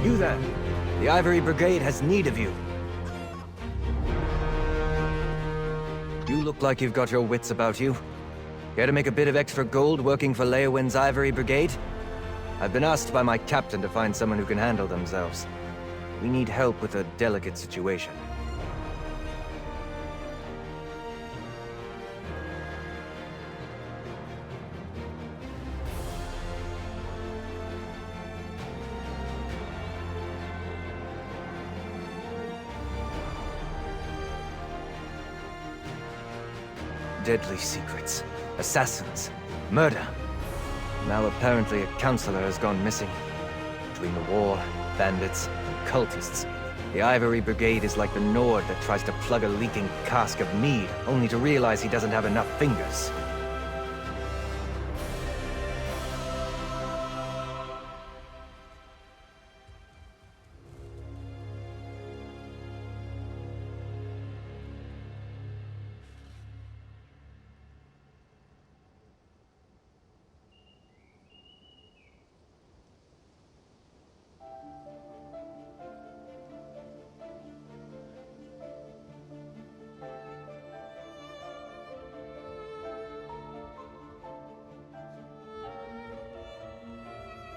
You there. The Ivory Brigade has need of you. You look like you've got your wits about you. Care to make a bit of extra gold working for Leowin's Ivory Brigade? I've been asked by my captain to find someone who can handle themselves. We need help with a delicate situation. Deadly secrets, assassins, murder. Now apparently a counselor has gone missing. Between the war, bandits, and cultists, the Ivory Brigade is like the Nord that tries to plug a leaking cask of mead, only to realize he doesn't have enough fingers.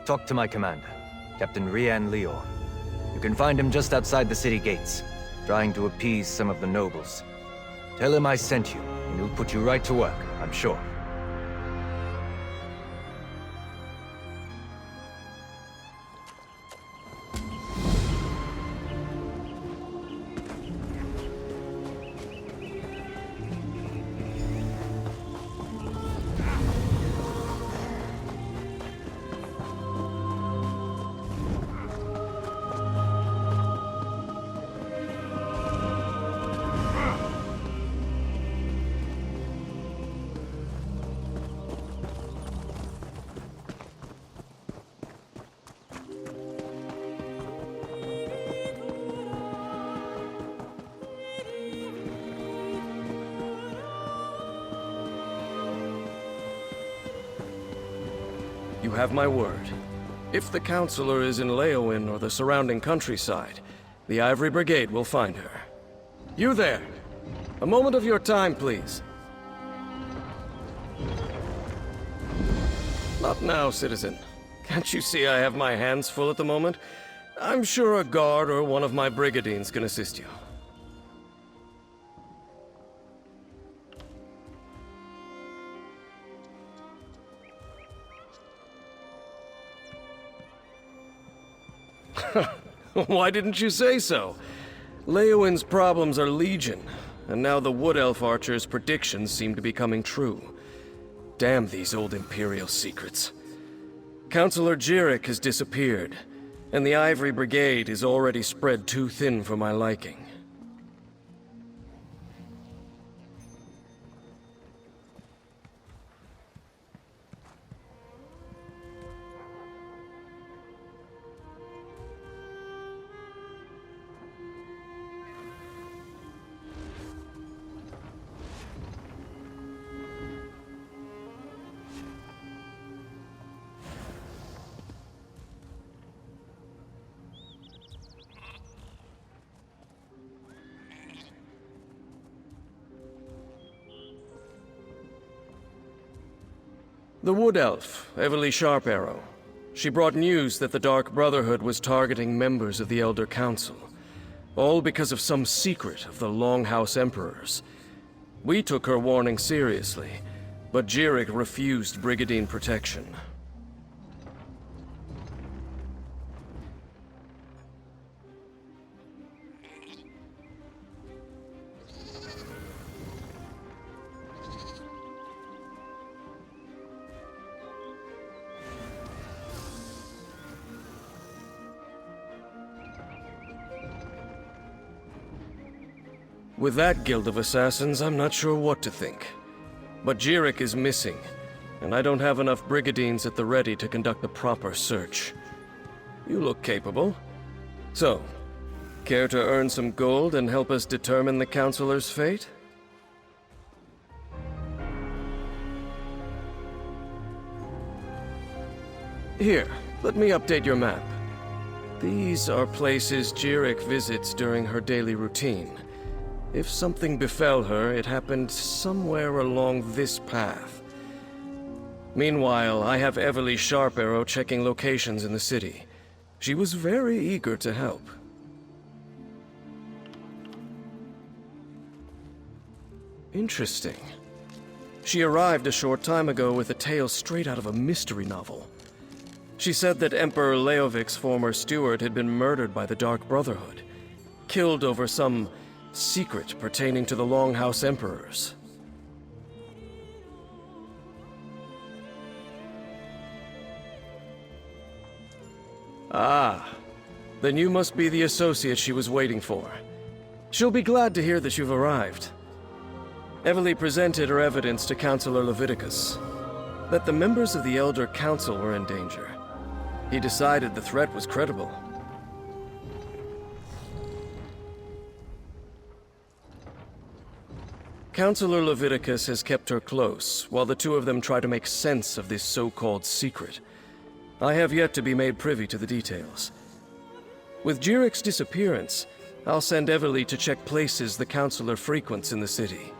Talk to my commander, Captain Rian Leor. You can find him just outside the city gates, trying to appease some of the nobles. Tell him I sent you, and he'll put you right to work, I'm sure. You have my word. If the Counselor is in Leowin or the surrounding countryside, the Ivory Brigade will find her. You there! A moment of your time, please. Not now, citizen. Can't you see I have my hands full at the moment? I'm sure a guard or one of my brigadines can assist you. Why didn't you say so? Leowin's problems are legion, and now the Wood Elf Archer's predictions seem to be coming true. Damn these old Imperial secrets. Counselor Jirik has disappeared, and the Ivory Brigade is already spread too thin for my liking. The Wood Elf, Everly Sharparrow. She brought news that the Dark Brotherhood was targeting members of the Elder Council, all because of some secret of the Longhouse Emperors. We took her warning seriously, but Jirik refused Brigadine protection. With that guild of assassins, I'm not sure what to think. But Jirik is missing, and I don't have enough Brigadines at the ready to conduct the proper search. You look capable. So, care to earn some gold and help us determine the Councilor's fate? Here, let me update your map. These are places Jirik visits during her daily routine. If something befell her, it happened somewhere along this path. Meanwhile, I have Everly Sharparrow checking locations in the city. She was very eager to help. Interesting. She arrived a short time ago with a tale straight out of a mystery novel. She said that Emperor Leovic's former steward had been murdered by the Dark Brotherhood, killed over some secret pertaining to the Longhouse Emperors. Ah, then you must be the associate she was waiting for. She'll be glad to hear that you've arrived. Everly presented her evidence to Councilor Leviticus, that the members of the Elder Council were in danger. He decided the threat was credible. Councilor Leviticus has kept her close, while the two of them try to make sense of this so-called secret. I have yet to be made privy to the details. With Jirik's disappearance, I'll send Everly to check places the Councilor frequents in the city.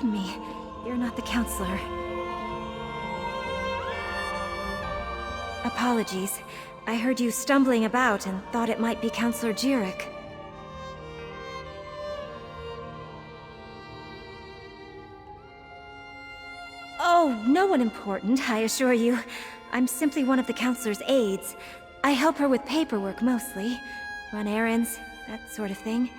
Pardon me. You're not the counselor. Apologies. I heard you stumbling about and thought it might be Counselor Jirik. Oh, no one important, I assure you. I'm simply one of the counselor's aides. I help her with paperwork mostly. Run errands, that sort of thing.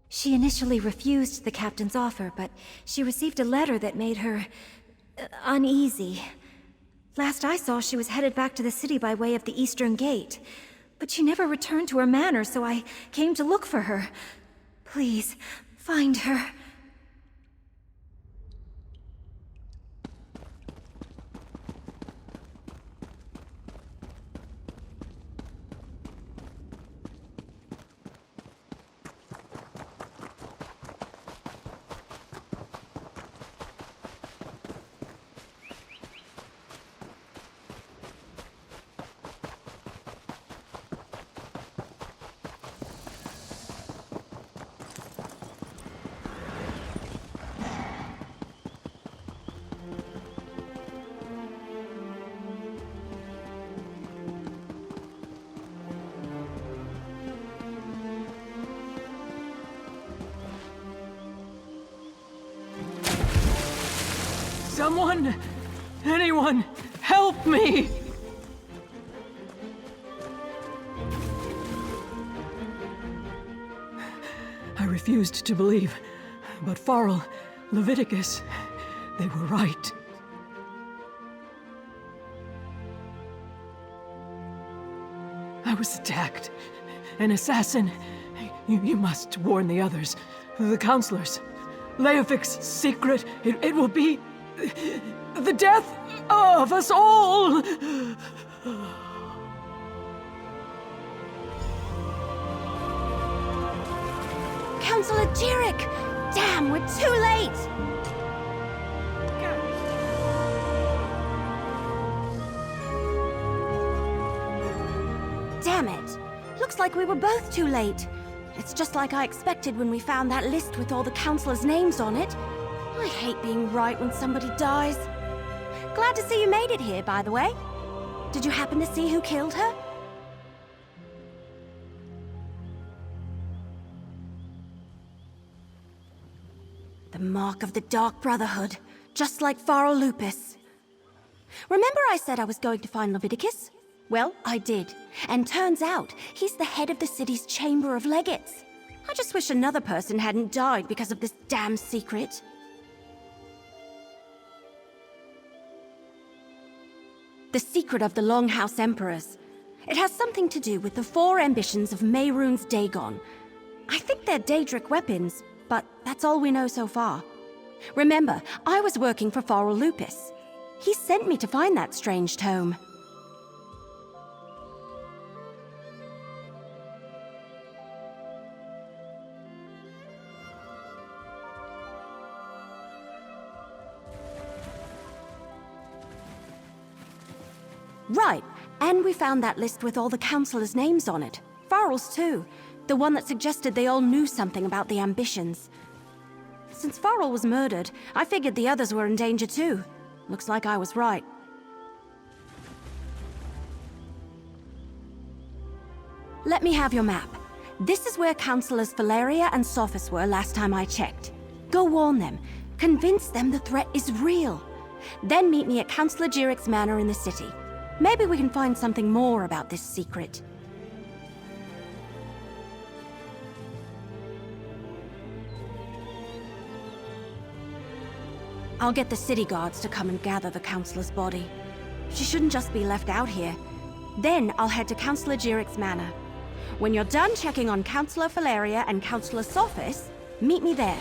She initially refused the captain's offer, but she received a letter that made her uneasy. Last I saw, she was headed back to the city by way of the Eastern Gate. But she never returned to her manor, so I came to look for her. Please, find her. Someone! Anyone! Help me! I refused to believe, but Farrell, Leviticus, they were right. I was attacked. An assassin. You must warn the others. The counselors. Leofic's secret. It will be the death of us all! Counselor Jirik! Damn, we're too late! Damn it. Looks like we were both too late. It's just like I expected when we found that list with all the counselors' names on it. I hate being right when somebody dies. Glad to see you made it here, by the way. Did you happen to see who killed her? The mark of the Dark Brotherhood, just like Farrell Lupus. Remember I said I was going to find Leviticus? Well, I did. And turns out, he's the head of the city's Chamber of Legates. I just wish another person hadn't died because of this damn secret. The secret of the Longhouse Emperors. It has something to do with the 4 ambitions of Mehrunes Dagon. I think they're Daedric weapons, but that's all we know so far. Remember, I was working for Farrell Lupus. He sent me to find that strange tome. Right, and we found that list with all the counselors' names on it. Farrell's too. The one that suggested they all knew something about the ambitions. Since Farrell was murdered, I figured the others were in danger too. Looks like I was right. Let me have your map. This is where Counselors Valeria and Sophis were last time I checked. Go warn them. Convince them the threat is real. Then meet me at Counselor Jirik's manor in the city. Maybe we can find something more about this secret. I'll get the city guards to come and gather the Counselor's body. She shouldn't just be left out here. Then I'll head to Counselor Jirik's manor. When you're done checking on Counselor Valeria and Counselor Sophis, meet me there.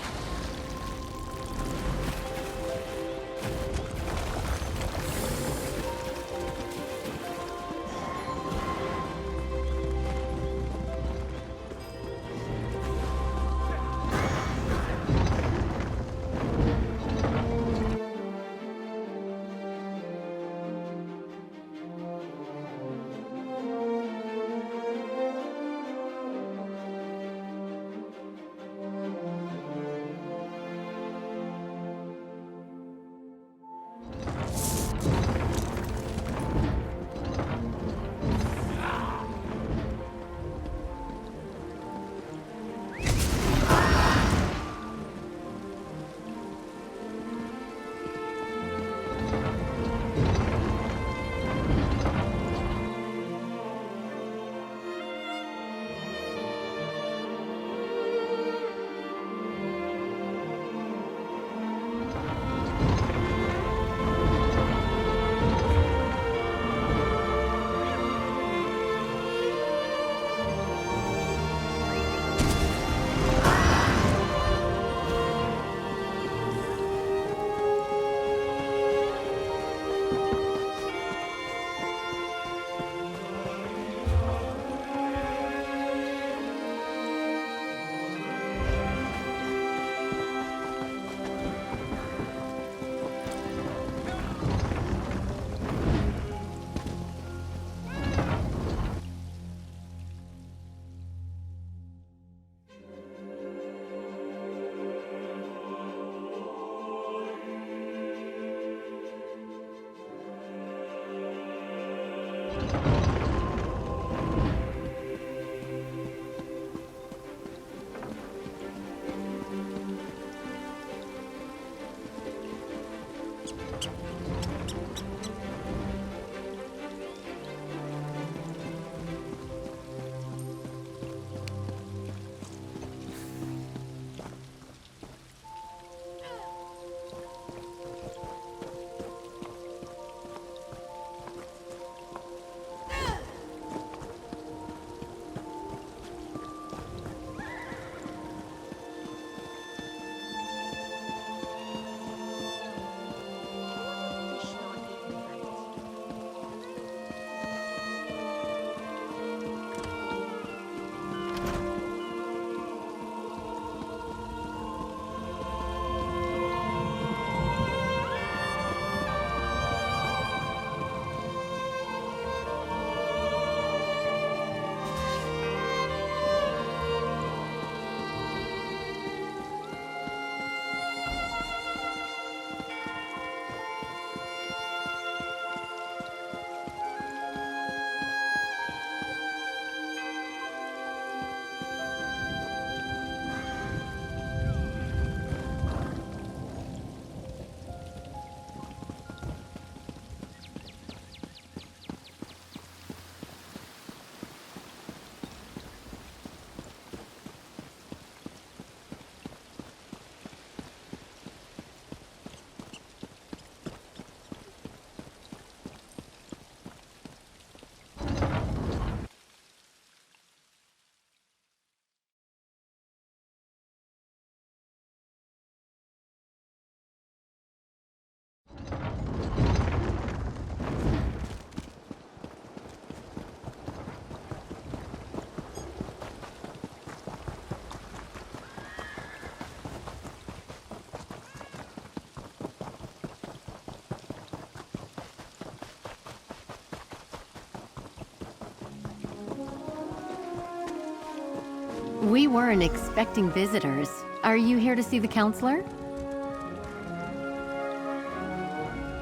We weren't expecting visitors. Are you here to see the counselor?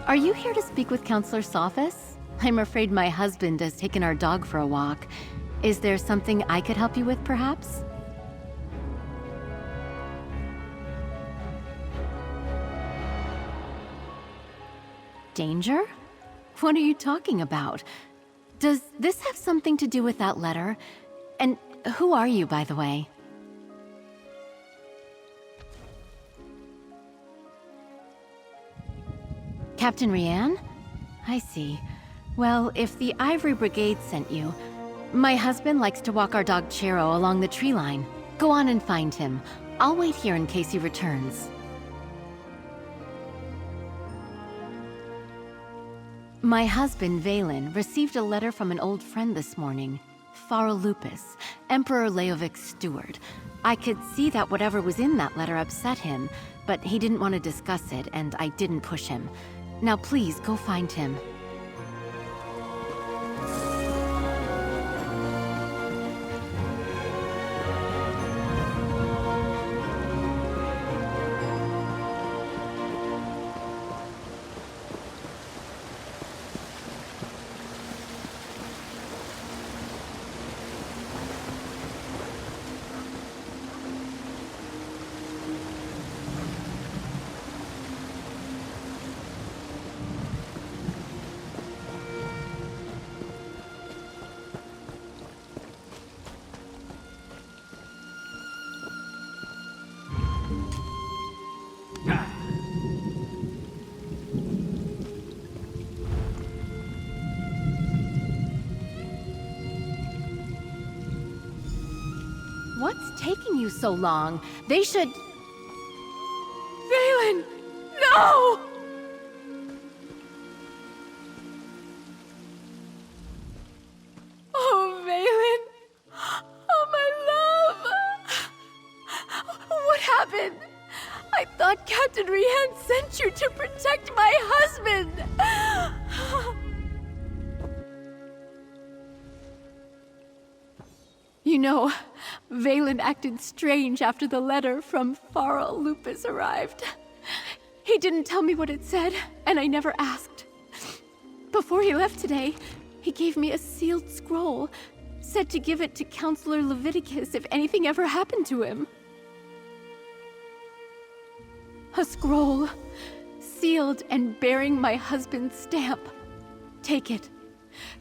Are you here to speak with Counselor Sophis? I'm afraid my husband has taken our dog for a walk. Is there something I could help you with, perhaps? Danger? What are you talking about? Does this have something to do with that letter? And who are you, by the way? Captain Rianne? I see. Well, if the Ivory Brigade sent you, my husband likes to walk our dog Chero along the tree line. Go on and find him. I'll wait here in case he returns. My husband, Valen, received a letter from an old friend this morning. Lupus, Emperor Leovic's steward. I could see that whatever was in that letter upset him, but he didn't want to discuss it, and I didn't push him. Now please, go find him. What's taking you so long? They should... Valen! No! Oh, Valen! Oh, my love! What happened? I thought Captain Rianne sent you to protect my husband! You know, Valen acted strange after the letter from Lupus arrived. He didn't tell me what it said, and I never asked. Before he left today, he gave me a sealed scroll, said to give it to Counselor Leviticus if anything ever happened to him. A scroll, sealed and bearing my husband's stamp. Take it.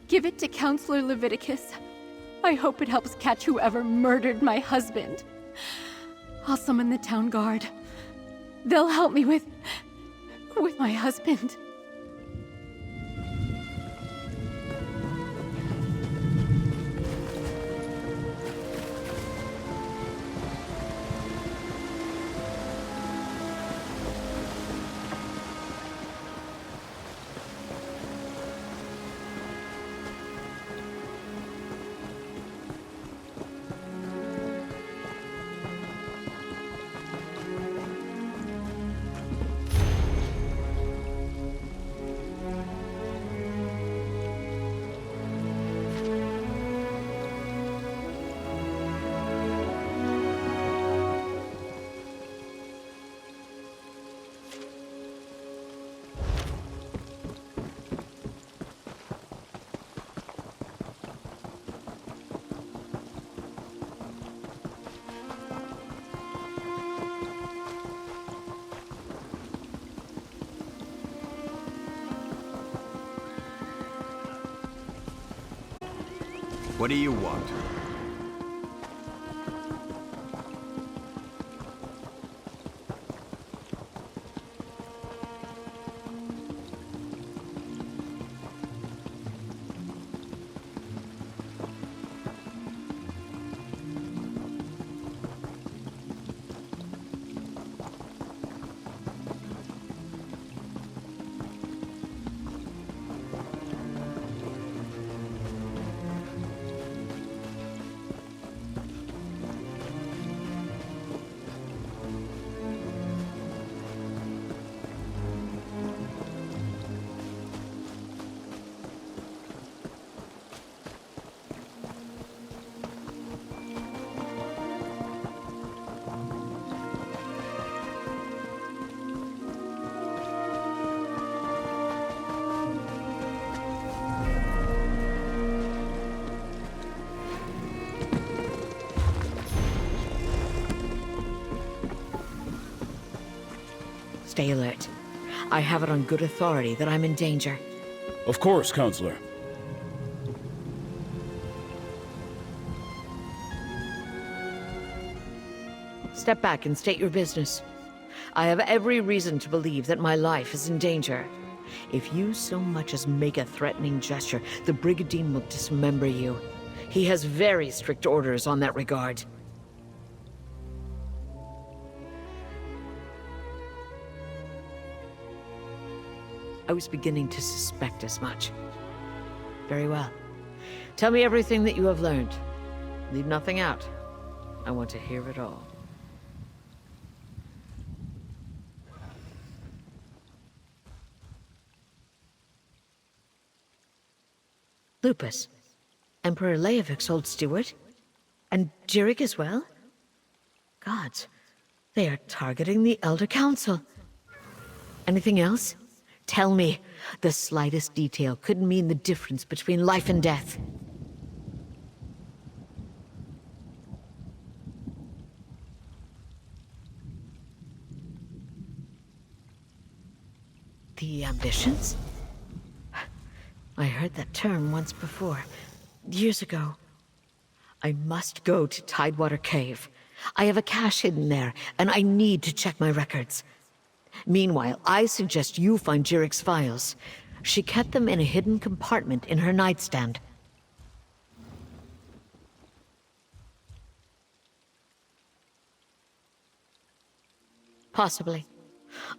Give it to Counselor Leviticus. I hope it helps catch whoever murdered my husband. I'll summon the town guard. They'll help me with my husband. What do you want? Stay alert. I have it on good authority that I'm in danger. Of course, Counselor. Step back and state your business. I have every reason to believe that my life is in danger. If you so much as make a threatening gesture, the Brigadier will dismember you. He has very strict orders on that regard. I was beginning to suspect as much. Very well. Tell me everything that you have learned. Leave nothing out. I want to hear it all. Lupus. Emperor Leovik's old steward? And Jirik as well? Gods, they are targeting the Elder Council. Anything else? Tell me. The slightest detail could mean the difference between life and death. The ambitions? I heard that term once before, years ago. I must go to Tidewater Cave. I have a cache hidden there, and I need to check my records. Meanwhile, I suggest you find Jirik's files. She kept them in a hidden compartment in her nightstand. Possibly.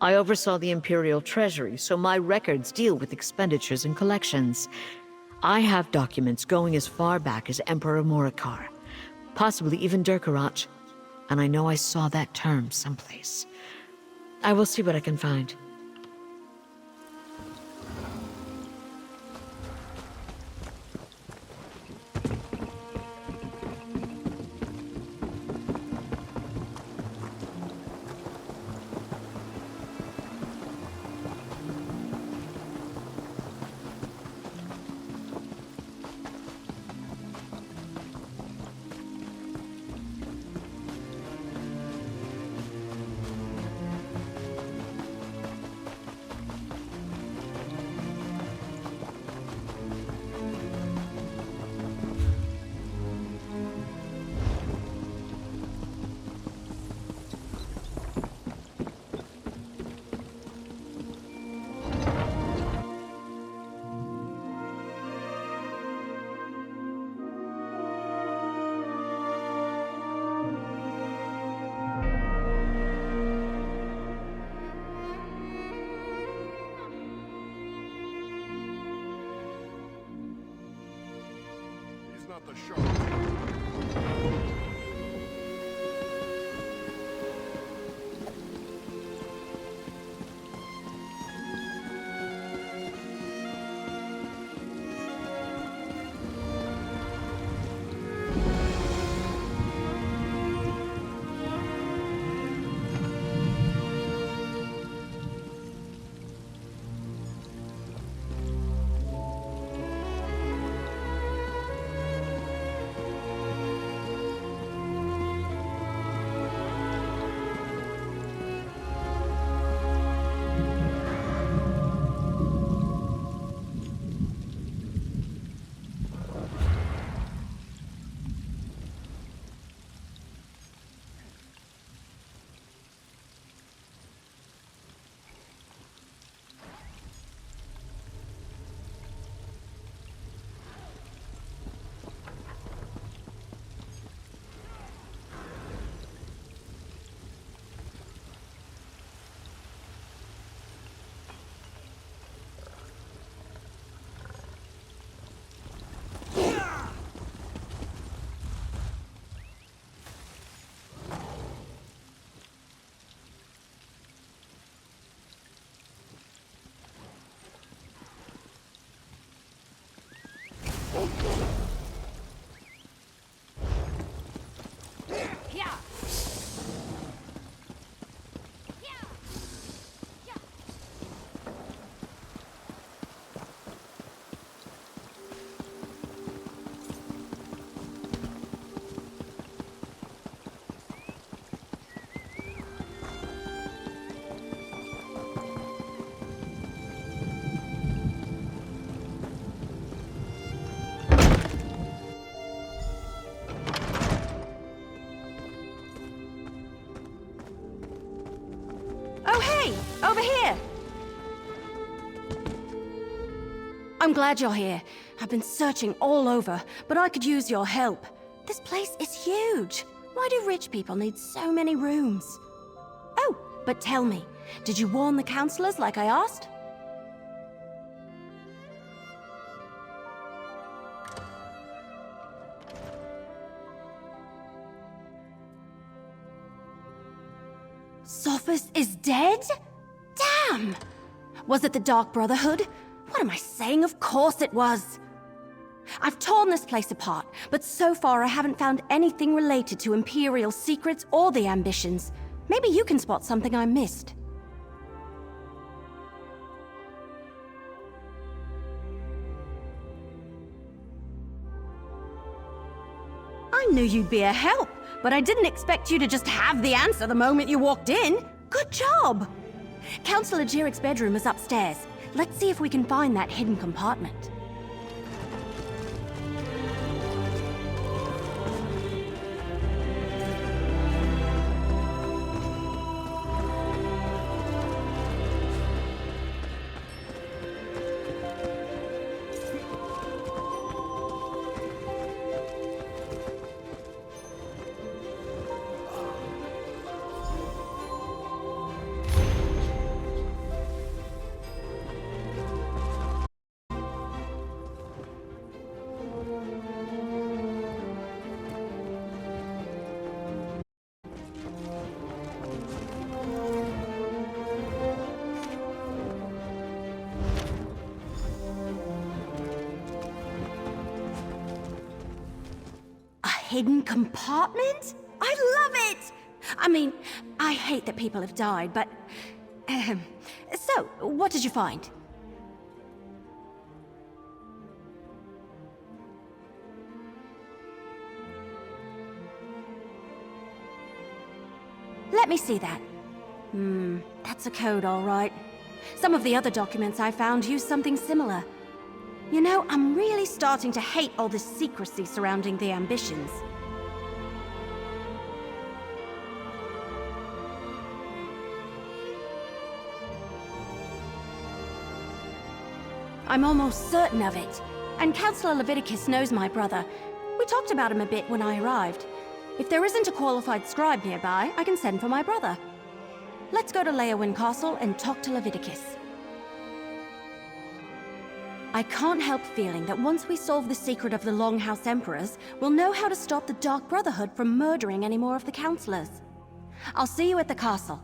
I oversaw the Imperial Treasury, so my records deal with expenditures and collections. I have documents going as far back as Emperor Morikar, possibly even Durkarach, and I know I saw that term someplace. I will see what I can find. Not the shark. over here! I'm glad you're here. I've been searching all over, but I could use your help. This place is huge. Why do rich people need so many rooms? Oh, but tell me, did you warn the counselors like I asked? Sophus is dead? Damn! Was it the Dark Brotherhood? What am I saying? Of course it was! I've torn this place apart, but so far I haven't found anything related to Imperial secrets or the ambitions. Maybe you can spot something I missed. I knew you'd be a help, but I didn't expect you to just have the answer the moment you walked in. Good job! Councillor Jirik's bedroom is upstairs. Let's see if we can find that hidden compartment. Hidden compartment? I love it! I mean, I hate that people have died, but... So, what did you find? Let me see that. That's a code, all right. Some of the other documents I found use something similar. You know, I'm really starting to hate all this secrecy surrounding the ambitions. I'm almost certain of it. And Councillor Leviticus knows my brother. We talked about him a bit when I arrived. If there isn't a qualified scribe nearby, I can send for my brother. Let's go to Leowyn Castle and talk to Leviticus. I can't help feeling that once we solve the secret of the Longhouse Emperors, we'll know how to stop the Dark Brotherhood from murdering any more of the counselors. I'll see you at the castle.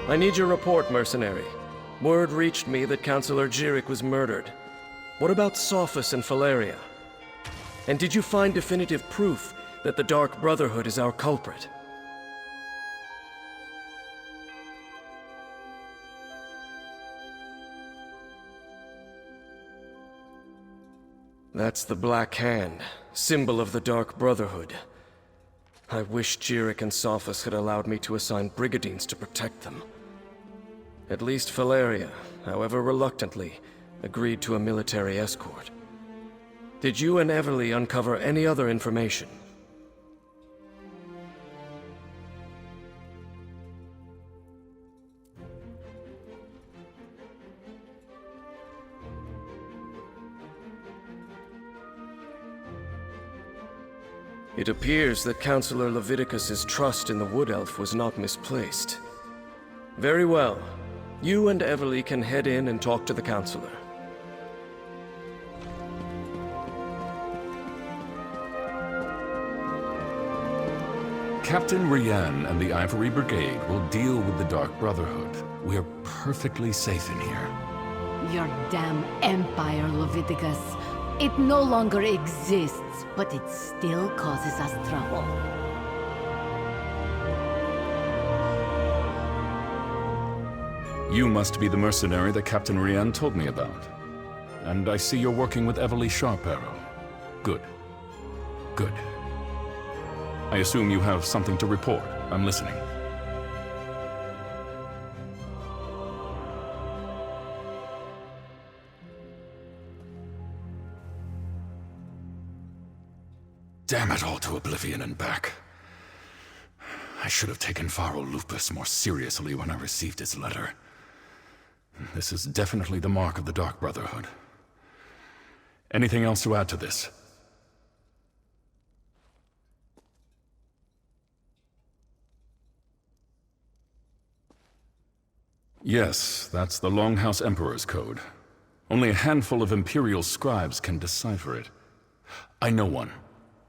I need your report, mercenary. Word reached me that Councillor Jirik was murdered. What about Sophus and Valeria? And did you find definitive proof that the Dark Brotherhood is our culprit? That's the Black Hand, symbol of the Dark Brotherhood. I wish Jirik and Sophus had allowed me to assign brigadines to protect them. At least Valeria, however reluctantly, agreed to a military escort. Did you and Everly uncover any other information? It appears that Counselor Leviticus's trust in the Wood Elf was not misplaced. Very well. You and Everly can head in and talk to the Counselor. Captain Rian and the Ivory Brigade will deal with the Dark Brotherhood. We are perfectly safe in here. Your damn empire, Leviticus. It no longer exists, but it still causes us trouble. You must be the mercenary that Captain Rian told me about. And I see you're working with Everly Sharparrow. Good. Good. I assume you have something to report. I'm listening. Damn it all to oblivion and back. I should have taken Pharaoh Lupus more seriously when I received his letter. This is definitely the mark of the Dark Brotherhood. Anything else to add to this? Yes, that's the Longhouse Emperor's code. Only a handful of Imperial scribes can decipher it. I know one.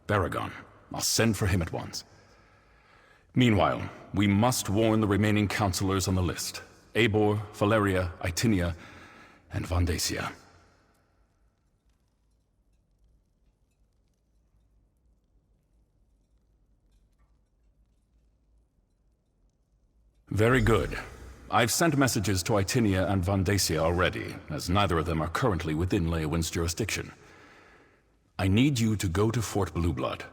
Baragon. I'll send for him at once. Meanwhile, we must warn the remaining counselors on the list. Eivor, Valeria, Itinia, and Vandacia. Very good. I've sent messages to Itinia and Vandacia already, as neither of them are currently within Leowin's jurisdiction. I need you to go to Fort Blueblood.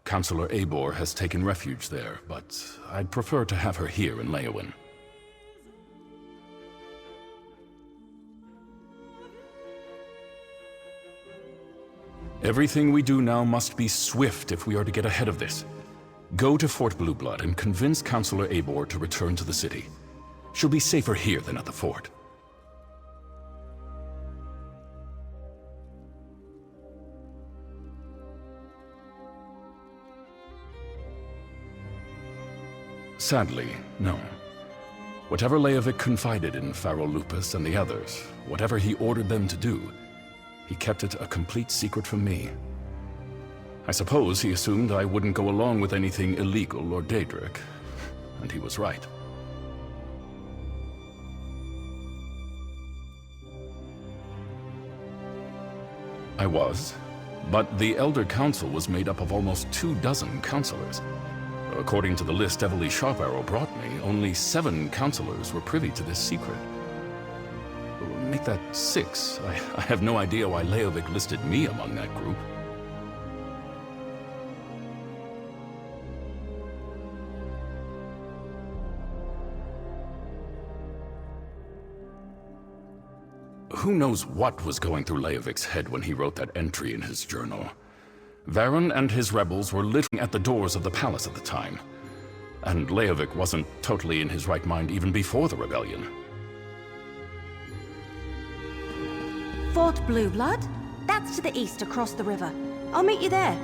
Counselor Eivor has taken refuge there, but I'd prefer to have her here in Leowin. Everything we do now must be swift if we are to get ahead of this. Go to Fort Blueblood and convince Counselor Eivor to return to the city. She'll be safer here than at the fort. Sadly, no. Whatever Leovic confided in Pharaoh Lupus and the others, whatever he ordered them to do, he kept it a complete secret from me. I suppose he assumed I wouldn't go along with anything illegal or Daedric, and he was right. I was, but the Elder Council was made up of almost 24 counselors. According to the list Everly Sharparrow brought me, only 7 counselors were privy to this secret. Make that 6. I have no idea why Leovic listed me among that group. Who knows what was going through Leovic's head when he wrote that entry in his journal? Varen and his rebels were living at the doors of the palace at the time. And Leovic wasn't totally in his right mind even before the rebellion. Fort Blueblood? That's to the east across the river. I'll meet you there.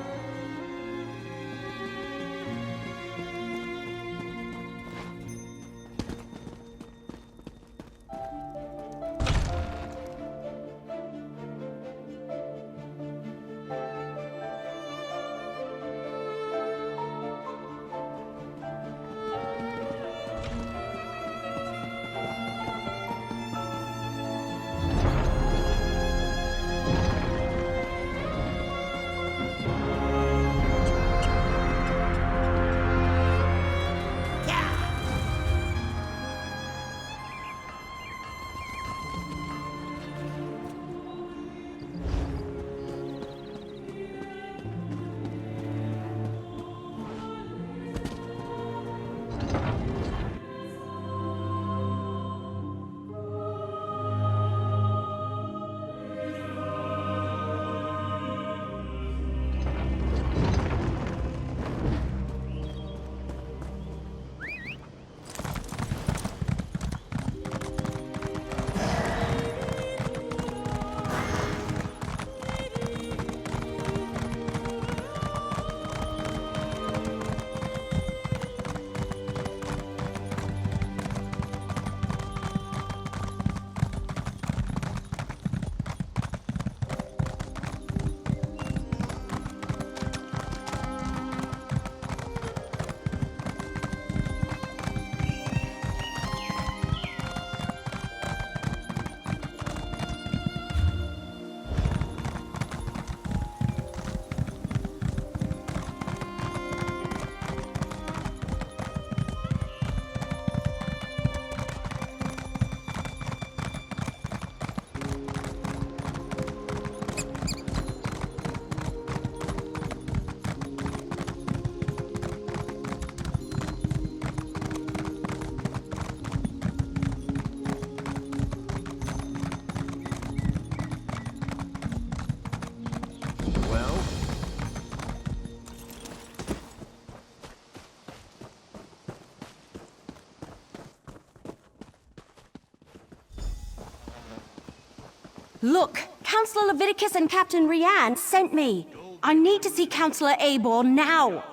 Look, Councillor Leviticus and Captain Rianne sent me. I need to see Councillor Abor now.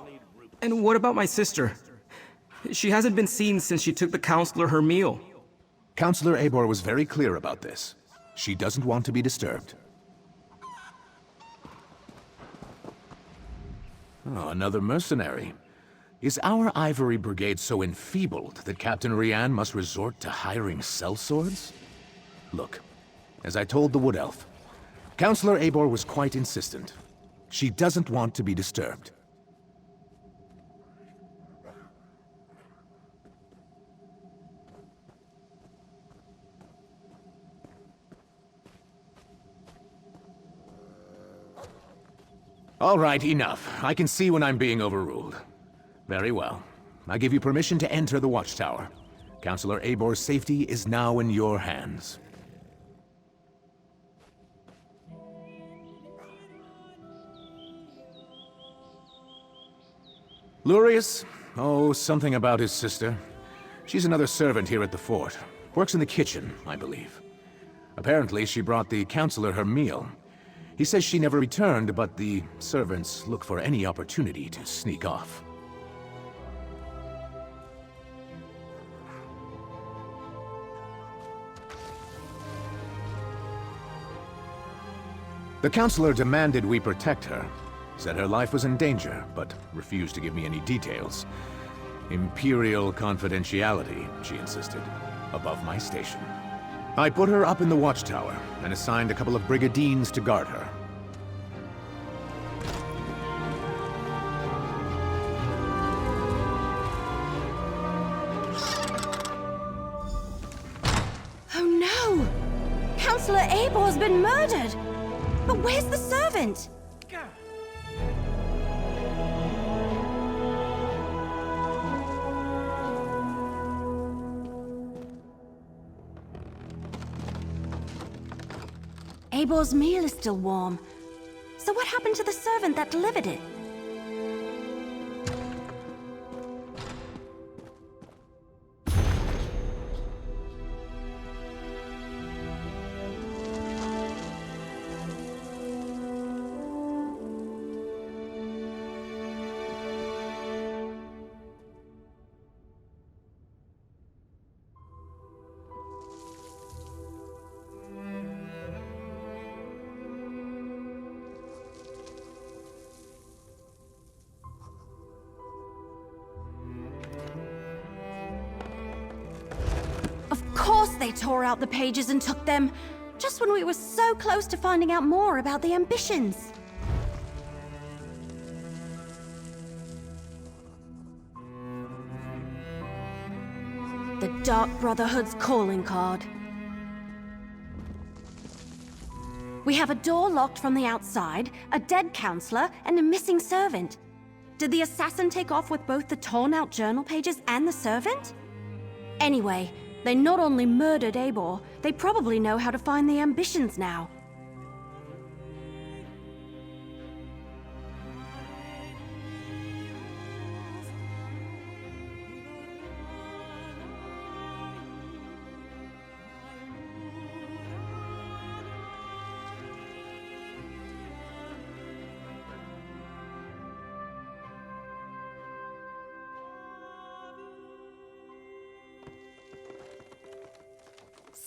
And what about my sister? She hasn't been seen since she took the Counselor her meal. Counselor Abor was very clear about this. She doesn't want to be disturbed. Oh, another mercenary. Is our Ivory Brigade so enfeebled that Captain Rianne must resort to hiring sellswords? Look, as I told the Wood Elf, Counselor Abor was quite insistent. She doesn't want to be disturbed. All right, enough. I can see when I'm being overruled. Very well. I give you permission to enter the watchtower. Counselor Abor's safety is now in your hands. Lurius? Oh, something about his sister. She's another servant here at the fort. Works in the kitchen, I believe. Apparently, she brought the counselor her meal. He says she never returned, but the servants look for any opportunity to sneak off. The counselor demanded we protect her. Said her life was in danger, but refused to give me any details. Imperial confidentiality, she insisted, above my station. I put her up in the watchtower, and assigned a couple of brigadines to guard her. Oh no! Councillor Abor's been murdered! But where's the servant? Abor's meal is still warm. So what happened to the servant that delivered it? Of course they tore out the pages and took them, just when we were so close to finding out more about the ambitions. The Dark Brotherhood's calling card. We have a door locked from the outside, a dead counselor, and a missing servant. Did the assassin take off with both the torn-out journal pages and the servant? Anyway, they not only murdered Abor, they probably know how to find the ambitions now.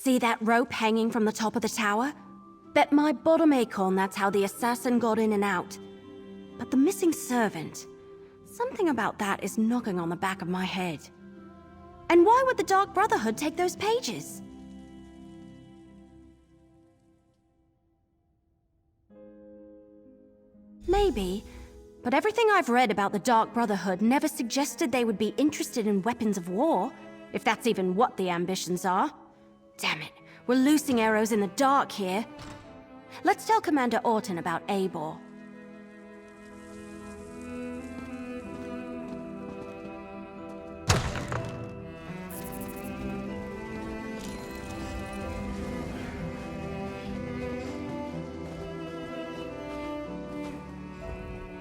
See that rope hanging from the top of the tower? Bet my bottom acorn that's how the assassin got in and out. But the missing servant... something about that is knocking on the back of my head. And why would the Dark Brotherhood take those pages? Maybe, but everything I've read about the Dark Brotherhood never suggested they would be interested in weapons of war, if that's even what the ambitions are. Damn it, we're loosing arrows in the dark here. Let's tell Commander Orton about Abor.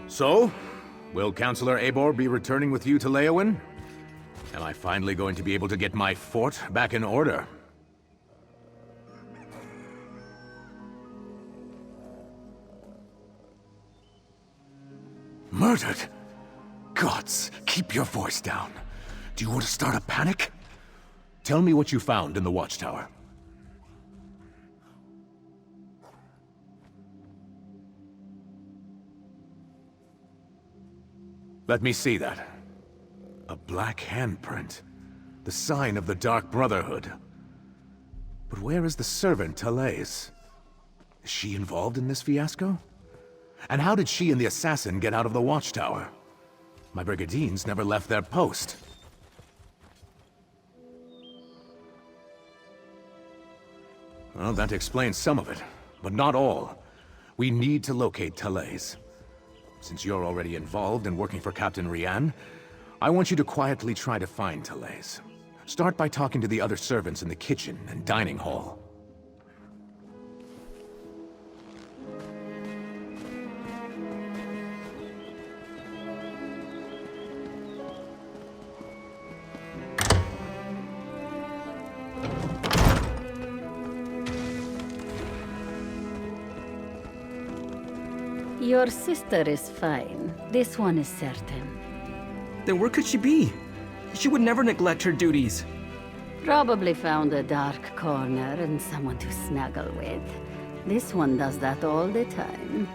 So, will Counselor Abor be returning with you to Leowin? Am I finally going to be able to get my fort back in order? Murdered? Gods, keep your voice down. Do you want to start a panic? Tell me what you found in the watchtower. Let me see that. A black handprint. The sign of the Dark Brotherhood. But where is the servant, Talais? Is she involved in this fiasco? And how did she and the assassin get out of the watchtower? My brigandines never left their post. Well, that explains some of it, but not all. We need to locate Talais. Since you're already involved and working for Captain Rian, I want you to quietly try to find Talais. Start by talking to the other servants in the kitchen and dining hall. Your sister is fine. This one is certain. Then where could she be? She would never neglect her duties. Probably found a dark corner and someone to snuggle with. This one does that all the time.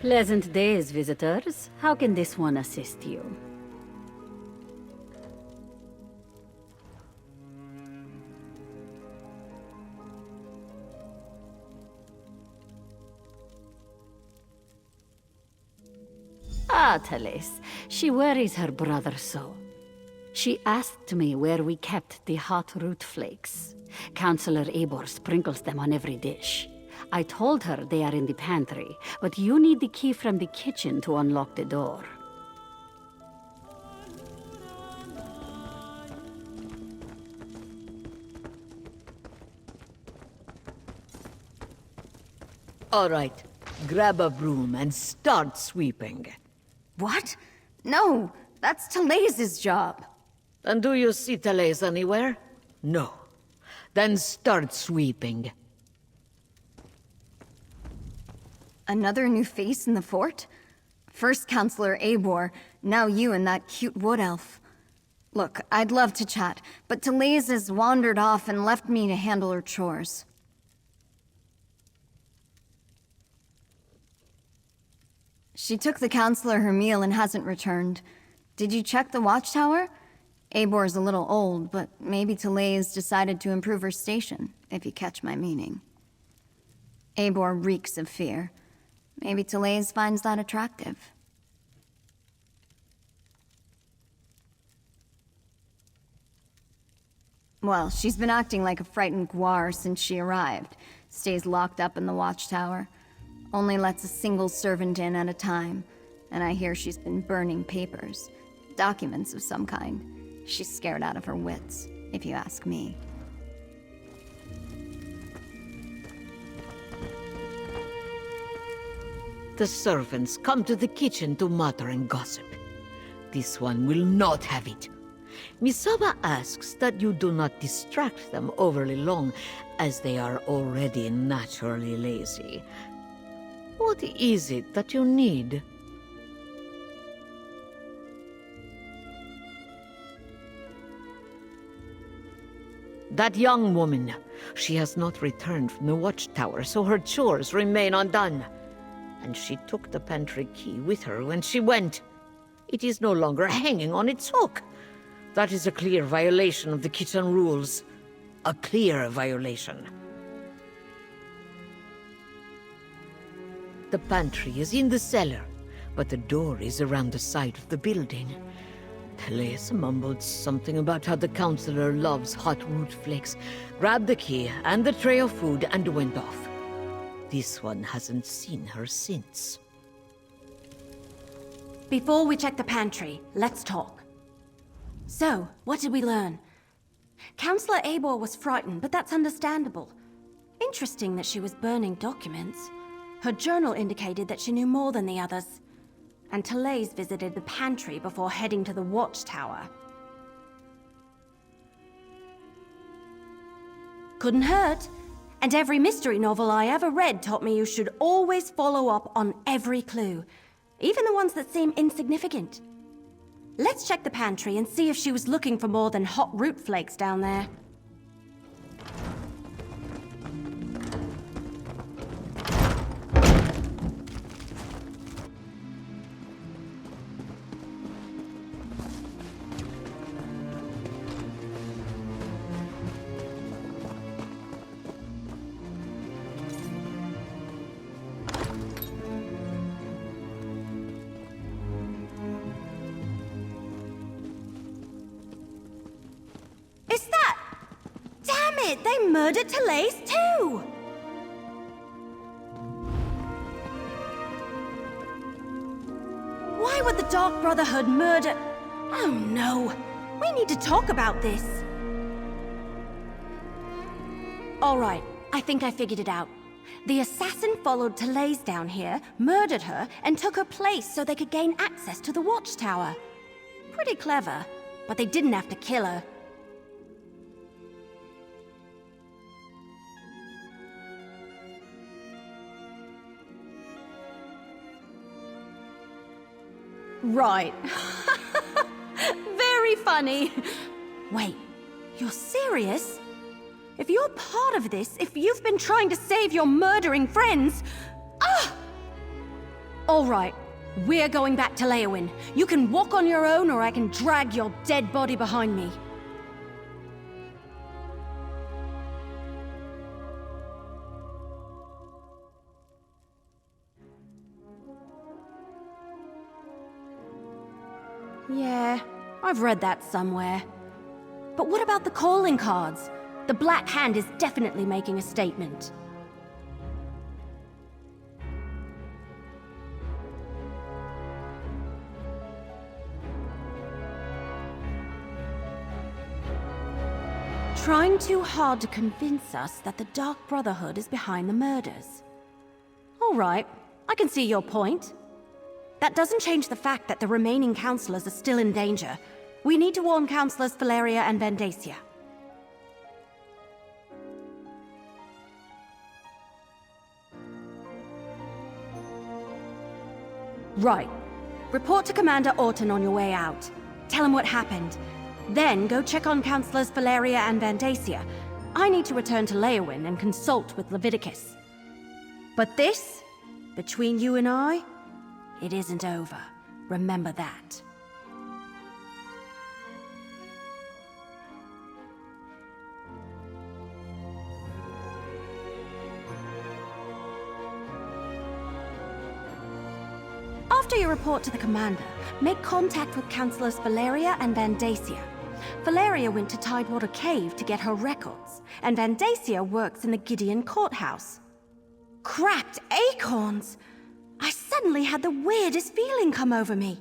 Pleasant days, visitors. How can this one assist you? Ah, Talais. She worries her brother so. She asked me where we kept the hot root flakes. Counselor Eivor sprinkles them on every dish. I told her they are in the pantry, but you need the key from the kitchen to unlock the door. All right, grab a broom and start sweeping. What? No, that's Talais's job. And do you see Talais anywhere? No. Then start sweeping. Another new face in the fort? First Counselor Eivor, now you and that cute wood elf. Look, I'd love to chat, but Talais has wandered off and left me to handle her chores. She took the counselor her meal and hasn't returned. Did you check the watchtower? Eivor's a little old, but maybe Talais decided to improve her station, if you catch my meaning. Eivor reeks of fear. Maybe Talais finds that attractive. Well, she's been acting like a frightened guar since she arrived. Stays locked up in the watchtower. Only lets a single servant in at a time. And I hear she's been burning papers. Documents of some kind. She's scared out of her wits, if you ask me. The servants come to the kitchen to mutter and gossip. This one will not have it. Misaba asks that you do not distract them overly long, as they are already naturally lazy. What is it that you need? That young woman. She has not returned from the watchtower, so her chores remain undone. And she took the pantry key with her when she went. It is no longer hanging on its hook. That is a clear violation of the kitchen rules. A clear violation. The pantry is in the cellar, but the door is around the side of the building. Talais mumbled something about how the counselor loves hot root flakes, grabbed the key and the tray of food and went off. This one hasn't seen her since. Before we check the pantry, let's talk. So, what did we learn? Counselor Eivor was frightened, but that's understandable. Interesting that she was burning documents. Her journal indicated that she knew more than the others. And Talais visited the pantry before heading to the watchtower. Couldn't hurt. And every mystery novel I ever read taught me you should always follow up on every clue, even the ones that seem insignificant. Let's check the pantry and see if she was looking for more than hot root flakes down there. They murdered Talais too! Why would the Dark Brotherhood murder... Oh no! We need to talk about this! Alright, I think I figured it out. The assassin followed Talais down here, murdered her, and took her place so they could gain access to the watchtower. Pretty clever, but they didn't have to kill her. Right. Very funny. Wait, you're serious? If you're part of this, if you've been trying to save your murdering friends... Ah! All right, we're going back to Leowin. You can walk on your own or I can drag your dead body behind me. Yeah, I've read that somewhere. But what about the calling cards? The Black Hand is definitely making a statement. Trying too hard to convince us that the Dark Brotherhood is behind the murders. All right, I can see your point. That doesn't change the fact that the remaining counselors are still in danger. We need to warn Counselors Valeria and Vandacia. Right. Report to Commander Orton on your way out. Tell him what happened. Then go check on Counselors Valeria and Vandacia. I need to return to Leowin and consult with Leviticus. But this, between you and I, it isn't over. Remember that. After you report to the commander, make contact with Counselors Valeria and Vandacia. Valeria went to Tidewater Cave to get her records, and Vandacia works in the Gideon Courthouse. Cracked acorns! I suddenly had the weirdest feeling come over me.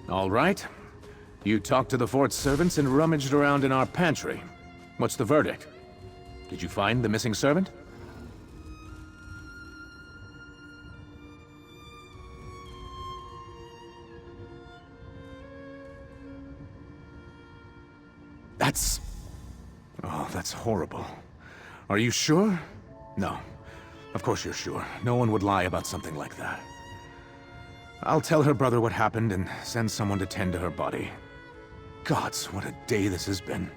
All right. You talked to the fort's servants and rummaged around in our pantry. What's the verdict? Did you find the missing servant? Oh, that's horrible. Are you sure? No. Of course you're sure. No one would lie about something like that. I'll tell her brother what happened and send someone to tend to her body. Gods, what a day this has been.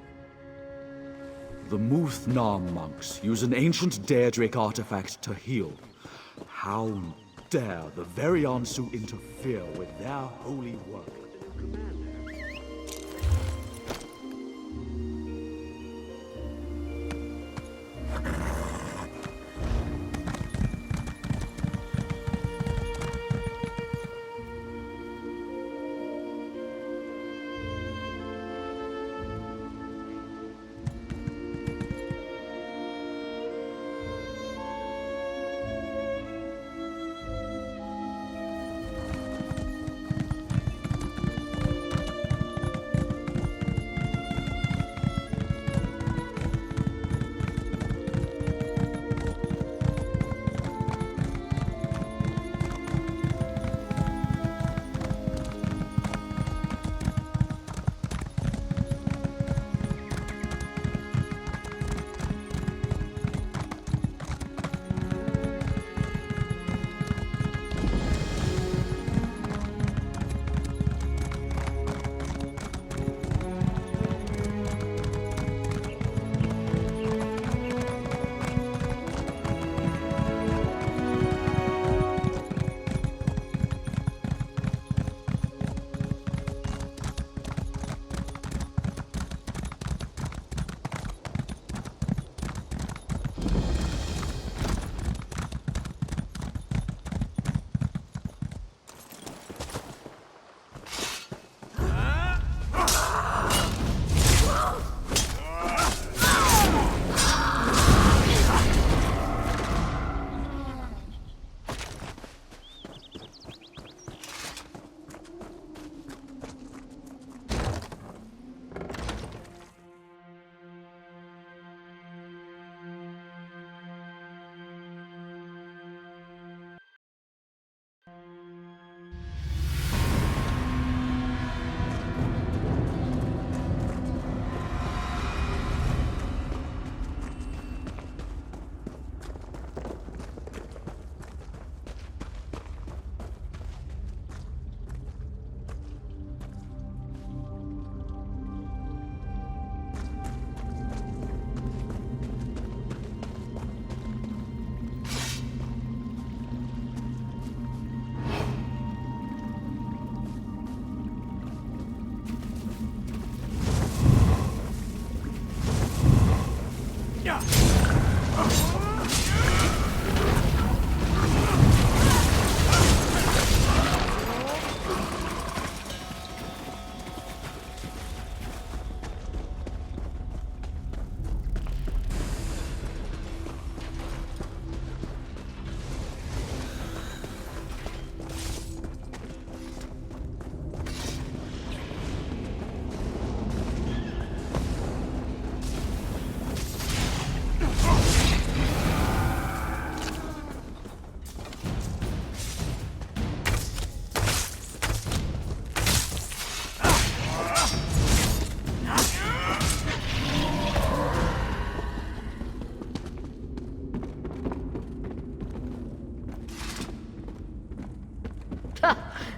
The Muth-Nam monks use an ancient Daedric artifact to heal. How dare the Veriansu interfere with their holy work?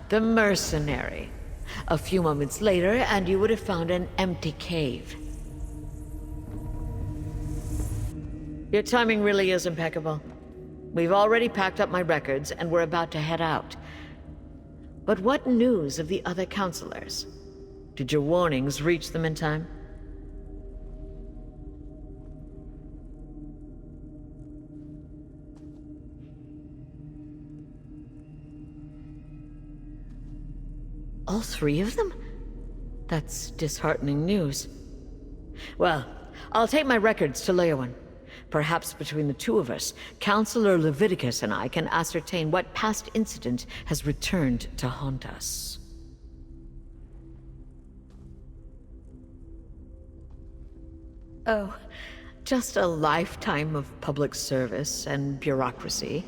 The mercenary. A few moments later, and you would have found an empty cave. Your timing really is impeccable. We've already packed up my records, and we're about to head out. But what news of the other counselors? Did your warnings reach them in time? All three of them? That's disheartening news. Well, I'll take my records to Leowyn. Perhaps between the two of us, Counselor Leviticus and I can ascertain what past incident has returned to haunt us. Oh, just a lifetime of public service and bureaucracy.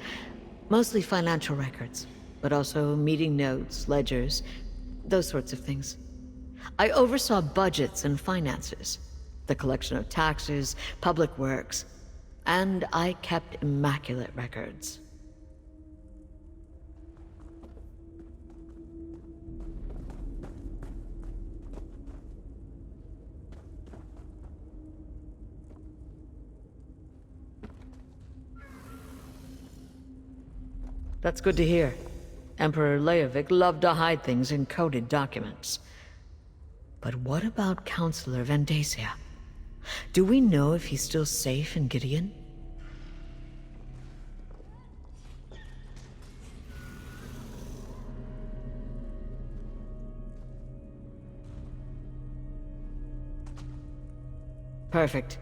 Mostly financial records, but also meeting notes, ledgers, those sorts of things. I oversaw budgets and finances, the collection of taxes, public works, and I kept immaculate records. That's good to hear. Emperor Leovic loved to hide things in coded documents. But what about Counselor Vandacia? Do we know if he's still safe in Gideon? Perfect.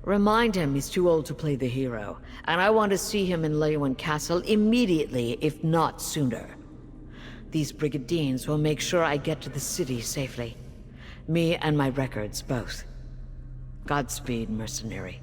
Remind him he's too old to play the hero, and I want to see him in Leowyn Castle immediately, if not sooner. These Brigadines will make sure I get to the city safely. Me and my records, both. Godspeed, mercenary.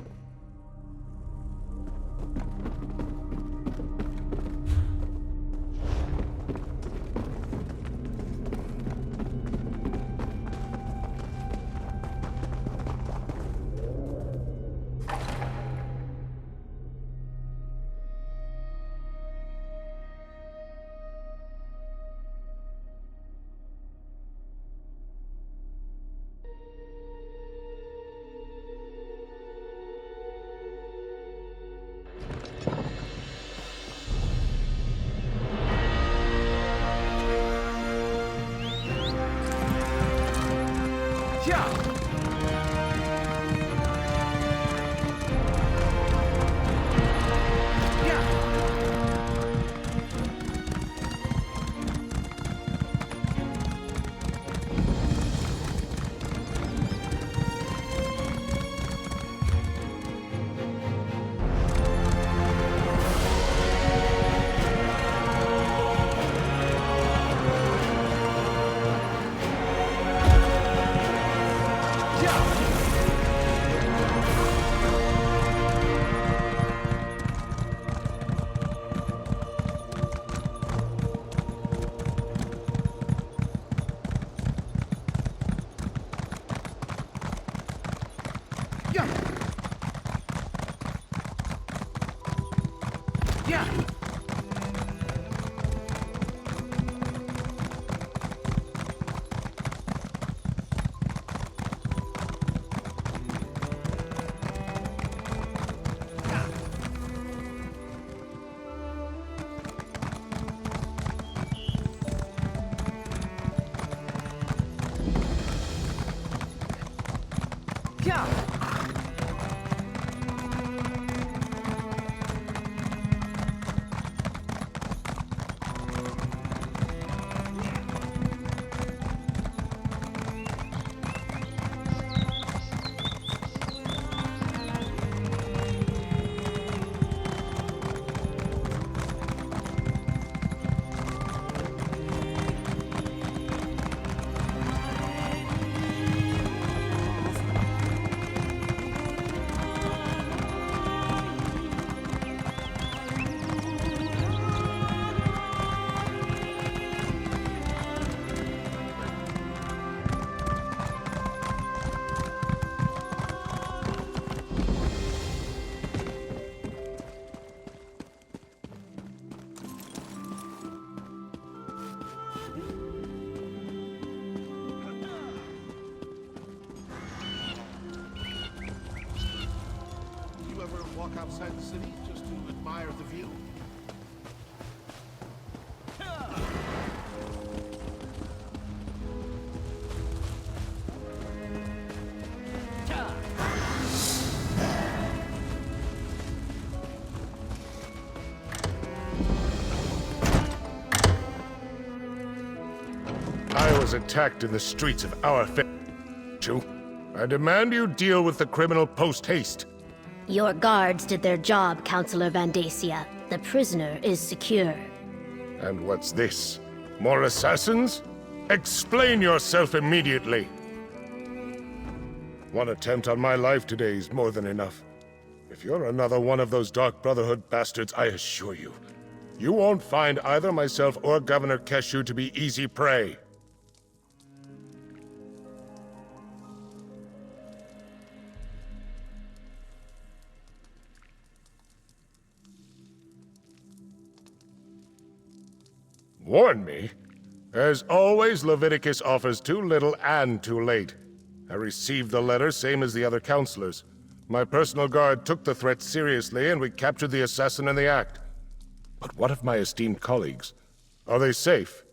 walk outside the city just to admire the view? I was attacked in the streets of our I demand you deal with the criminal post-haste. Your guards did their job, Counselor Vandacia. The prisoner is secure. And what's this? More assassins? Explain yourself immediately! One attempt on my life today is more than enough. If you're another one of those Dark Brotherhood bastards, I assure you, you won't find either myself or Governor Keshu to be easy prey. Warn me? As always, Leviticus offers too little and too late. I received the letter, same as the other counselors. My personal guard took the threat seriously, and we captured the assassin in the act. But what of my esteemed colleagues? Are they safe?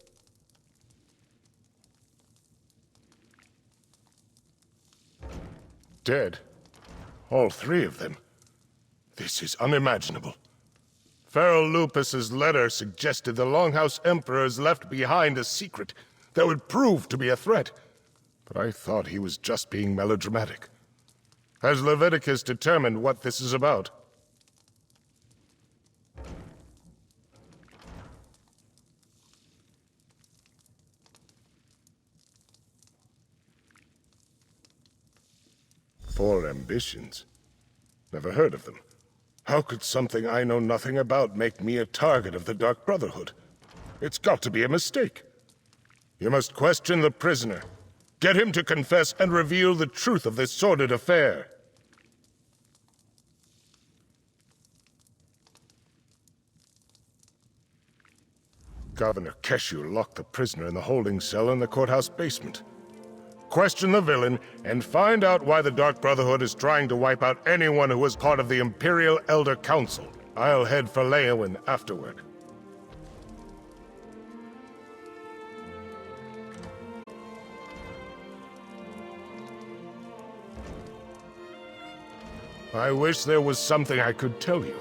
Dead? All three of them? This is unimaginable. Pharaoh Lupus's letter suggested the Longhouse Emperors left behind a secret that would prove to be a threat. But I thought he was just being melodramatic. Has Leviticus determined what this is about? Four ambitions? Never heard of them. How could something I know nothing about make me a target of the Dark Brotherhood? It's got to be a mistake. You must question the prisoner. Get him to confess and reveal the truth of this sordid affair. Governor Keshu locked the prisoner in the holding cell in the courthouse basement. Question the villain, and find out why the Dark Brotherhood is trying to wipe out anyone who was part of the Imperial Elder Council. I'll head for Leowin afterward. I wish there was something I could tell you.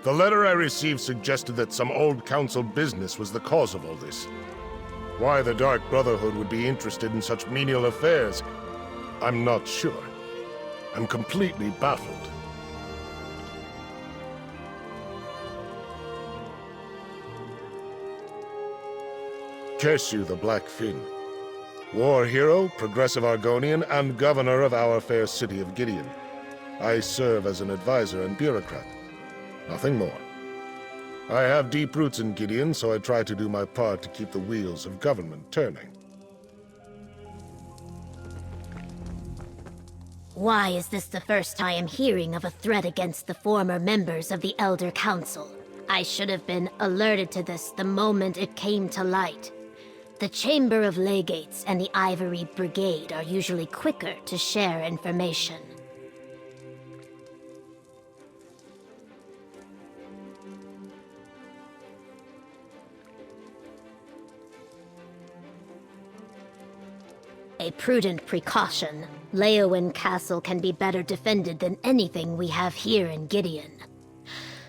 The letter I received suggested that some old council business was the cause of all this. Why the Dark Brotherhood would be interested in such menial affairs, I'm not sure. I'm completely baffled. Keshu the Black Fin. War hero, progressive Argonian, and governor of our fair city of Gideon. I serve as an advisor and bureaucrat. Nothing more. I have deep roots in Gideon, so I try to do my part to keep the wheels of government turning. Why is this the first I am hearing of a threat against the former members of the Elder Council? I should have been alerted to this the moment it came to light. The Chamber of Legates and the Ivory Brigade are usually quicker to share information. A prudent precaution. Leowin Castle can be better defended than anything we have here in Gideon.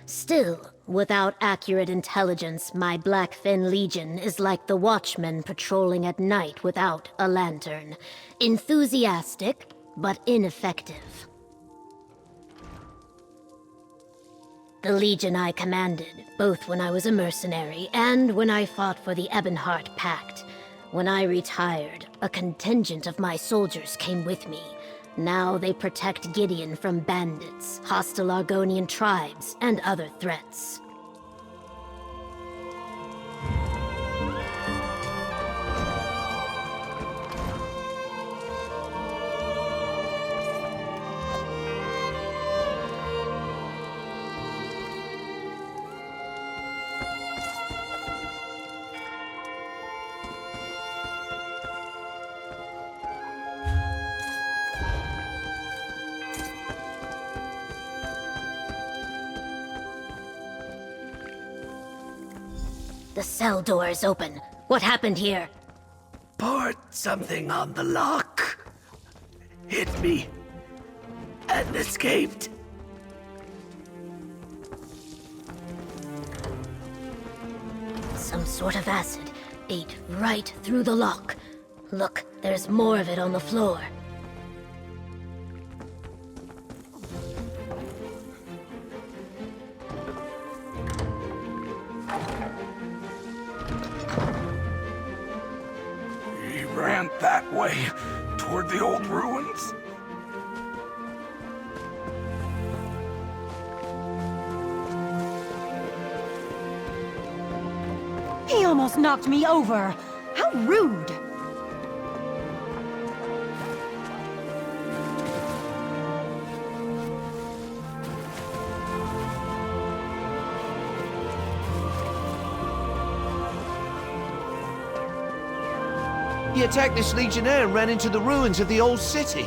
Still, without accurate intelligence, my Blackfin Legion is like the watchmen patrolling at night without a lantern. Enthusiastic, but ineffective. The Legion I commanded, both when I was a mercenary and when I fought for the Ebonheart Pact. When I retired, a contingent of my soldiers came with me. Now they protect Gideon from bandits, hostile Argonian tribes, and other threats. The cell door is open. What happened here? Poured something on the lock. Hit me. And escaped. Some sort of acid ate right through the lock. Look, there's more of it on the floor. He ran that way, toward the old ruins. He almost knocked me over. How rude! He attacked this legionnaire and ran into the ruins of the old city.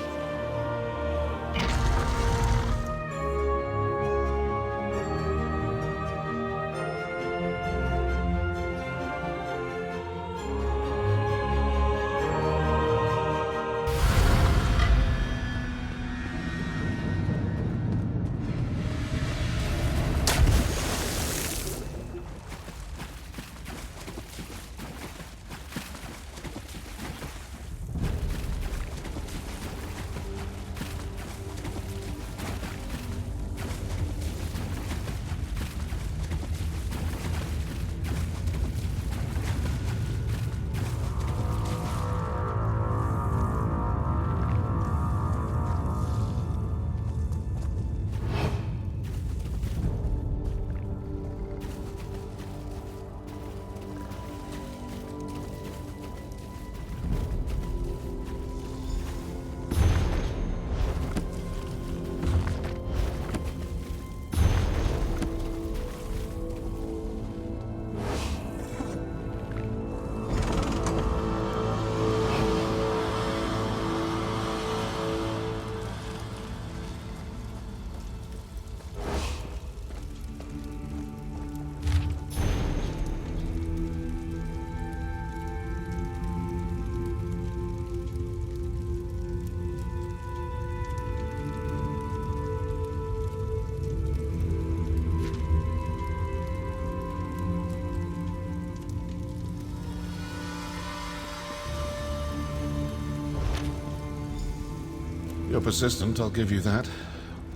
You're persistent, I'll give you that.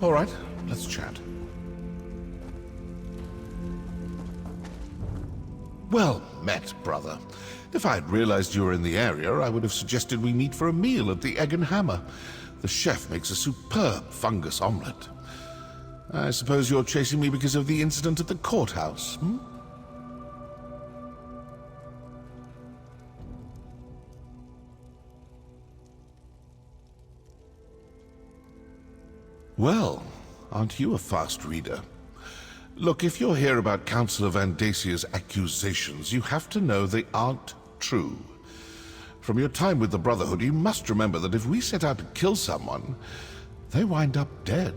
All right, let's chat. Well met, brother. If I had realized you were in the area, I would have suggested we meet for a meal at the Egg and Hammer. The chef makes a superb fungus omelette. I suppose you're chasing me because of the incident at the courthouse, hmm? Well, aren't you a fast reader? Look, if you're here about Councillor Van Dacia's accusations, you have to know they aren't true. From your time with the Brotherhood, you must remember that if we set out to kill someone, they wind up dead.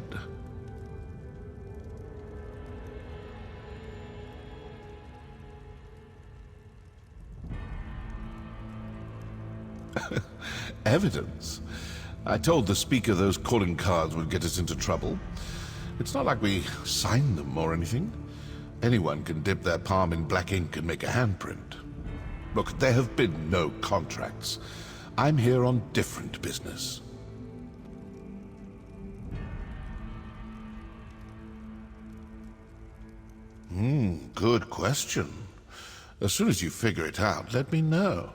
Evidence? I told the Speaker those calling cards would get us into trouble. It's not like we signed them or anything. Anyone can dip their palm in black ink and make a handprint. Look, there have been no contracts. I'm here on different business. Good question. As soon as you figure it out, let me know.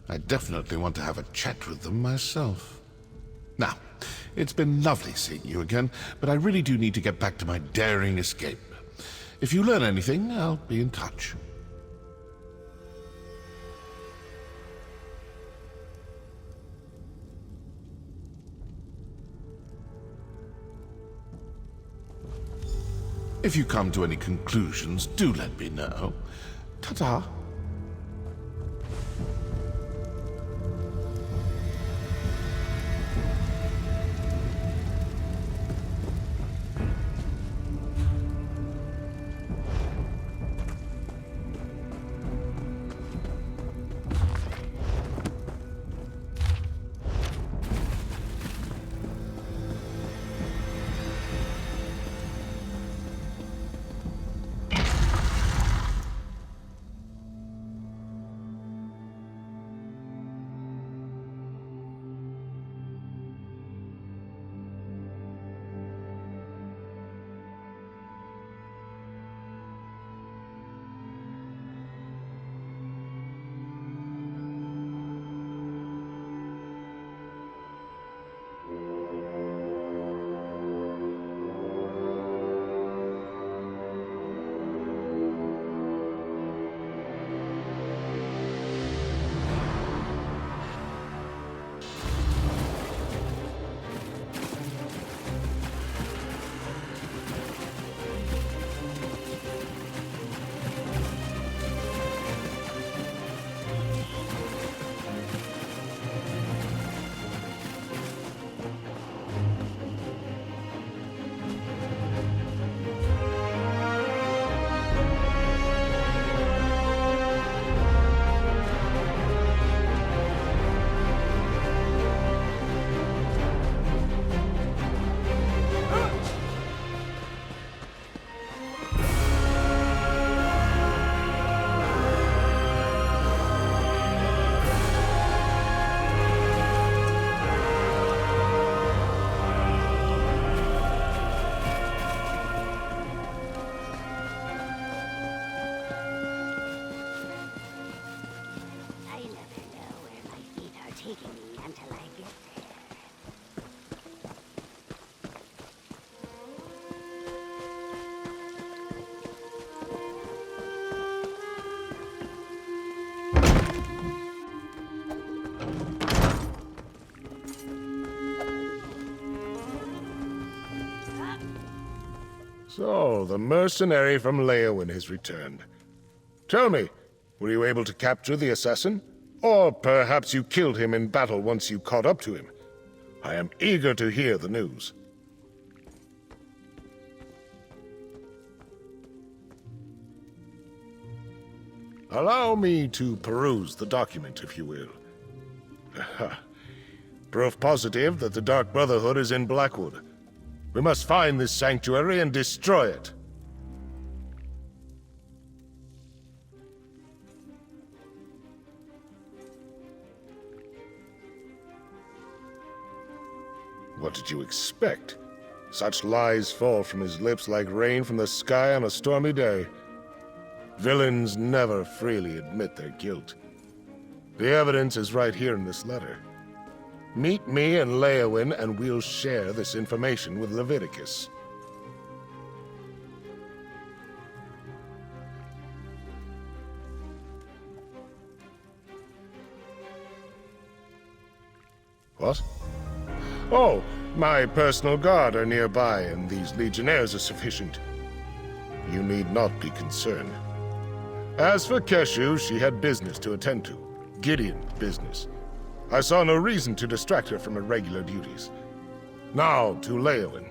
I definitely want to have a chat with them myself. Now, it's been lovely seeing you again, but I really do need to get back to my daring escape. If you learn anything, I'll be in touch. If you come to any conclusions, do let me know. Ta-ta. So, the mercenary from Leowin has returned. Tell me, were you able to capture the assassin? Or perhaps you killed him in battle once you caught up to him? I am eager to hear the news. Allow me to peruse the document, if you will. Proof positive that the Dark Brotherhood is in Blackwood. We must find this sanctuary and destroy it. What did you expect? Such lies fall from his lips like rain from the sky on a stormy day. Villains never freely admit their guilt. The evidence is right here in this letter. Meet me in Leowin and we'll share this information with Leviticus. What? Oh, my personal guard are nearby, and these legionnaires are sufficient. You need not be concerned. As for Keshu, she had business to attend to. Gideon business. I saw no reason to distract her from her regular duties. Now to Leowin.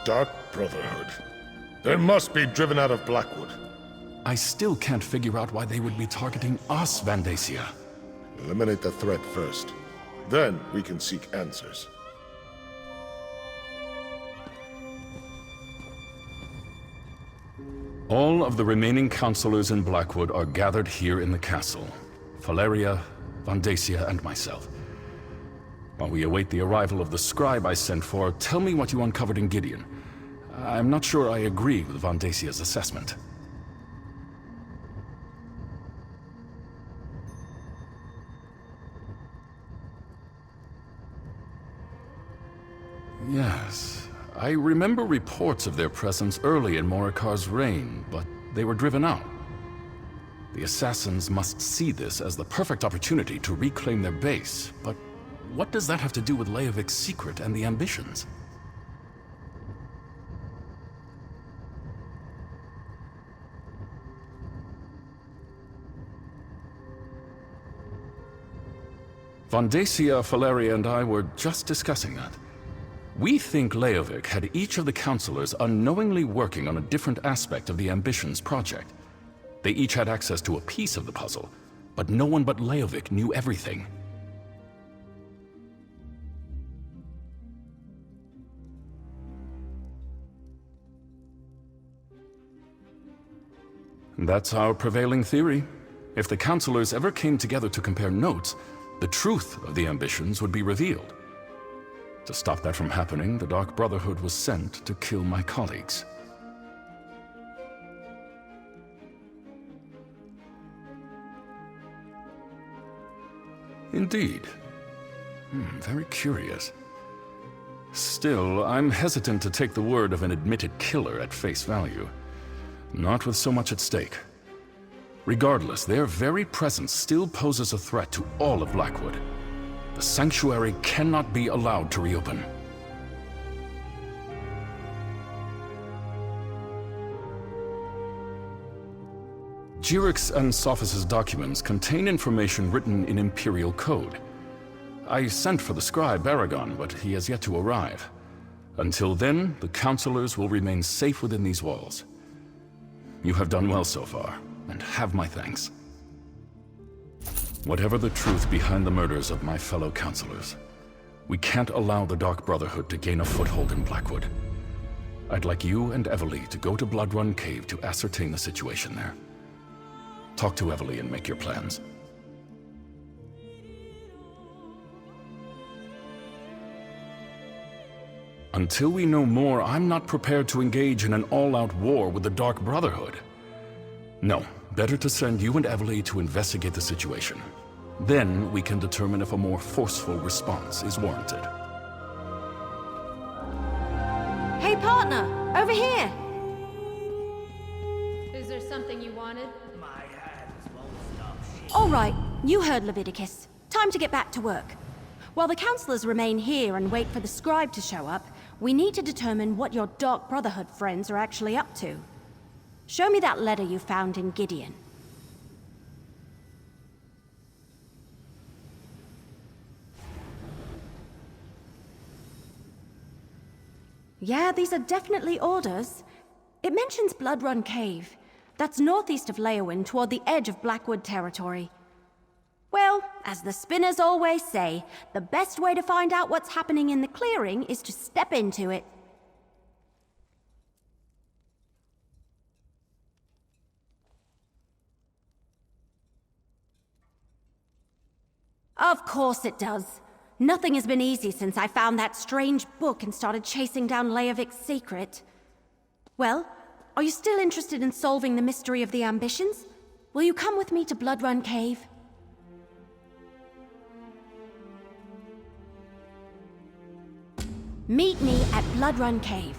Dark Brotherhood. They must be driven out of Blackwood. I still can't figure out why they would be targeting us, Vandacia. Eliminate the threat first. Then we can seek answers. All of the remaining counselors in Blackwood are gathered here in the castle. Valeria, Vandacia, and myself. While we await the arrival of the scribe I sent for, tell me what you uncovered in Gideon. I'm not sure I agree with Vandacia's assessment. Yes, I remember reports of their presence early in Morikar's reign, but they were driven out. The assassins must see this as the perfect opportunity to reclaim their base, but what does that have to do with Leovik's secret and the ambitions? Vandacia, Valeria, and I were just discussing that. We think Leovik had each of the counselors unknowingly working on a different aspect of the Ambitions project. They each had access to a piece of the puzzle, but no one but Leovik knew everything. That's our prevailing theory. If the counselors ever came together to compare notes, the truth of the Ambitions would be revealed. To stop that from happening, the Dark Brotherhood was sent to kill my colleagues. Indeed. Very curious. Still, I'm hesitant to take the word of an admitted killer at face value. Not with so much at stake. Regardless, their very presence still poses a threat to all of Blackwood. The sanctuary cannot be allowed to reopen. Jyrix and Sophis' documents contain information written in Imperial code. I sent for the scribe Aragon, but he has yet to arrive. Until then, the counselors will remain safe within these walls. You have done well so far, and have my thanks. Whatever the truth behind the murders of my fellow counselors, we can't allow the Dark Brotherhood to gain a foothold in Blackwood. I'd like you and Evely to go to Bloodrun Cave to ascertain the situation there. Talk to Evely and make your plans. Until we know more, I'm not prepared to engage in an all-out war with the Dark Brotherhood. No, better to send you and Evely to investigate the situation. Then we can determine if a more forceful response is warranted. Hey, partner! Over here! Is there something you wanted? All right, you heard Leviticus. Time to get back to work. While the counselors remain here and wait for the scribe to show up, we need to determine what your Dark Brotherhood friends are actually up to. Show me that letter you found in Gideon. Yeah, these are definitely orders. It mentions Bloodrun Cave. That's northeast of Leowyn, toward the edge of Blackwood territory. Well, as the spinners always say, the best way to find out what's happening in the clearing is to step into it. Of course it does. Nothing has been easy since I found that strange book and started chasing down Leovik's secret. Well, are you still interested in solving the mystery of the Ambitions? Will you come with me to Bloodrun Cave? Meet me at Bloodrun Cave.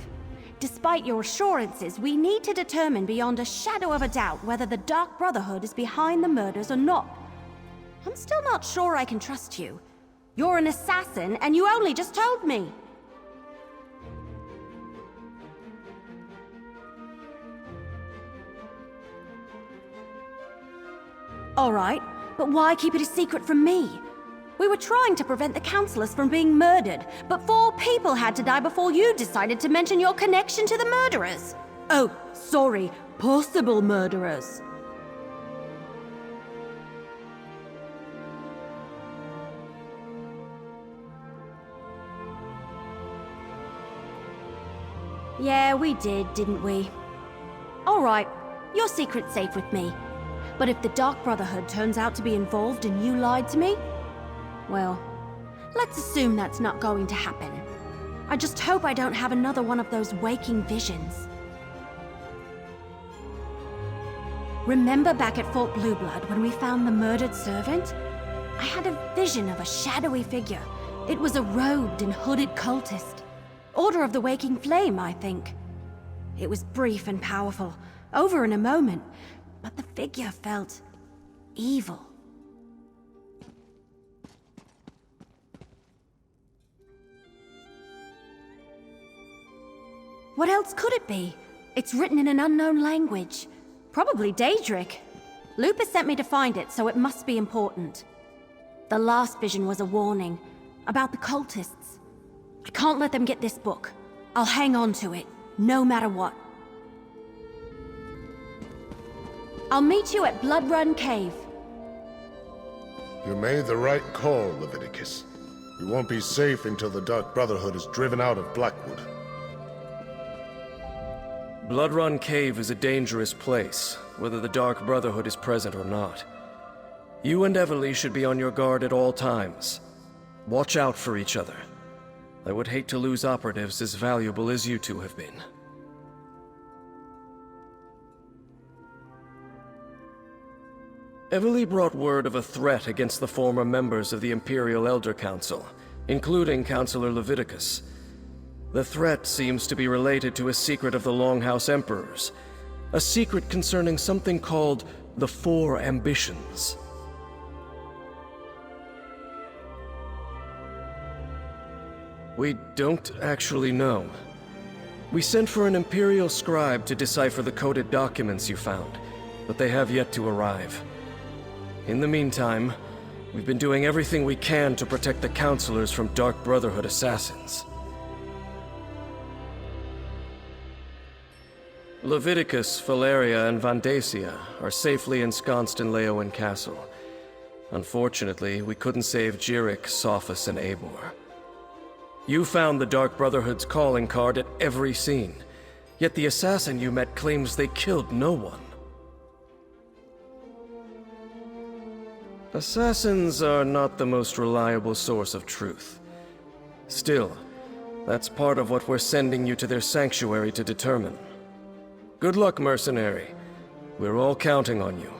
Despite your assurances, we need to determine beyond a shadow of a doubt whether the Dark Brotherhood is behind the murders or not. I'm still not sure I can trust you. You're an assassin, and you only just told me! All right, but why keep it a secret from me? We were trying to prevent the counselors from being murdered, but 4 people had to die before you decided to mention your connection to the murderers. Oh, sorry, possible murderers. Yeah, we did, didn't we? All right, your secret's safe with me. But if the Dark Brotherhood turns out to be involved and you lied to me, well, let's assume that's not going to happen. I just hope I don't have another one of those waking visions. Remember back at Fort Blueblood when we found the murdered servant? I had a vision of a shadowy figure. It was a robed and hooded cultist. Order of the Waking Flame, I think. It was brief and powerful, over in a moment, but the figure felt evil. What else could it be? It's written in an unknown language. Probably Daedric. Lupus sent me to find it, so it must be important. The last vision was a warning about the cultists. I can't let them get this book. I'll hang on to it, no matter what. I'll meet you at Blood Run Cave. You made the right call, Leviticus. We won't be safe until the Dark Brotherhood is driven out of Blackwood. Blood Run Cave is a dangerous place, whether the Dark Brotherhood is present or not. You and Everly should be on your guard at all times. Watch out for each other. I would hate to lose operatives as valuable as you two have been. Everly brought word of a threat against the former members of the Imperial Elder Council, including Councilor Leviticus. The threat seems to be related to a secret of the Longhouse Emperors, a secret concerning something called the Four Ambitions. We don't actually know. We sent for an Imperial scribe to decipher the coded documents you found, but they have yet to arrive. In the meantime, we've been doing everything we can to protect the counselors from Dark Brotherhood assassins. Leviticus, Valeria, and Vandacia are safely ensconced in Leowen Castle. Unfortunately, we couldn't save Jirik, Sophus, and Eivor. You found the Dark Brotherhood's calling card at every scene, yet the assassin you met claims they killed no one. Assassins are not the most reliable source of truth. Still, that's part of what we're sending you to their sanctuary to determine. Good luck, mercenary. We're all counting on you.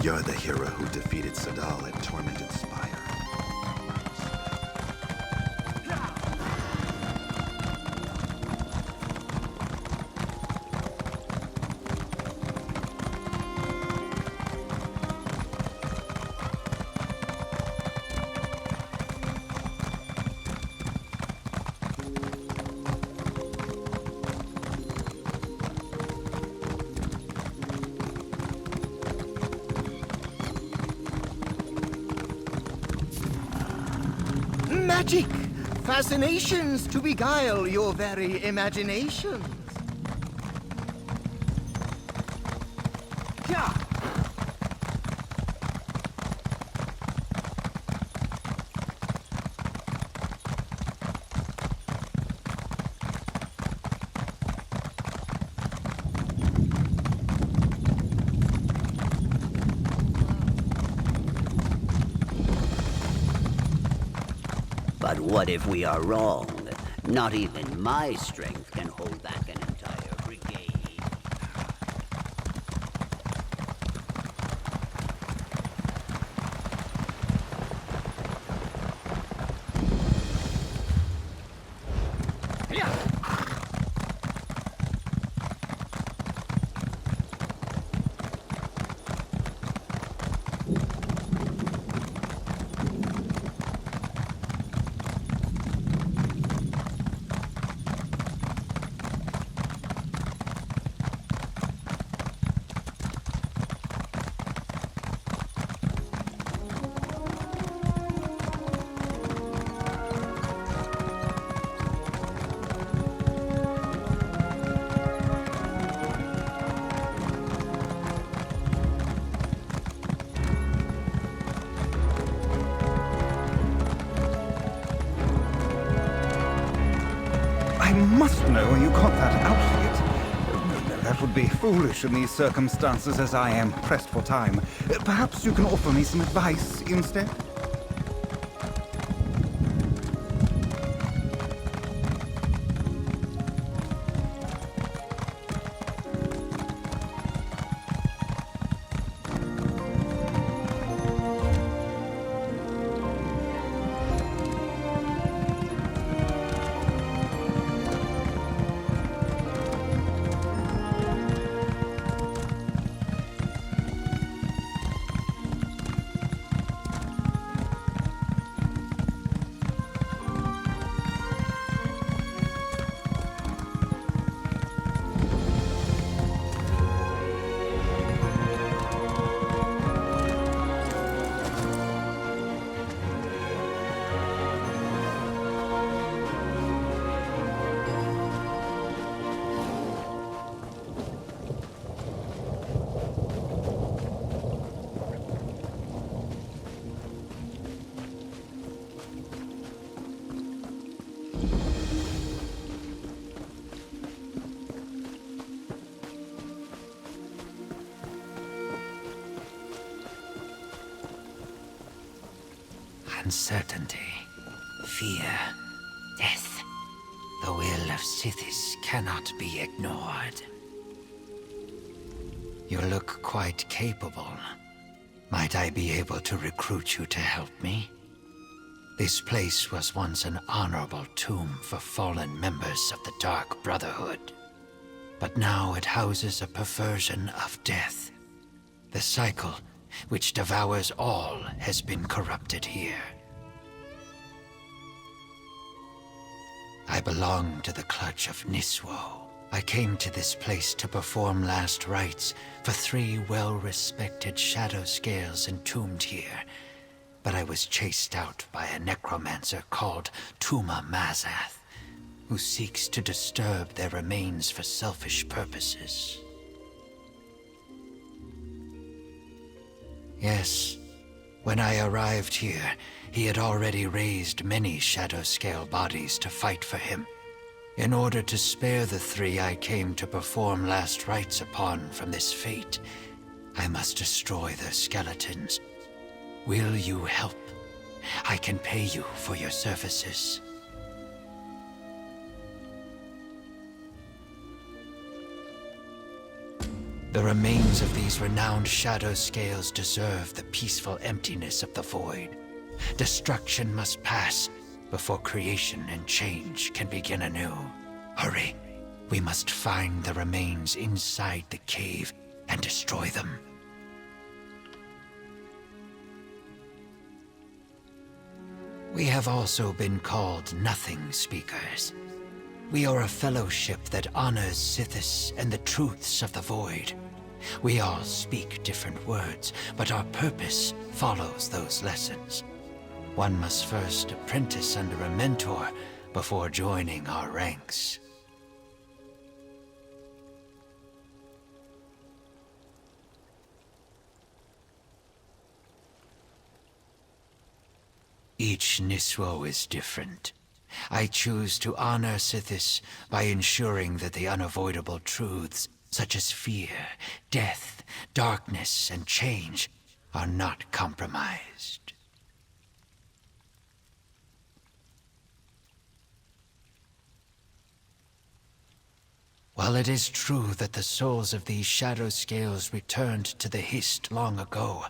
You're the hero who defeated Sadal at Tormented Spire. Magic! Fascinations to beguile your very imaginations. But what if we are wrong? Not even my strength can hold back an entire brigade. I must know you caught that outfit. That would be foolish in these circumstances, as I am pressed for time. Perhaps you can offer me some advice instead? uncertainty, fear, death. The will of Sithis cannot be ignored. You look quite capable. Might I be able to recruit you to help me? This place was once an honorable tomb for fallen members of the Dark Brotherhood. But now it houses a perversion of death. The cycle, which devours all, has been corrupted here. I belong to the clutch of Niswo. I came to this place to perform last rites for 3 well-respected shadow scales entombed here, but I was chased out by a necromancer called Tuma Mazath, who seeks to disturb their remains for selfish purposes. Yes, when I arrived here, he had already raised many shadow scale bodies to fight for him. In order to spare the 3 I came to perform last rites upon from this fate, I must destroy their skeletons. Will you help? I can pay you for your services. The remains of these renowned shadow scales deserve the peaceful emptiness of the void. Destruction must pass before creation and change can begin anew. Hurry. We must find the remains inside the cave and destroy them. We have also been called Nothing Speakers. We are a fellowship that honors Sithis and the truths of the Void. We all speak different words, but our purpose follows those lessons. One must first apprentice under a mentor before joining our ranks. Each Niswo is different. I choose to honor Sithis by ensuring that the unavoidable truths, such as fear, death, darkness, and change, are not compromised. While it is true that the souls of these shadow scales returned to the Hist long ago,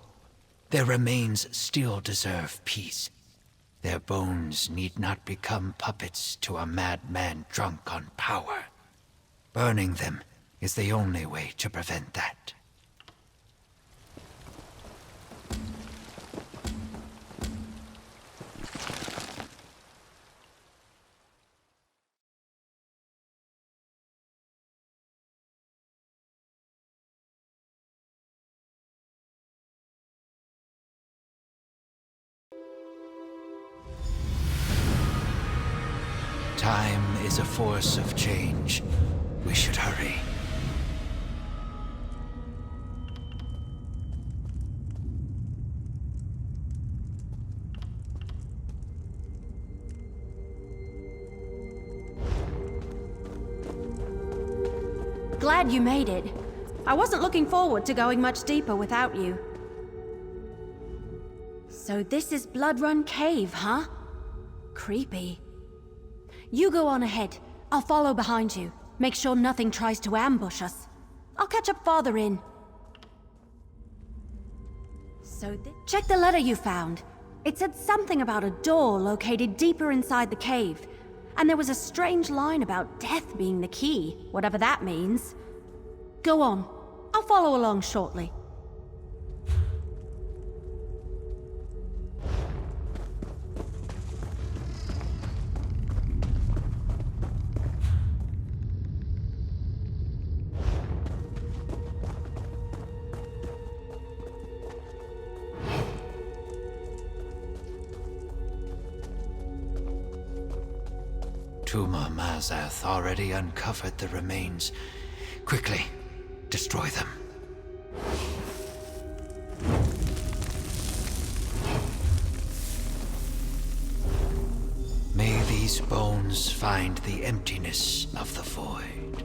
their remains still deserve peace. Their bones need not become puppets to a madman drunk on power. Burning them is the only way to prevent that. Time is a force of change. We should hurry. Glad you made it. I wasn't looking forward to going much deeper without you. So this is Blood Run Cave, huh? Creepy. You go on ahead. I'll follow behind you. Make sure nothing tries to ambush us. I'll catch up farther in. So check the letter you found. It said something about a door located deeper inside the cave. And there was a strange line about death being the key, whatever that means. Go on. I'll follow along shortly. Tuma Mazath already uncovered the remains. Quickly, destroy them. May these bones find the emptiness of the void.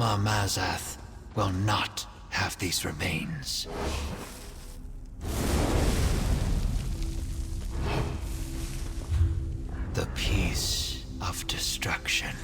Tuma Mazath will not have these remains. The peace of destruction.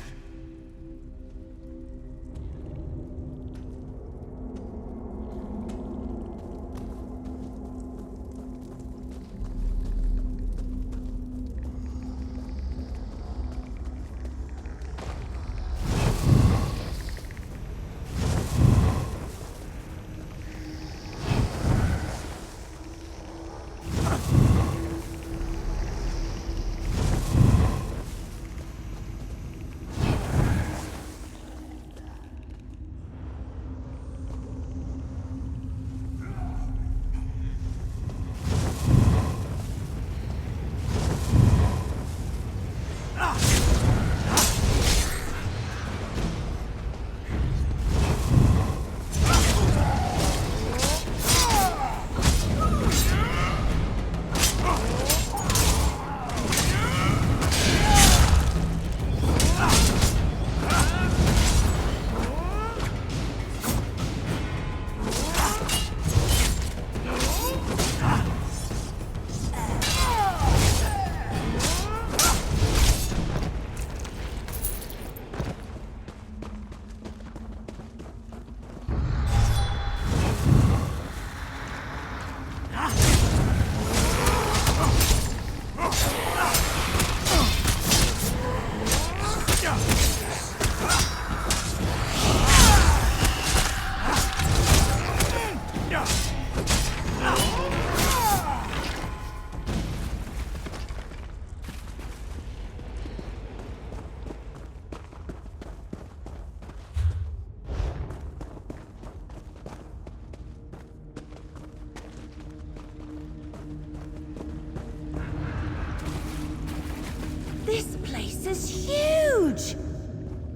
This place is huge!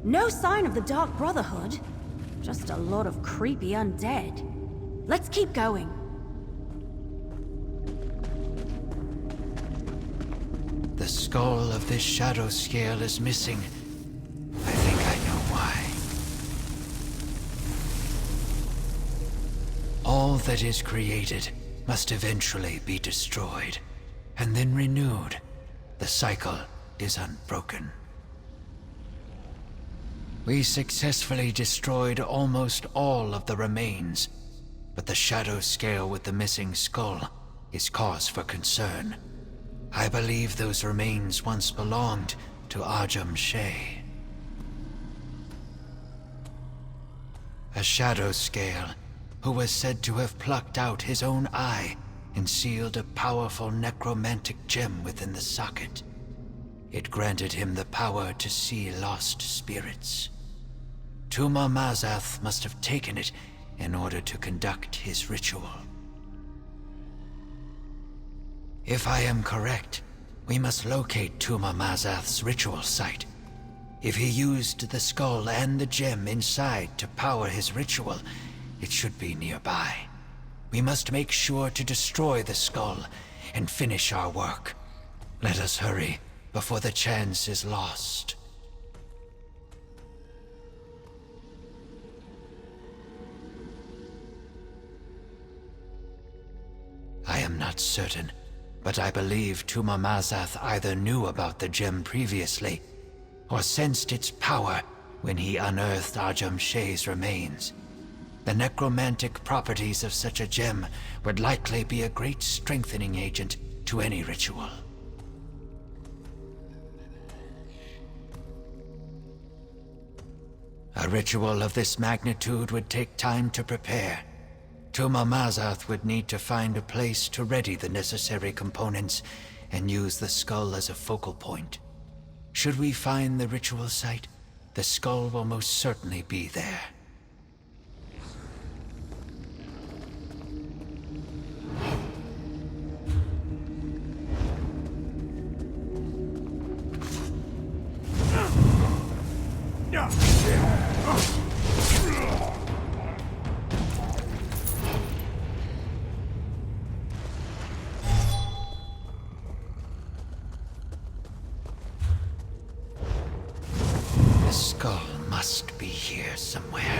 No sign of the Dark Brotherhood. Just a lot of creepy undead. Let's keep going. The skull of this shadow scale is missing. I think I know why. All that is created must eventually be destroyed, and then renewed. The cycle is unbroken. We successfully destroyed almost all of the remains, but the shadow scale with the missing skull is cause for concern. I believe those remains once belonged to Ajum Shay. A shadow scale who was said to have plucked out his own eye and sealed a powerful necromantic gem within the socket. It granted him the power to see lost spirits. Tuma Mazath must have taken it in order to conduct his ritual. If I am correct, we must locate Tuma Mazath's ritual site. If he used the skull and the gem inside to power his ritual, it should be nearby. We must make sure to destroy the skull and finish our work. Let us hurry before the chance is lost. I am not certain, but I believe Tuma Mazath either knew about the gem previously, or sensed its power when he unearthed Ajum Shay's remains. The necromantic properties of such a gem would likely be a great strengthening agent to any ritual. A ritual of this magnitude would take time to prepare. Tuma Mazath would need to find a place to ready the necessary components and use the skull as a focal point. Should we find the ritual site, the skull will most certainly be there. The skull must be here somewhere.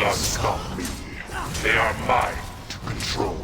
not stop me. They are mine to control.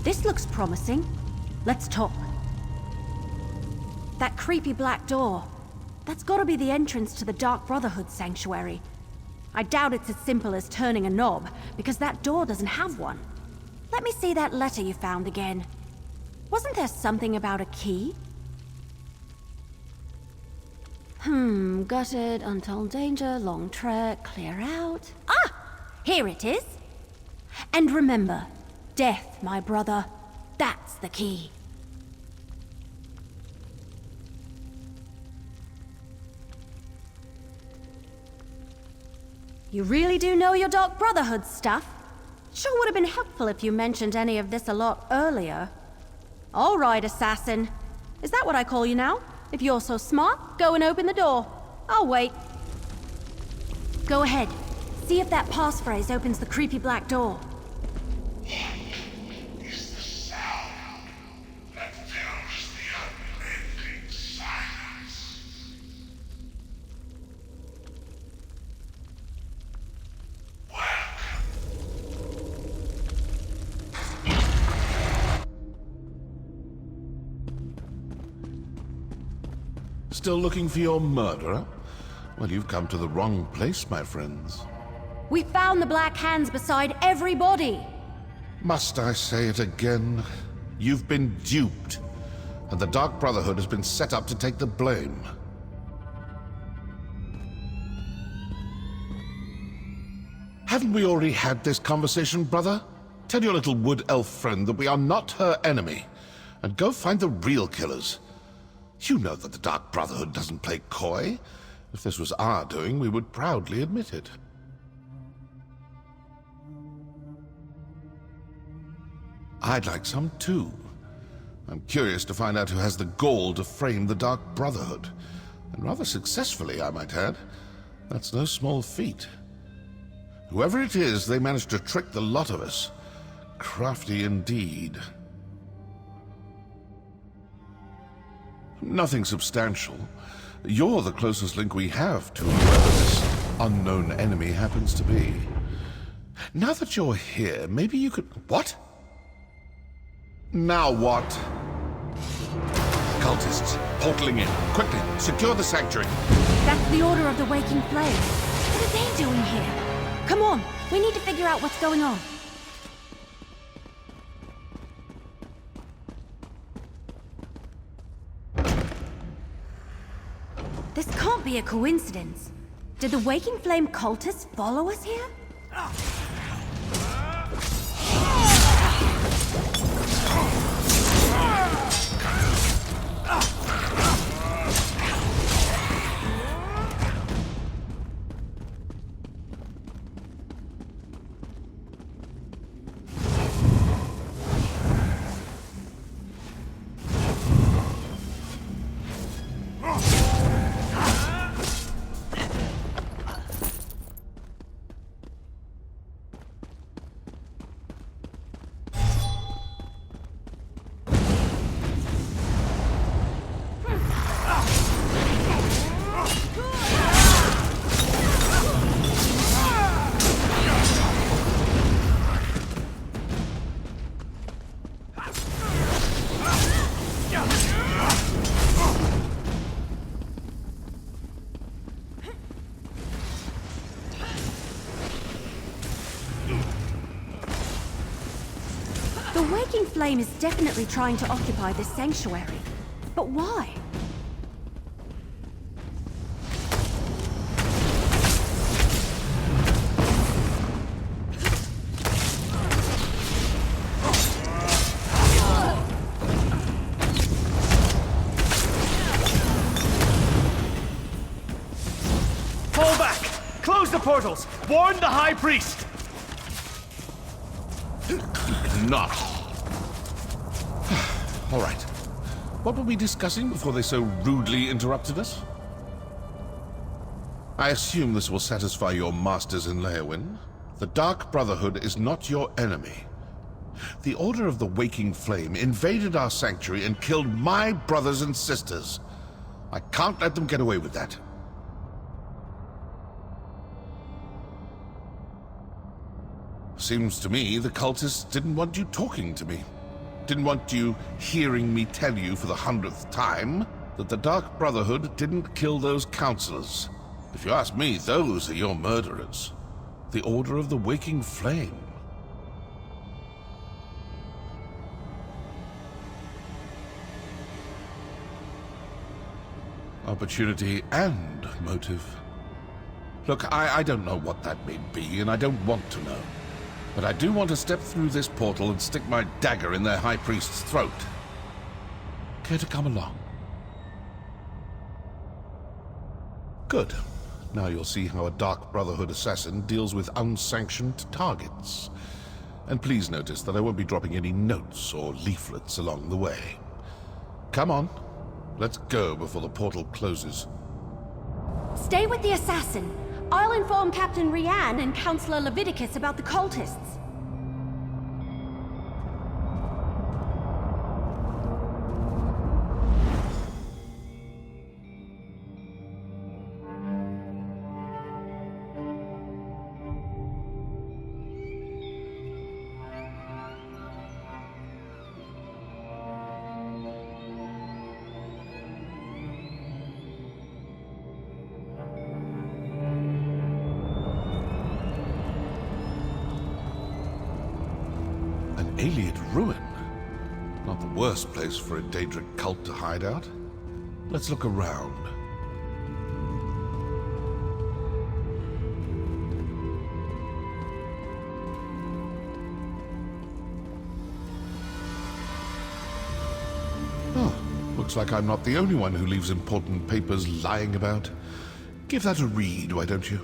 This looks promising. Let's talk. That creepy black door. That's gotta be the entrance to the Dark Brotherhood sanctuary. I doubt it's as simple as turning a knob, because that door doesn't have one. Let me see that letter you found again. Wasn't there something about a key? Gutted, untold danger, long trek, clear out. Ah! Here it is! And remember, death, my brother. That's the key. You really do know your Dark Brotherhood stuff? Sure would have been helpful if you mentioned any of this a lot earlier. All right, assassin. Is that what I call you now? If you're so smart, go and open the door. I'll wait. Go ahead. See if that passphrase opens the creepy black door. Still looking for your murderer? Well, you've come to the wrong place, my friends. We found the Black Hands beside every body. Must I say it again? You've been duped, and the Dark Brotherhood has been set up to take the blame. Haven't we already had this conversation, brother? Tell your little wood elf friend that we are not her enemy. And go find the real killers. You know that the Dark Brotherhood doesn't play coy. If this was our doing, we would proudly admit it. I'd like some too. I'm curious to find out who has the gall to frame the Dark Brotherhood. And rather successfully, I might add. That's no small feat. Whoever it is, they managed to trick the lot of us. Crafty indeed. Nothing substantial. You're the closest link we have to whoever this unknown enemy happens to be. Now that you're here, maybe you could... What? Now what? Cultists, portaling in. Quickly, secure the sanctuary. That's the Order of the Waking Flame. What are they doing here? Come on, we need to figure out what's going on. This can't be a coincidence. Did the Waking Flame cultists follow us here? The Waking Flame is definitely trying to occupy this sanctuary. But why? Fall back! Close the portals! Warn the High Priest! Not. All right. What were we discussing before they so rudely interrupted us? I assume this will satisfy your masters in Leowyn. The Dark Brotherhood is not your enemy. The Order of the Waking Flame invaded our sanctuary and killed my brothers and sisters. I can't let them get away with that. Seems to me the cultists didn't want you talking to me. Didn't want you hearing me tell you for the 100th time that the Dark Brotherhood didn't kill those counselors. If you ask me, those are your murderers. The Order of the Waking Flame. Opportunity and motive. Look, I don't know what that may be, and I don't want to know. But I do want to step through this portal and stick my dagger in their High Priest's throat. Care to come along? Good. Now you'll see how a Dark Brotherhood assassin deals with unsanctioned targets. And please notice that I won't be dropping any notes or leaflets along the way. Come on. Let's go before the portal closes. Stay with the assassin. I'll inform Captain Rianne and Counselor Leviticus about the cultists. Alien ruin. Not the worst place for a Daedric cult to hide out. Let's look around. looks like I'm not the only one who leaves important papers lying about. Give that a read, why don't you?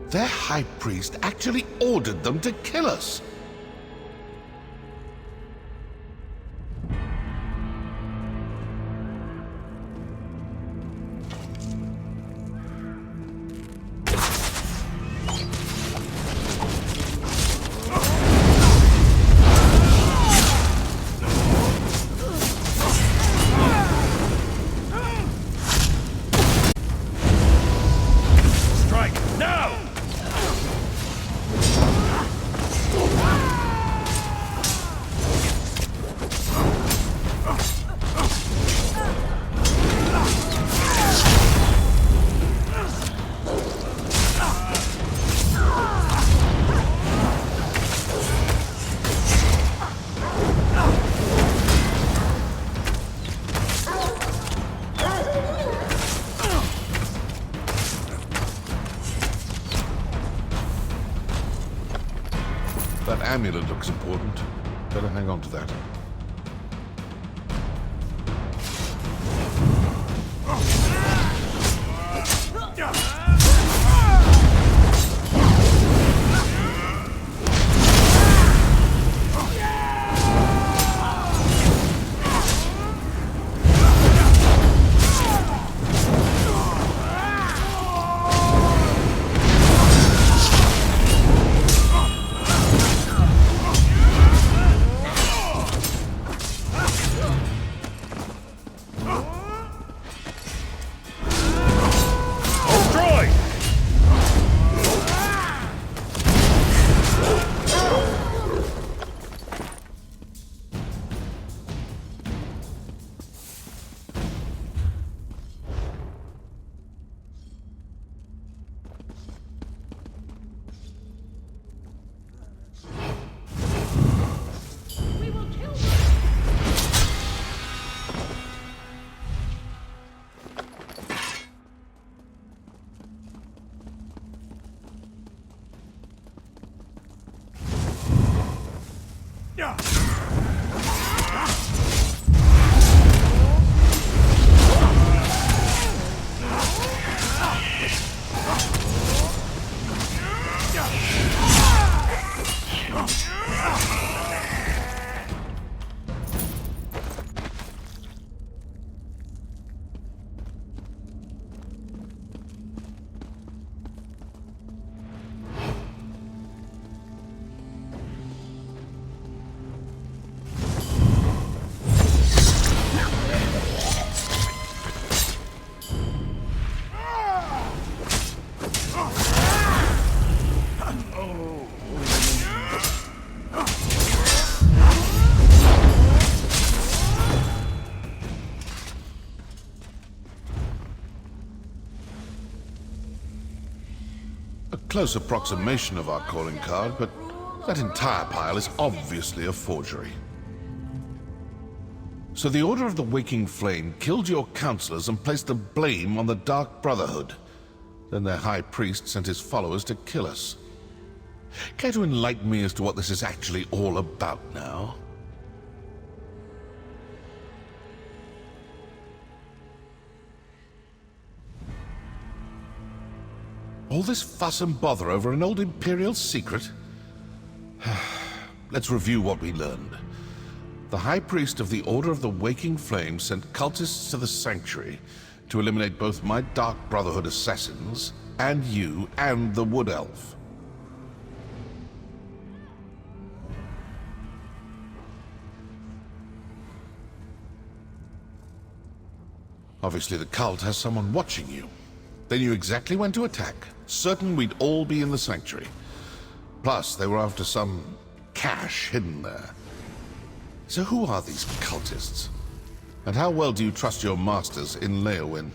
Their high priest actually ordered them to kill us. That amulet looks important. Better hang on to that. A close approximation of our calling card, but that entire pile is obviously a forgery. So the Order of the Waking Flame killed your counselors and placed the blame on the Dark Brotherhood. Then their high priest sent his followers to kill us. Care to enlighten me as to what this is actually all about now? All this fuss and bother over an old Imperial secret? Let's review what we learned. The High Priest of the Order of the Waking Flame sent cultists to the Sanctuary to eliminate both my Dark Brotherhood assassins, and you, and the Wood Elf. Obviously the cult has someone watching you. They knew exactly when to attack, certain we'd all be in the sanctuary. Plus, they were after some cache hidden there. So who are these cultists? And how well do you trust your masters in Leowyn?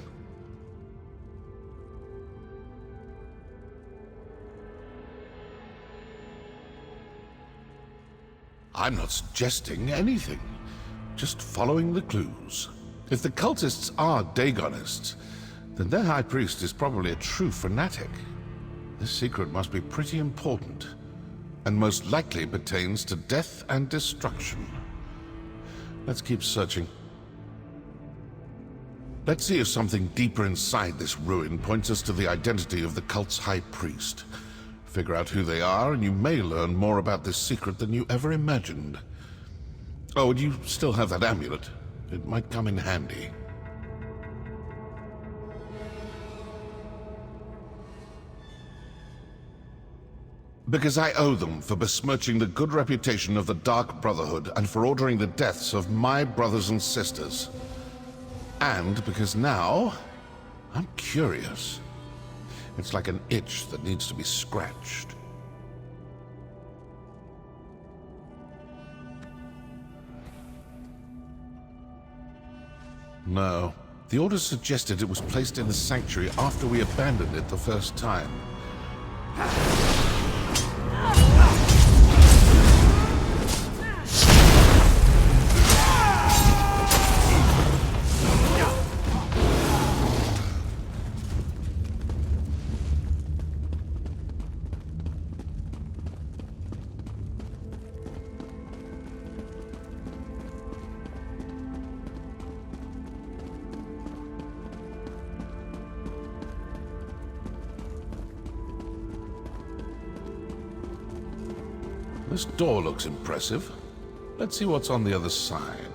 I'm not suggesting anything. Just following the clues. If the cultists are Dagonists, then their high priest is probably a true fanatic. This secret must be pretty important, and most likely pertains to death and destruction. Let's keep searching. Let's see if something deeper inside this ruin points us to the identity of the cult's high priest. Figure out who they are, and you may learn more about this secret than you ever imagined. Oh, and you still have that amulet. It might come in handy. Because I owe them for besmirching the good reputation of the Dark Brotherhood and for ordering the deaths of my brothers and sisters. And because now, I'm curious. It's like an itch that needs to be scratched. No. The orders suggested it was placed in the sanctuary after we abandoned it the first time. This door looks impressive. Let's see what's on the other side.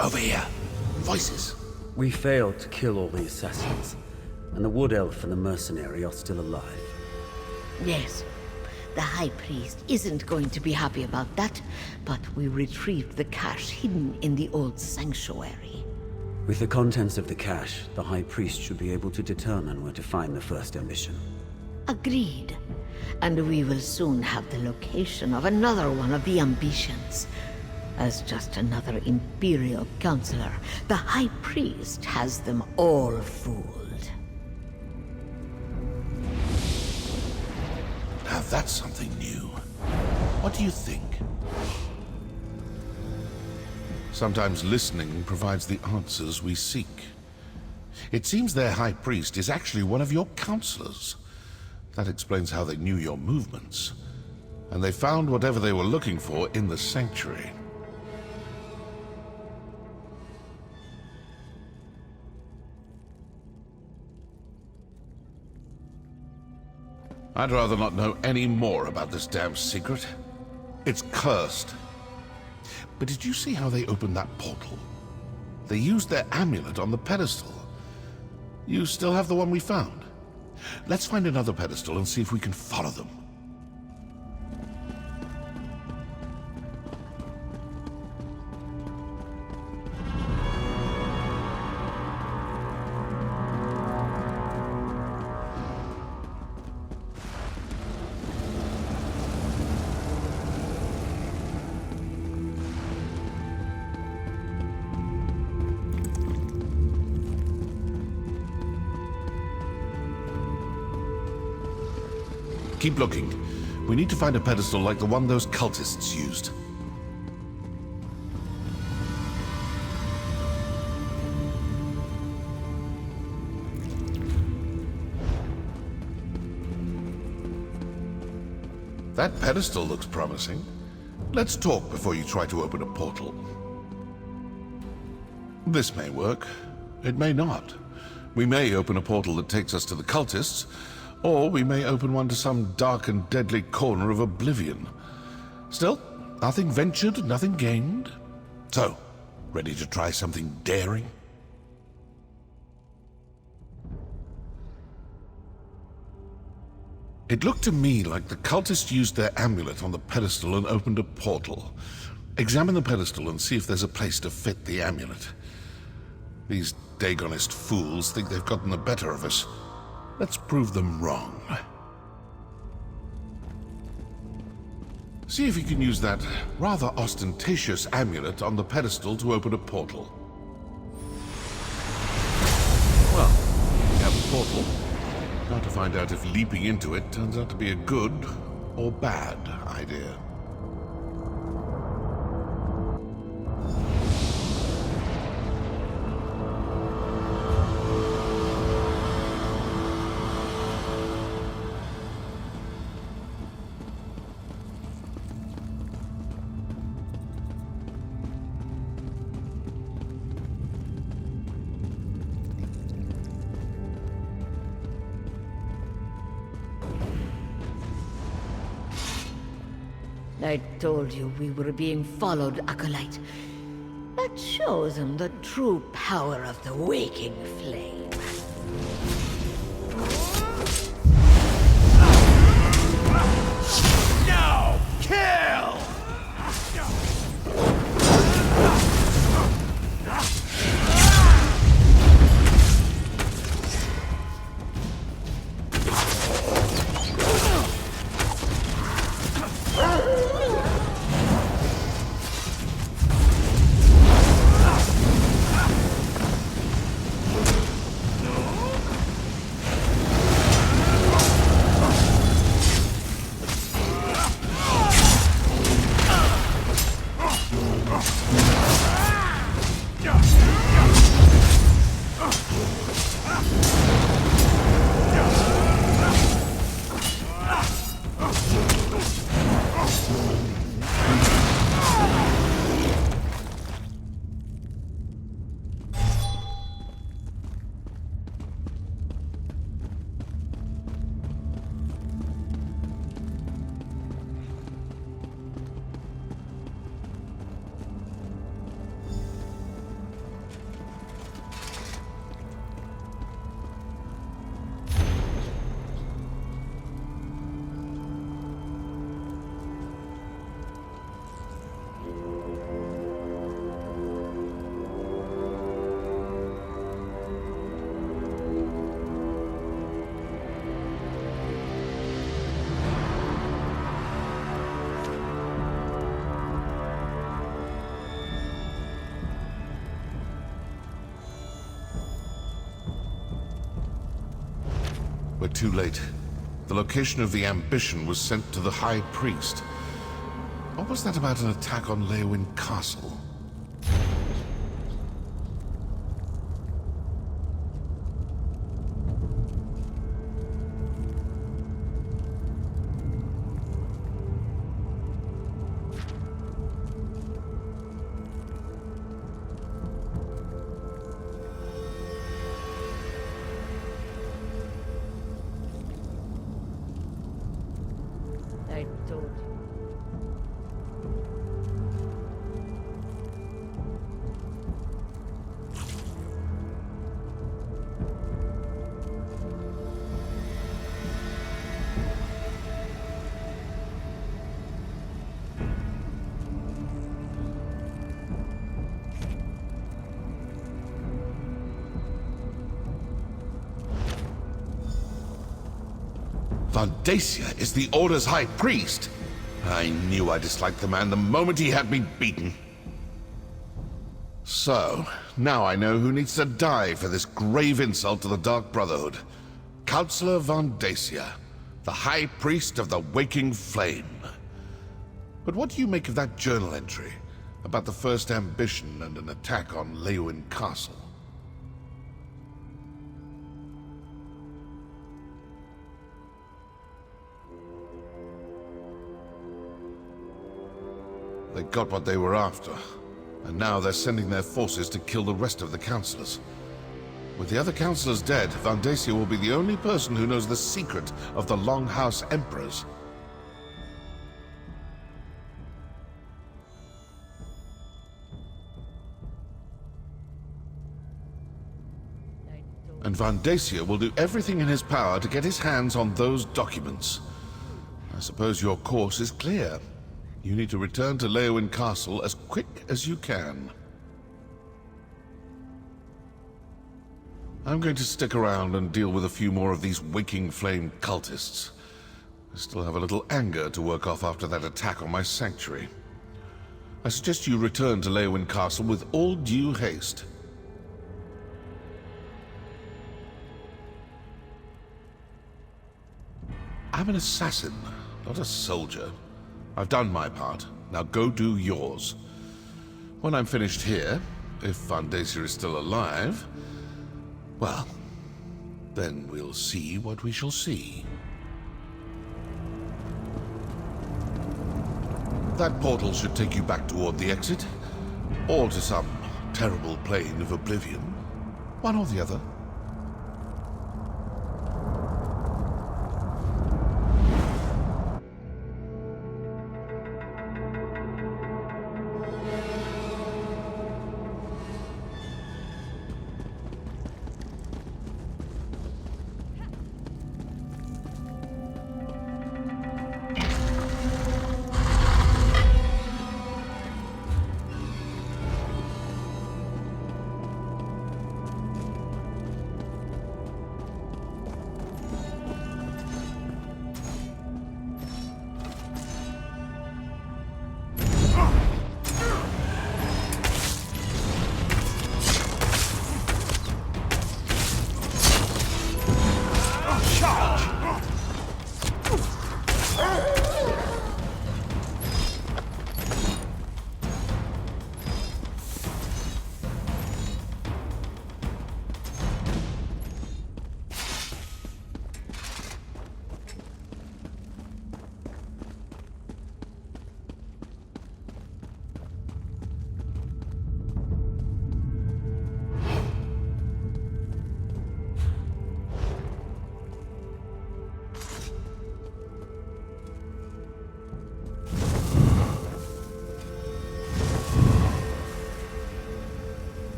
Over here. Voices. We failed to kill all the assassins, and the Wood Elf and the mercenary are still alive. Yes. The High Priest isn't going to be happy about that, but we retrieved the cache hidden in the old sanctuary. With the contents of the cache, the High Priest should be able to determine where to find the first ambition. Agreed. And we will soon have the location of another one of the ambitions. As just another Imperial counselor, the High Priest has them all fooled. Now that's something new. What do you think? Sometimes listening provides the answers we seek. It seems their High Priest is actually one of your counselors. That explains how they knew your movements. And they found whatever they were looking for in the sanctuary. I'd rather not know any more about this damn secret. It's cursed. But did you see how they opened that portal? They used their amulet on the pedestal. You still have the one we found? Let's find another pedestal and see if we can follow them. Keep looking. We need to find a pedestal like the one those cultists used. That pedestal looks promising. Let's talk before you try to open a portal. This may work. It may not. We may open a portal that takes us to the cultists, or we may open one to some dark and deadly corner of oblivion. Still, nothing ventured, nothing gained. So, ready to try something daring? It looked to me like the cultists used their amulet on the pedestal and opened a portal. Examine the pedestal and see if there's a place to fit the amulet. These Dagonist fools think they've gotten the better of us. Let's prove them wrong. See if you can use that rather ostentatious amulet on the pedestal to open a portal. Well, we have a portal. Now to find out if leaping into it turns out to be a good or bad idea. I told you we were being followed, Acolyte. That shows him the true power of the waking flame. No! Kill! We're too late. The location of the ambition was sent to the High Priest. What was that about an attack on Leowin Castle? I told you. Vandacia is the Order's High Priest. I knew I disliked the man the moment he had me beaten. So, now I know who needs to die for this grave insult to the Dark Brotherhood. Counselor Vandacia, the High Priest of the Waking Flame. But what do you make of that journal entry about the first ambition and an attack on Leowin Castle? They got what they were after, and now they're sending their forces to kill the rest of the councillors. With the other councillors dead, Vandacia will be the only person who knows the secret of the Longhouse Emperors. And Vandacia will do everything in his power to get his hands on those documents. I suppose your course is clear. You need to return to Leowyn Castle as quick as you can. I'm going to stick around and deal with a few more of these waking flame cultists. I still have a little anger to work off after that attack on my sanctuary. I suggest you return to Leowyn Castle with all due haste. I'm an assassin, not a soldier. I've done my part. Now go do yours. When I'm finished here, if Vandacia is still alive, well, then we'll see what we shall see. That portal should take you back toward the exit, or to some terrible plane of oblivion. One or the other.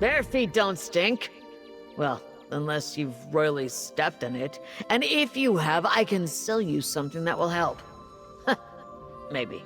Bare feet don't stink. Well, unless you've royally stepped in it. And if you have, I can sell you something that will help. Maybe.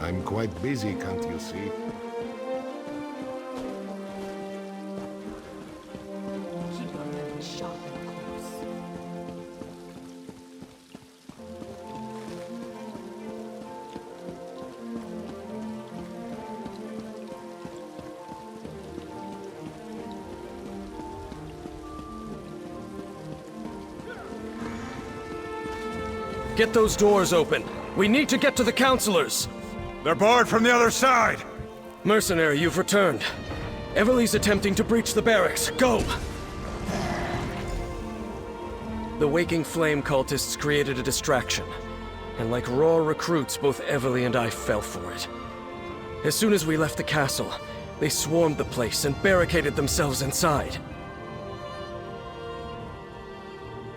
I'm quite busy, can't you see? Keep your men sharp and close. Get those doors open. We need to get to the counselors. They're barred from the other side. Mercenary, you've returned. Everly's attempting to breach the barracks. Go! The Waking Flame cultists created a distraction. And like raw recruits, both Everly and I fell for it. As soon as we left the castle, they swarmed the place and barricaded themselves inside.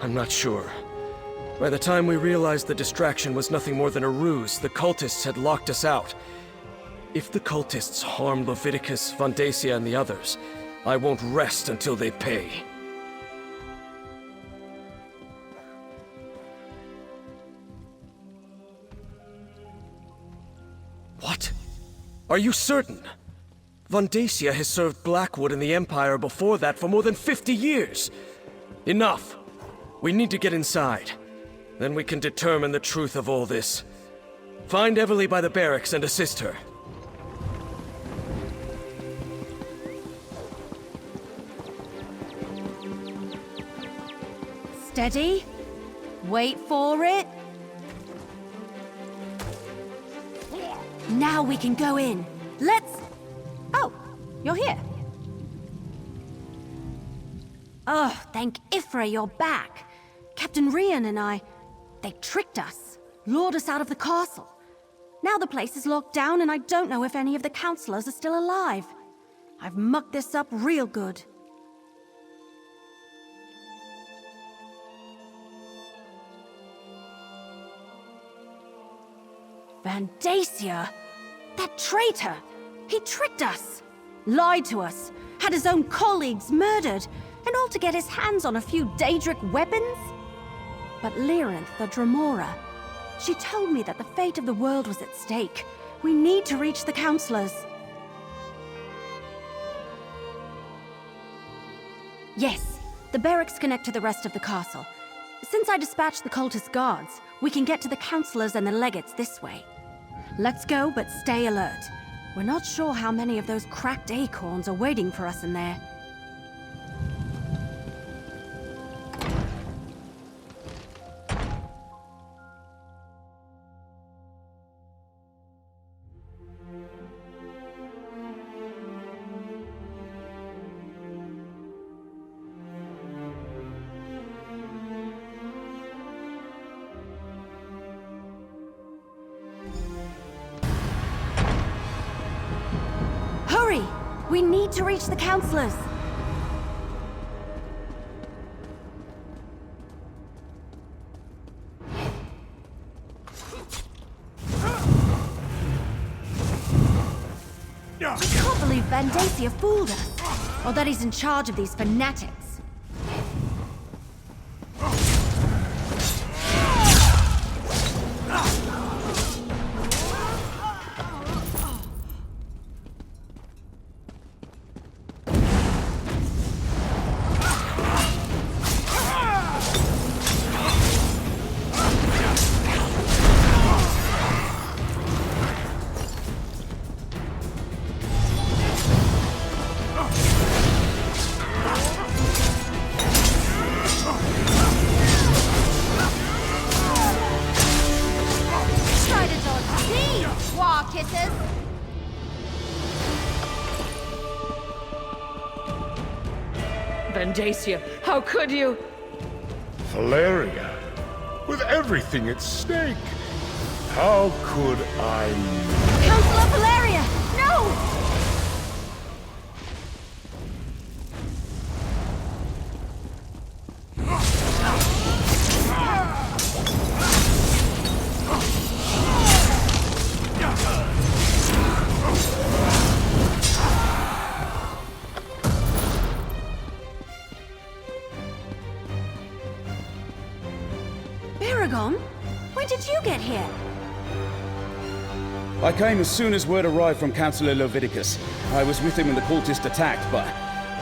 I'm not sure. By the time we realized the distraction was nothing more than a ruse, the cultists had locked us out. If the cultists harm Leviticus, Vondacia, and the others, I won't rest until they pay. What? Are you certain? Vondacia has served Blackwood and the Empire before that for more than 50 years. Enough. We need to get inside. Then we can determine the truth of all this. Find Everly by the barracks and assist her. Steady. Wait for it. Now we can go in. Let's... Oh, you're here. Oh, thank Ifra you're back. Captain Rian and I... They tricked us, lured us out of the castle. Now the place is locked down and I don't know if any of the counselors are still alive. I've mucked this up real good. Vondacia! That traitor! He tricked us! Lied to us! Had his own colleagues murdered! And all to get his hands on a few Daedric weapons? But Lyrinth, the Dremora, she told me that the fate of the world was at stake. We need to reach the counselors. Yes, the barracks connect to the rest of the castle. Since I dispatched the cultist guards, we can get to the counselors and the legates this way. Let's go, but stay alert. We're not sure how many of those cracked acorns are waiting for us in there. Hurry! We need to reach the counselors! can't believe Vandacia fooled us. Or that he's in charge of these fanatics. Vandacia, how could you? Valeria, with everything at stake, how could I... Counselor Valeria! No! Baragon? When did you get here? I came as soon as word arrived from Councillor Leviticus. I was with him when the cultists attacked, but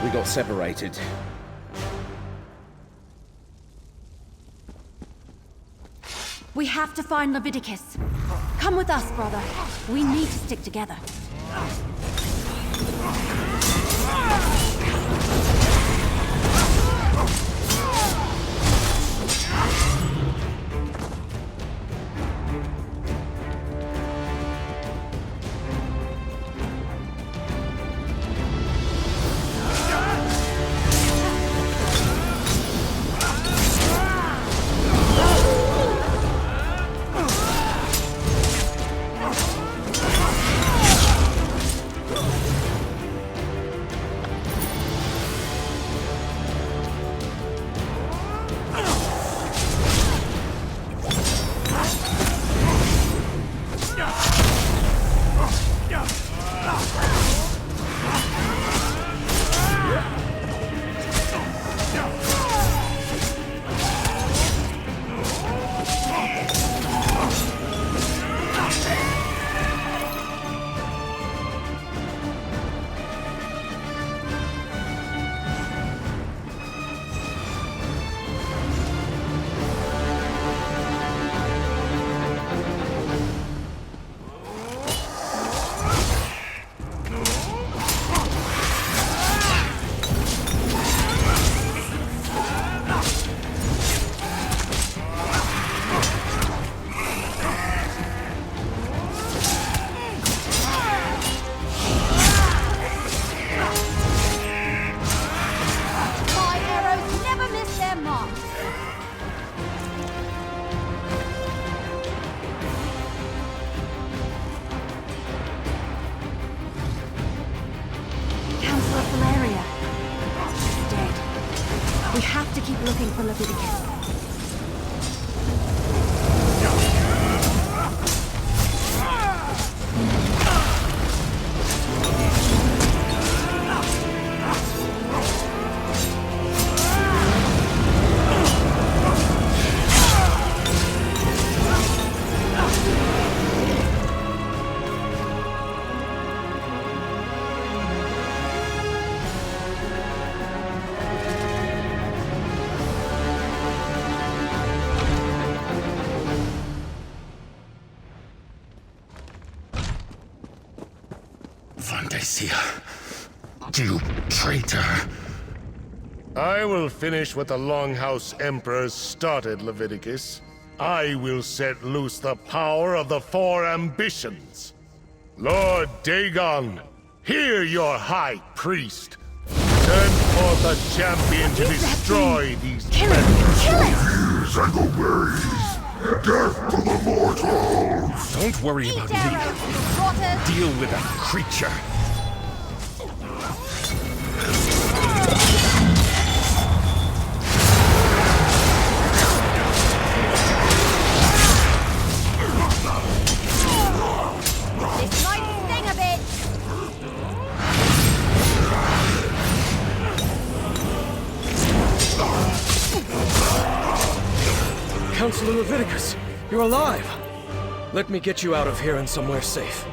we got separated. We have to find Leviticus. Come with us, brother. We need to stick together. Looking for Leviticus. You traitor! I will finish what the Longhouse Emperors started, Leviticus. I will set loose the power of the Four Ambitions. Lord Dagon, hear your High Priest. Send forth a champion to destroy these predators. Kill and the ways! Death to the mortals! Don't worry about me. Deal with that creature. This might sting a bit. Counselor Leviticus, you're alive! Let me get you out of here and somewhere safe.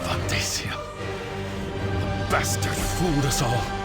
Vandacia. The bastard fooled us all.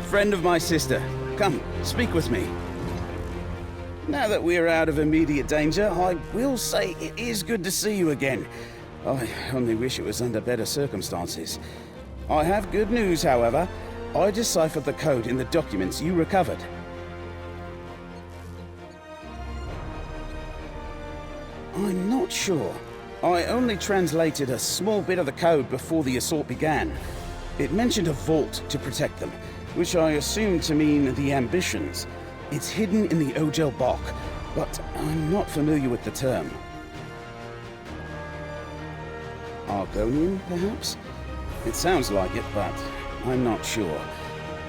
Friend of my sister, come, speak with me. Now that we're out of immediate danger, I will say it is good to see you again. I only wish it was under better circumstances. I have good news, however. I deciphered the code in the documents you recovered. I'm not sure. I only translated a small bit of the code before the assault began. It mentioned a vault to protect them, which I assumed to mean the ambitions. It's hidden in the Ogel Bok, but I'm not familiar with the term. Argonian, perhaps? It sounds like it, but I'm not sure.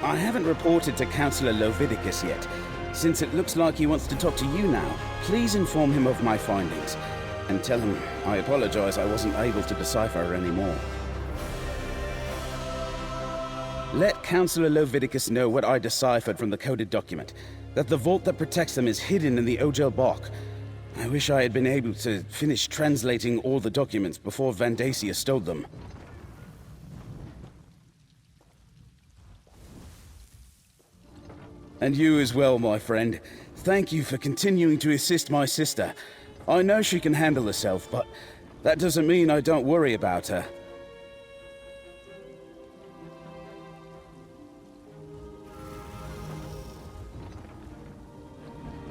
I haven't reported to Counselor Leviticus yet. Since it looks like he wants to talk to you now, please inform him of my findings, and tell him I apologize I wasn't able to decipher anymore. Let Counselor Leviticus know what I deciphered from the coded document, that the vault that protects them is hidden in the Ogel Bok. I wish I had been able to finish translating all the documents before Vandacia stole them. And you as well, my friend. Thank you for continuing to assist my sister. I know she can handle herself, but that doesn't mean I don't worry about her.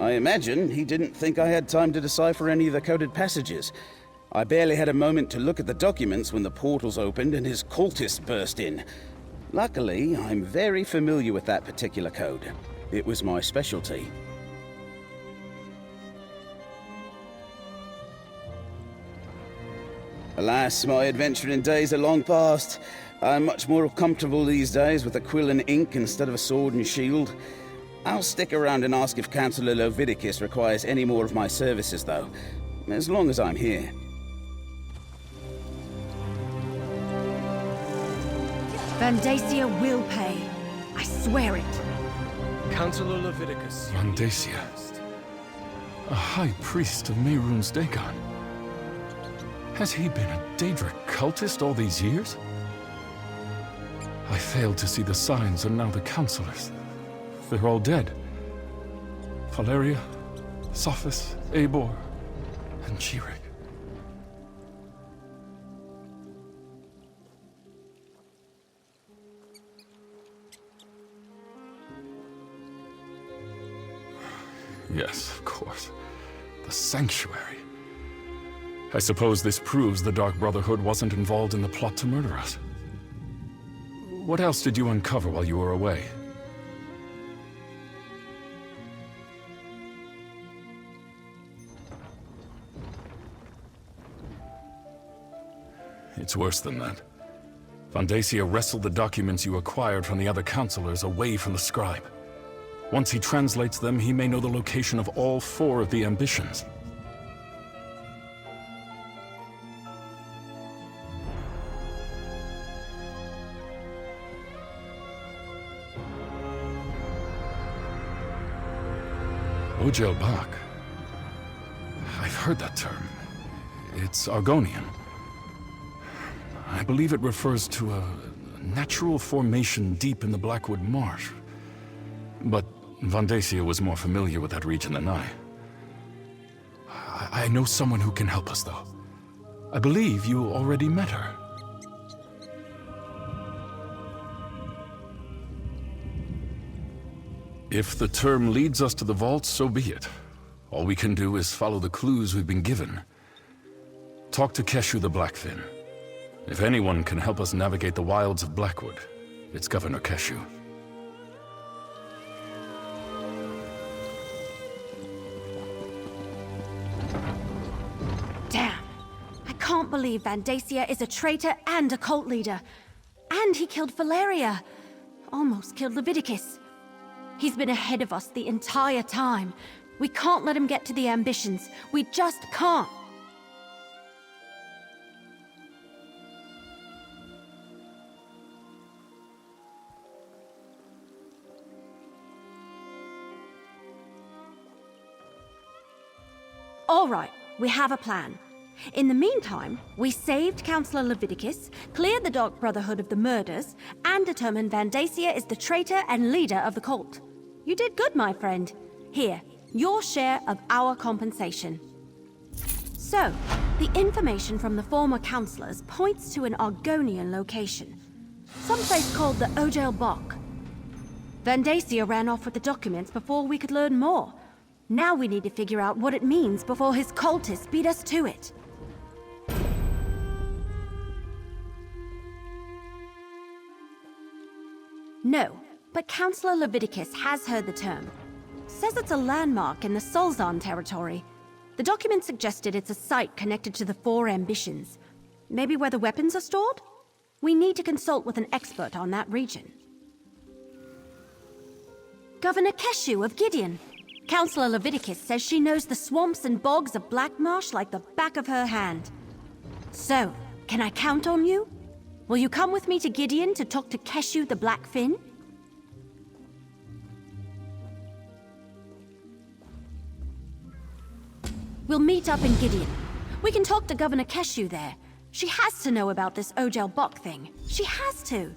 I imagine he didn't think I had time to decipher any of the coded passages. I barely had a moment to look at the documents when the portals opened and his cultists burst in. Luckily, I'm very familiar with that particular code. It was my specialty. Alas, my adventuring days are long past. I'm much more comfortable these days with a quill and ink instead of a sword and shield. I'll stick around and ask if Counselor Leviticus requires any more of my services, though, as long as I'm here. Vandacia will pay. I swear it. Counselor Leviticus. Vandacia. A high priest of Mehrunes Dagon. Has he been a Daedric cultist all these years? I failed to see the signs, and now the counselors. They're all dead. Valeria, Sophis, Eibor, and Chirik. Yes, of course. The Sanctuary. I suppose this proves the Dark Brotherhood wasn't involved in the plot to murder us. What else did you uncover while you were away? It's worse than that. Vandacia wrestled the documents you acquired from the other counselors away from the scribe. Once he translates them, he may know the location of all 4 of the ambitions. Ogel Bok. I've heard that term. It's Argonian. I believe it refers to a natural formation deep in the Blackwood marsh. But Vandacia was more familiar with that region than I. I know someone who can help us, though. I believe you already met her. If the term leads us to the vault, so be it. All we can do is follow the clues we've been given. Talk to Keshu the Blackfin. If anyone can help us navigate the wilds of Blackwood, it's Governor Keshu. Damn. I can't believe Vandacia is a traitor and a cult leader. And he killed Valeria. Almost killed Leviticus. He's been ahead of us the entire time. We can't let him get to the ambitions. We just can't. All right, we have a plan. In the meantime, we saved Councillor Leviticus, cleared the Dark Brotherhood of the murders, and determined Vandacia is the traitor and leader of the cult. You did good, my friend. Here, your share of our compensation. So, the information from the former councillors points to an Argonian location. Someplace called the Ojel Bok. Vandacia ran off with the documents before we could learn more. Now we need to figure out what it means before his cultists beat us to it. No, but Councillor Leviticus has heard the term. Says it's a landmark in the Solzan territory. The document suggested it's a site connected to the four ambitions. Maybe where the weapons are stored? We need to consult with an expert on that region. Governor Keshu of Gideon. Councillor Leviticus says she knows the swamps and bogs of Blackmarsh like the back of her hand. So, can I count on you? Will you come with me to Gideon to talk to Keshu the Blackfin? We'll meet up in Gideon. We can talk to Governor Keshu there. She has to know about this Ojel Bok thing. She has to.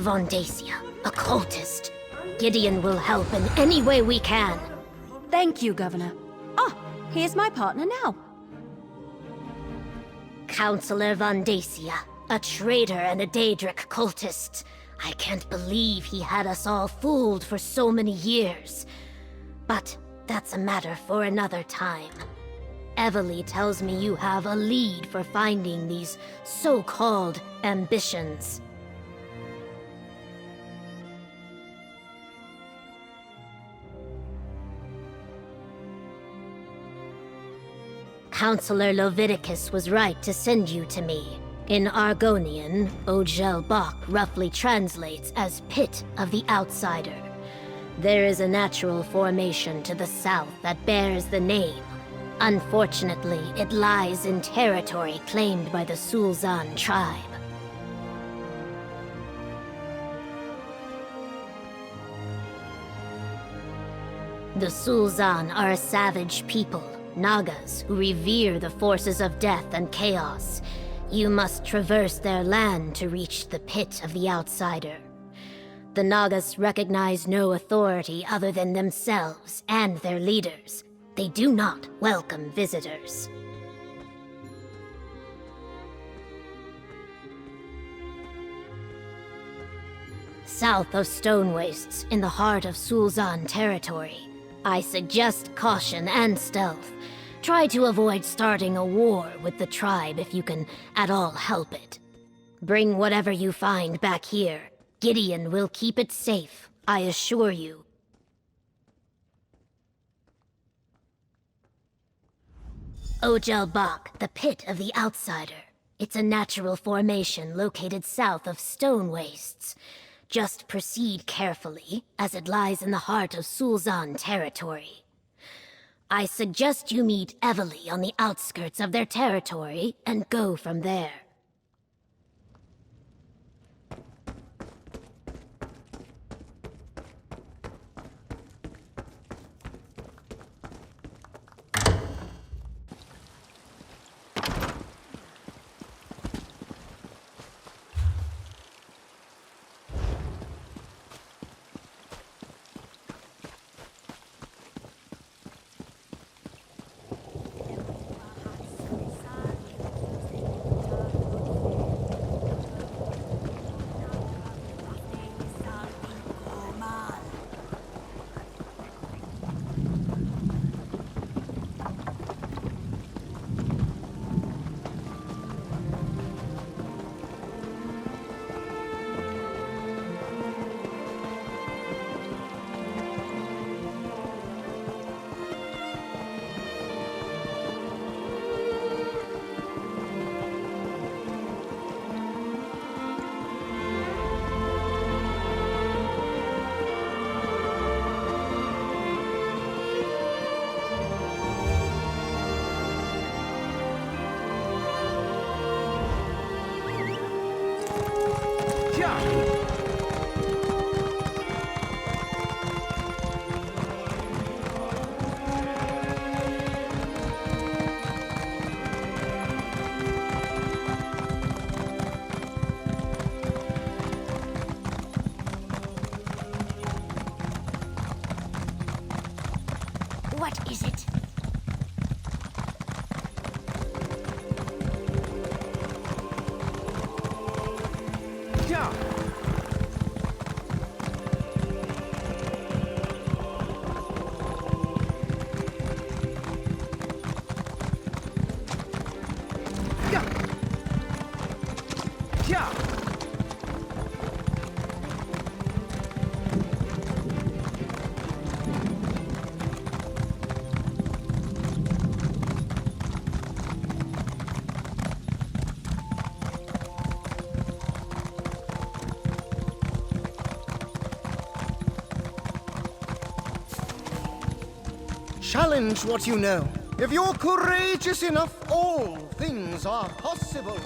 Vandacia, a cultist. Gideon will help in any way we can. Thank you, Governor. Ah, here's my partner now. Councillor Vandacia, a traitor and a Daedric cultist. I can't believe he had us all fooled for so many years. But that's a matter for another time. Evely tells me you have a lead for finding these so-called ambitions. Councillor Leviticus was right to send you to me. In Argonian, Ojel Bok roughly translates as Pit of the Outsider. There is a natural formation to the south that bears the name. Unfortunately, it lies in territory claimed by the Sulzan tribe. The Sul'Zan are a savage people, Nagas who revere the forces of death and chaos. You must traverse their land to reach the pit of the outsider. The Nagas recognize no authority other than themselves and their leaders. They do not welcome visitors. South of Stone Wastes, in the heart of Sul'Zan territory, I suggest caution and stealth. Try to avoid starting a war with the tribe if you can at all help it. Bring whatever you find back here. Gideon will keep it safe, I assure you. Ojel Bak, the Pit of the Outsider. It's a natural formation located south of Stone Wastes. Just proceed carefully, as it lies in the heart of Sul'Zan territory. I suggest you meet Evely on the outskirts of their territory and go from there. What is it? Yeah. Challenge what you know. If you're courageous enough, all things are possible.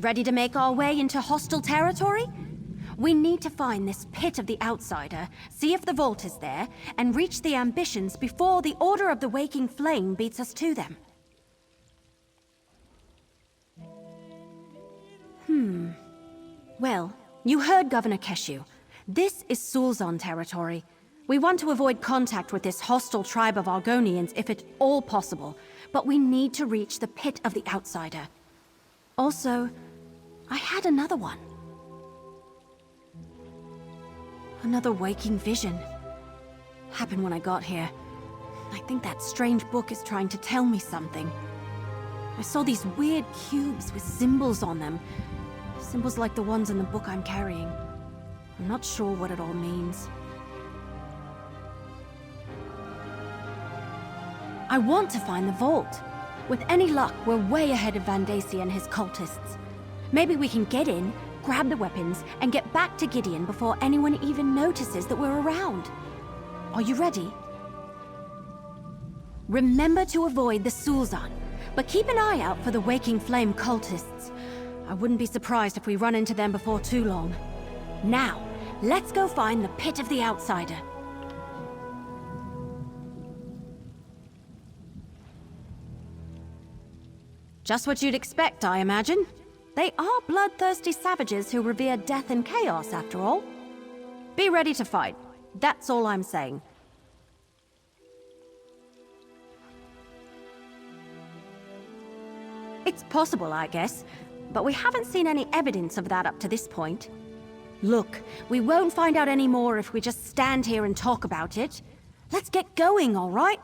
Ready to make our way into hostile territory? We need to find this pit of the outsider, see if the vault is there, and reach the ambitions before the Order of the Waking Flame beats us to them. Well, you heard Governor Keshu. This is Sulzon territory. We want to avoid contact with this hostile tribe of Argonians if at all possible, but we need to reach the pit of the outsider. Also, I had another one. Another waking vision. Happened when I got here. I think that strange book is trying to tell me something. I saw these weird cubes with symbols on them. Symbols like the ones in the book I'm carrying. I'm not sure what it all means. I want to find the vault. With any luck, we're way ahead of Vandasi and his cultists. Maybe we can get in, grab the weapons, and get back to Gideon before anyone even notices that we're around. Are you ready? Remember to avoid the Sulzon, but keep an eye out for the Waking Flame cultists. I wouldn't be surprised if we run into them before too long. Now, let's go find the pit of the outsider. Just what you'd expect, I imagine. They are bloodthirsty savages who revere death and chaos, after all. Be ready to fight. That's all I'm saying. It's possible, I guess, but we haven't seen any evidence of that up to this point. Look, we won't find out any more if we just stand here and talk about it. Let's get going, all right?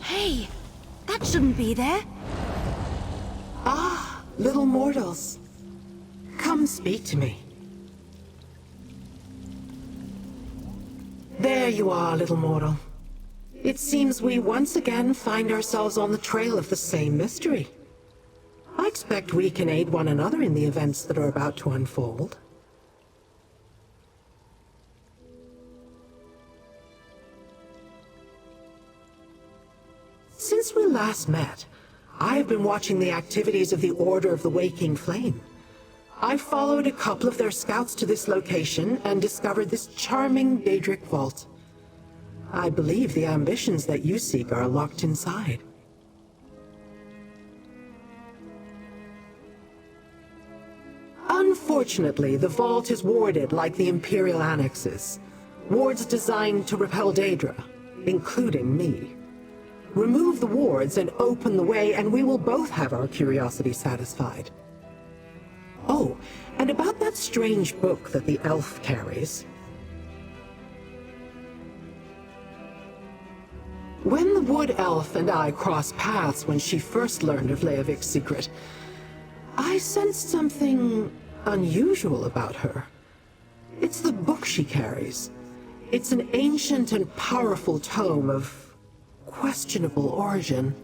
Hey, that shouldn't be there. Ah, little mortals. Come speak to me. There you are, little mortal. It seems we once again find ourselves on the trail of the same mystery. I expect we can aid one another in the events that are about to unfold. Since we last met, I've been watching the activities of the Order of the Waking Flame. I followed a couple of their scouts to this location and discovered this charming Daedric vault. I believe the ambitions that you seek are locked inside. Unfortunately, the vault is warded like the Imperial annexes. Wards designed to repel Daedra, including me. Remove the wards and open the way, and we will both have our curiosity satisfied. Oh, and about that strange book that the elf carries. When the Wood Elf and I crossed paths when she first learned of Leovik's secret, I sensed something unusual about her. It's the book she carries. It's an ancient and powerful tome of questionable origin.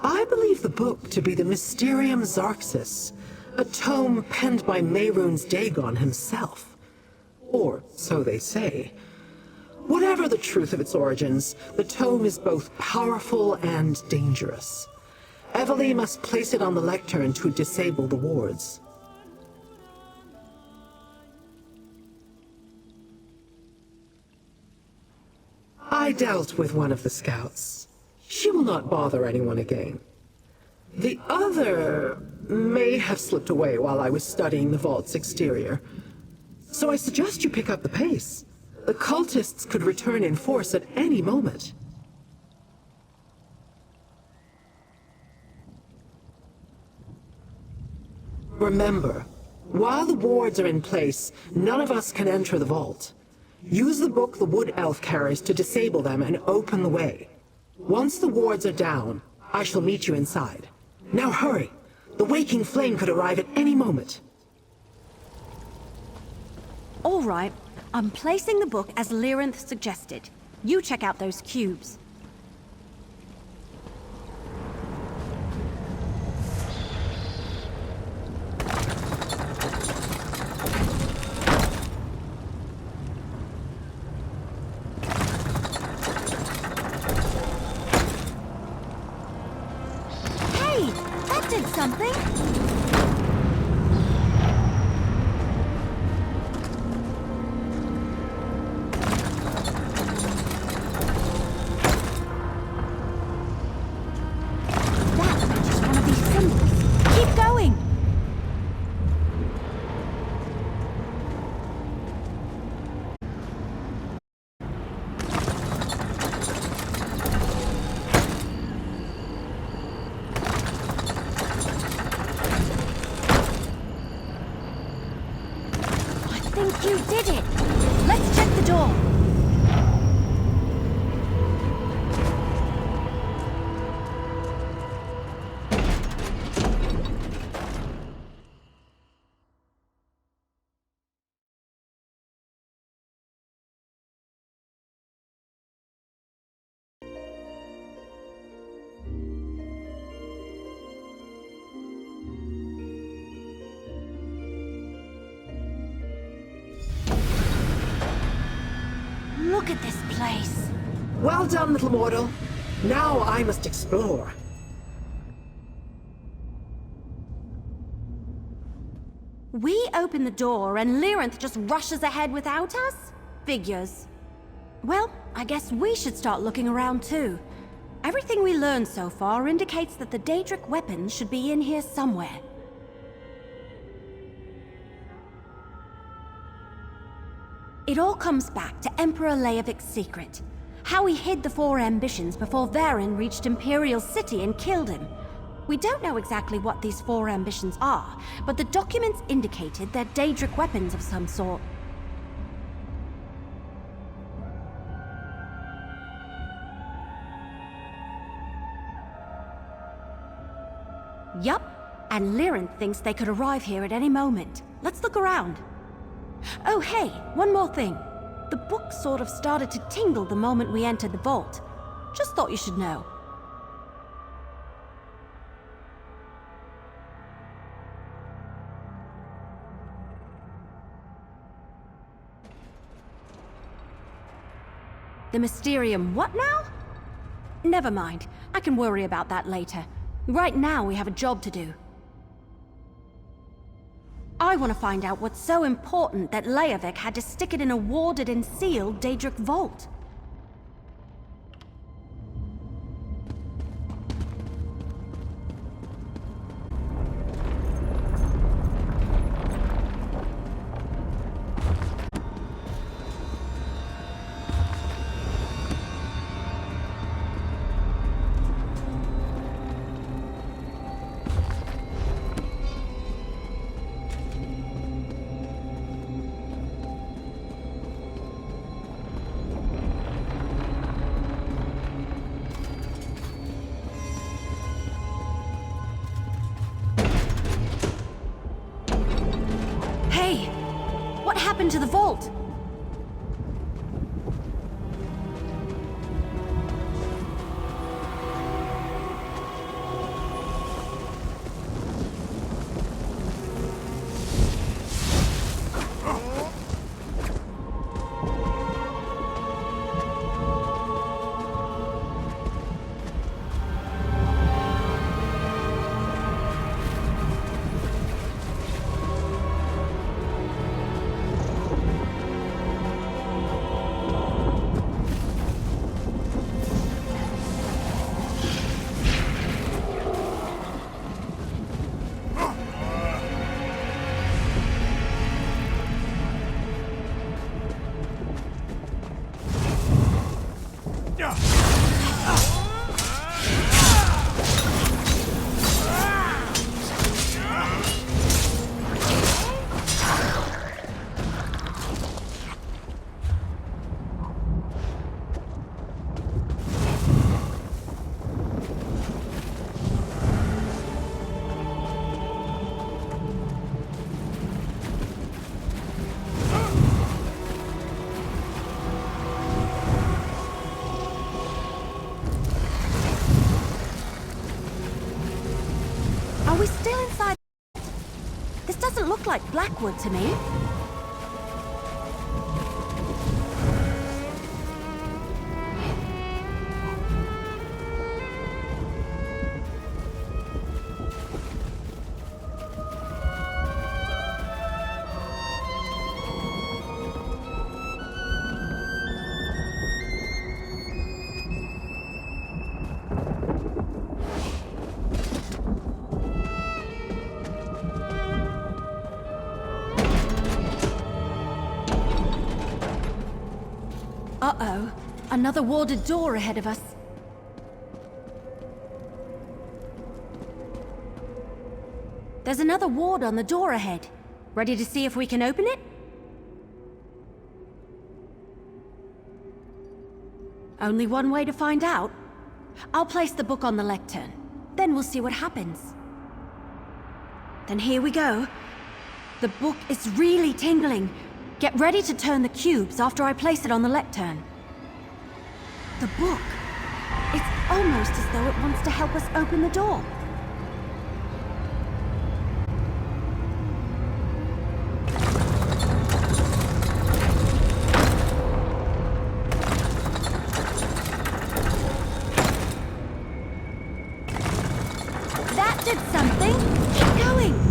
I believe the book to be the Mysterium Xarxus, a tome penned by Mehrunes Dagon himself. Or so they say. Whatever the truth of its origins, the tome is both powerful and dangerous. Evely must place it on the lectern to disable the wards. I dealt with one of the scouts. She will not bother anyone again. The other may have slipped away while I was studying the vault's exterior. So I suggest you pick up the pace. The cultists could return in force at any moment. Remember, while the wards are in place, none of us can enter the vault. Use the book the Wood Elf carries to disable them and open the way. Once the wards are down, I shall meet you inside. Now hurry! The Waking Flame could arrive at any moment. All right, I'm placing the book as Lyrinth suggested. You check out those cubes. Hey, that did something! You did it! Let's check the door. Look at this place. Well done, little mortal. Now I must explore. We open the door and Lyrinth just rushes ahead without us? Figures. Well, I guess we should start looking around too. Everything we learned so far indicates that the Daedric weapons should be in here somewhere. It all comes back to Emperor Leovik's secret. How he hid the four ambitions before Varen reached Imperial City and killed him. We don't know exactly what these four ambitions are, but the documents indicated they're Daedric weapons of some sort. Yup, and Lyrinth thinks they could arrive here at any moment. Let's look around. Oh hey, one more thing. The book sort of started to tingle the moment we entered the vault. Just thought you should know. The Mysterium what now? Never mind. I can worry about that later. Right now, we have a job to do. I want to find out what's so important that Leovic had to stick it in a warded and sealed Daedric vault. What happened to the vault? Are we still inside? This doesn't look like Blackwood to me. Uh-oh. Another warded door ahead of us. There's another ward on the door ahead. Ready to see if we can open it? Only one way to find out. I'll place the book on the lectern. Then we'll see what happens. Then here we go. The book is really tingling. Get ready to turn the cubes after I place it on the lectern. The book. It's almost as though it wants to help us open the door. That did something! Keep going!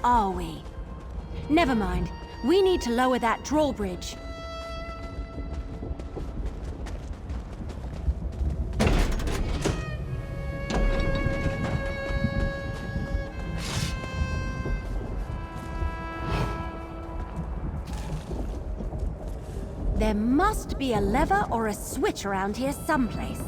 Are we? Never mind. We need to lower that drawbridge. There must be a lever or a switch around here someplace.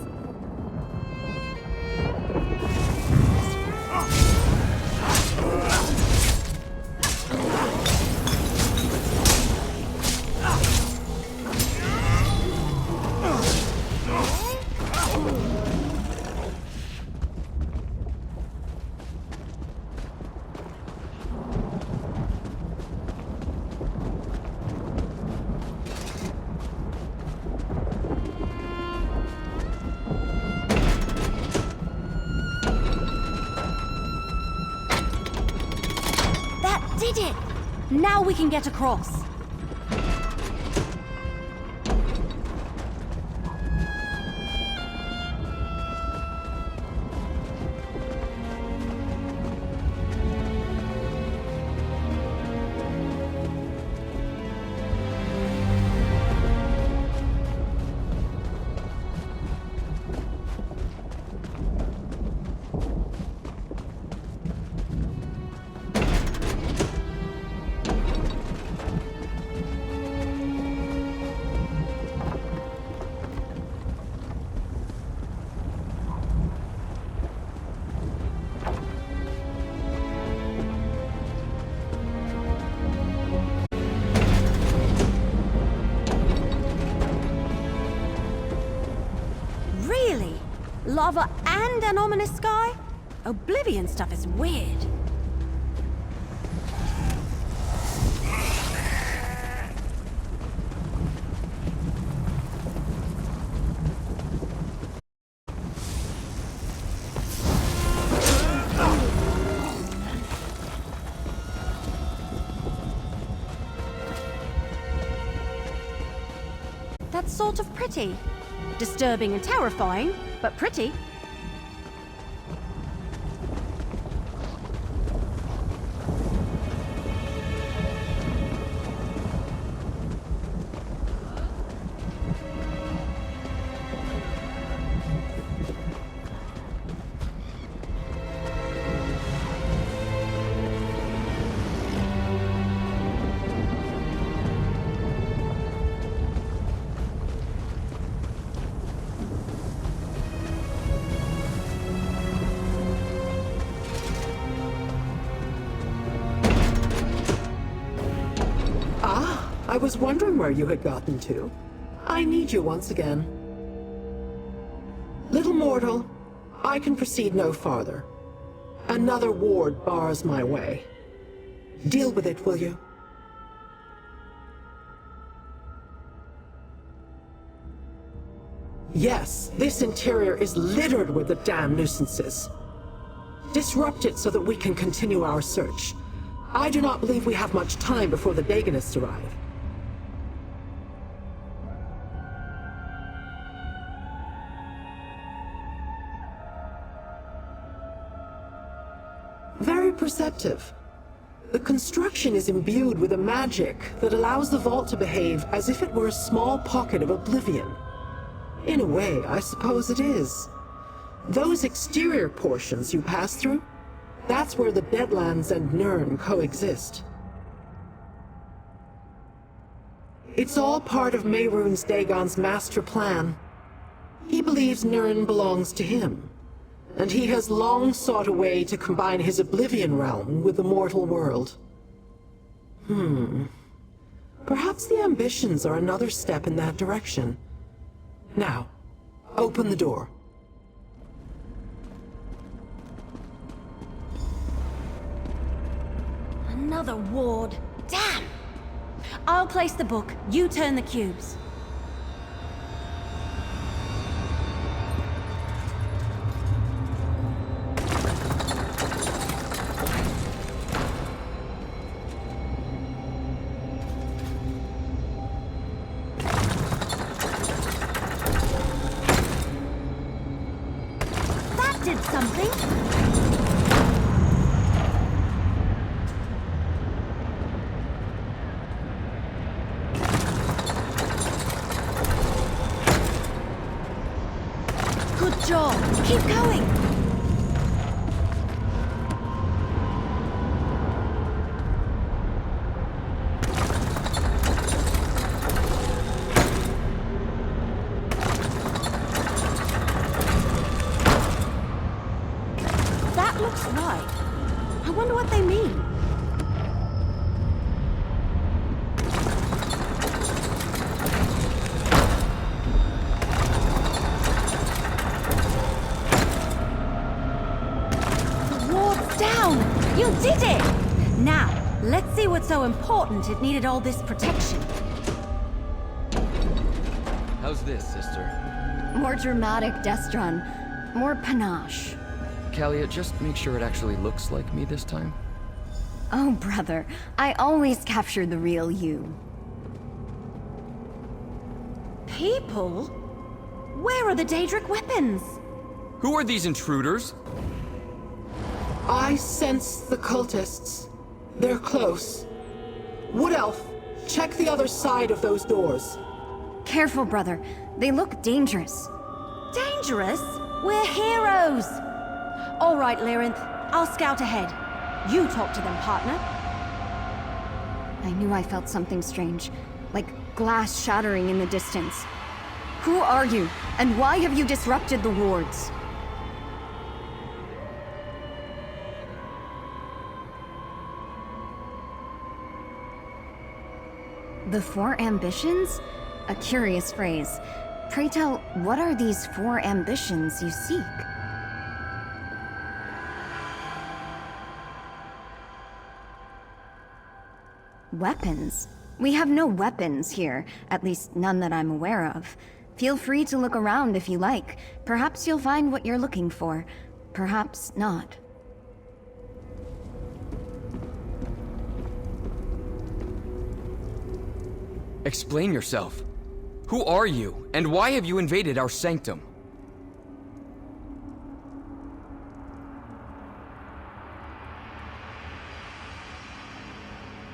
Did it! Now we can get across. Lava and an ominous sky? Oblivion stuff is weird. That's sort of pretty. Disturbing and terrifying, but pretty. I was wondering where you had gotten to. I need you once again. Little mortal, I can proceed no farther. Another ward bars my way. Deal with it, will you? Yes, this interior is littered with the damn nuisances. Disrupt it so that we can continue our search. I do not believe we have much time before the Dagonists arrive. Very perceptive. The construction is imbued with a magic that allows the vault to behave as if it were a small pocket of oblivion. In a way, I suppose it is. Those exterior portions you pass through, that's where the Deadlands and Nirn coexist. It's all part of Mehrunes Dagon's master plan. He believes Nirn belongs to him, and he has long sought a way to combine his Oblivion realm with the mortal world. Perhaps the ambitions are another step in that direction. Now, open the door. Another ward. Damn! I'll place the book. You turn the cubes. That did something. Good job. Keep going. Right. I wonder what they mean. The ward's down! You did it! Now, let's see what's so important it needed all this protection. How's this, sister? More dramatic, Destron. More panache. Kalia, just make sure it actually looks like me this time. Oh, brother. I always capture the real you. People? Where are the Daedric weapons? Who are these intruders? I sense the cultists. They're close. Wood Elf, check the other side of those doors. Careful, brother. They look dangerous. Dangerous? We're heroes! All right, Lyrinth. I'll scout ahead. You talk to them, partner. I knew I felt something strange, like glass shattering in the distance. Who are you, and why have you disrupted the wards? The four ambitions? A curious phrase. Pray tell, what are these four ambitions you seek? Weapons? We have no weapons here, at least none that I'm aware of. Feel free to look around if you like. Perhaps you'll find what you're looking for. Perhaps not. Explain yourself. Who are you, and why have you invaded our sanctum?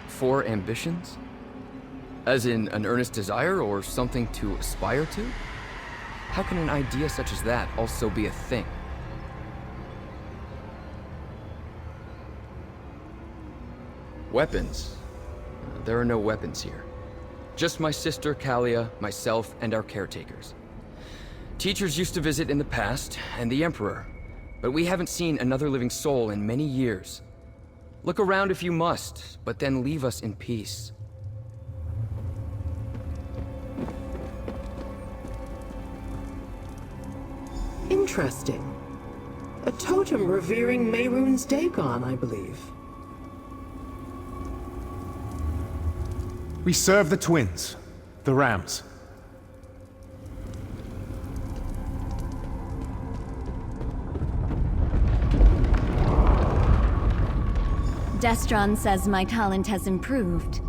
Four ambitions? As in an earnest desire or something to aspire to? How can an idea such as that also be a thing? Weapons? There are no weapons here. Just my sister Kalia, myself, and our caretakers. Teachers used to visit in the past, and the Emperor, but we haven't seen another living soul in many years. Look around if you must, but then leave us in peace. Interesting. A totem revering Mehrunes Dagon, I believe. We serve the twins, the rams. Destron says my talent has improved.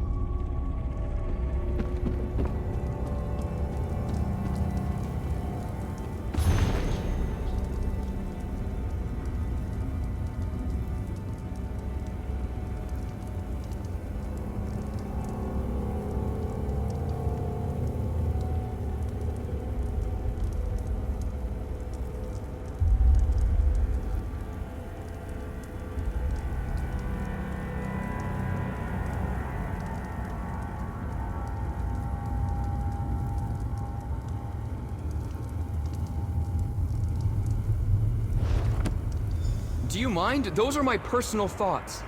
Do you mind? Those are my personal thoughts.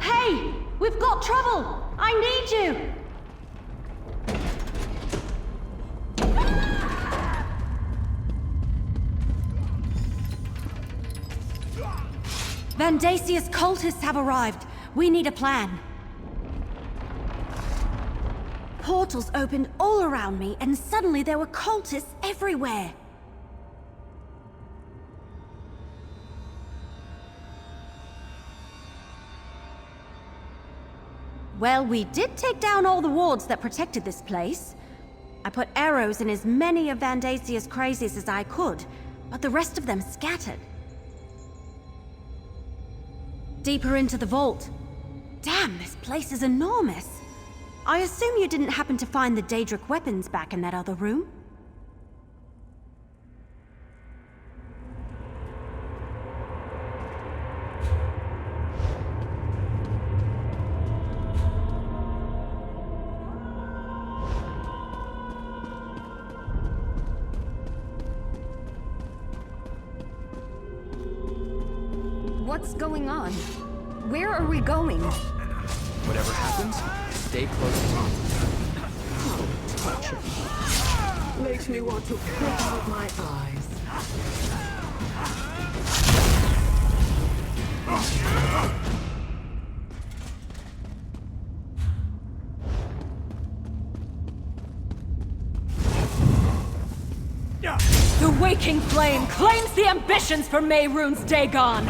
Hey! We've got trouble! I need you! Vandasia's cultists have arrived. We need a plan. Portals opened all around me, and suddenly there were cultists everywhere. Well, we did take down all the wards that protected this place. I put arrows in as many of Vandasia's crazies as I could, but the rest of them scattered. Deeper into the vault. Damn, this place is enormous. I assume you didn't happen to find the Daedric weapons back in that other room? What's going on? Where are we going? Whatever happens, stay close to me. Makes me want to put out my eyes. The waking flame claims the ambitions for Mehrunes Dagon!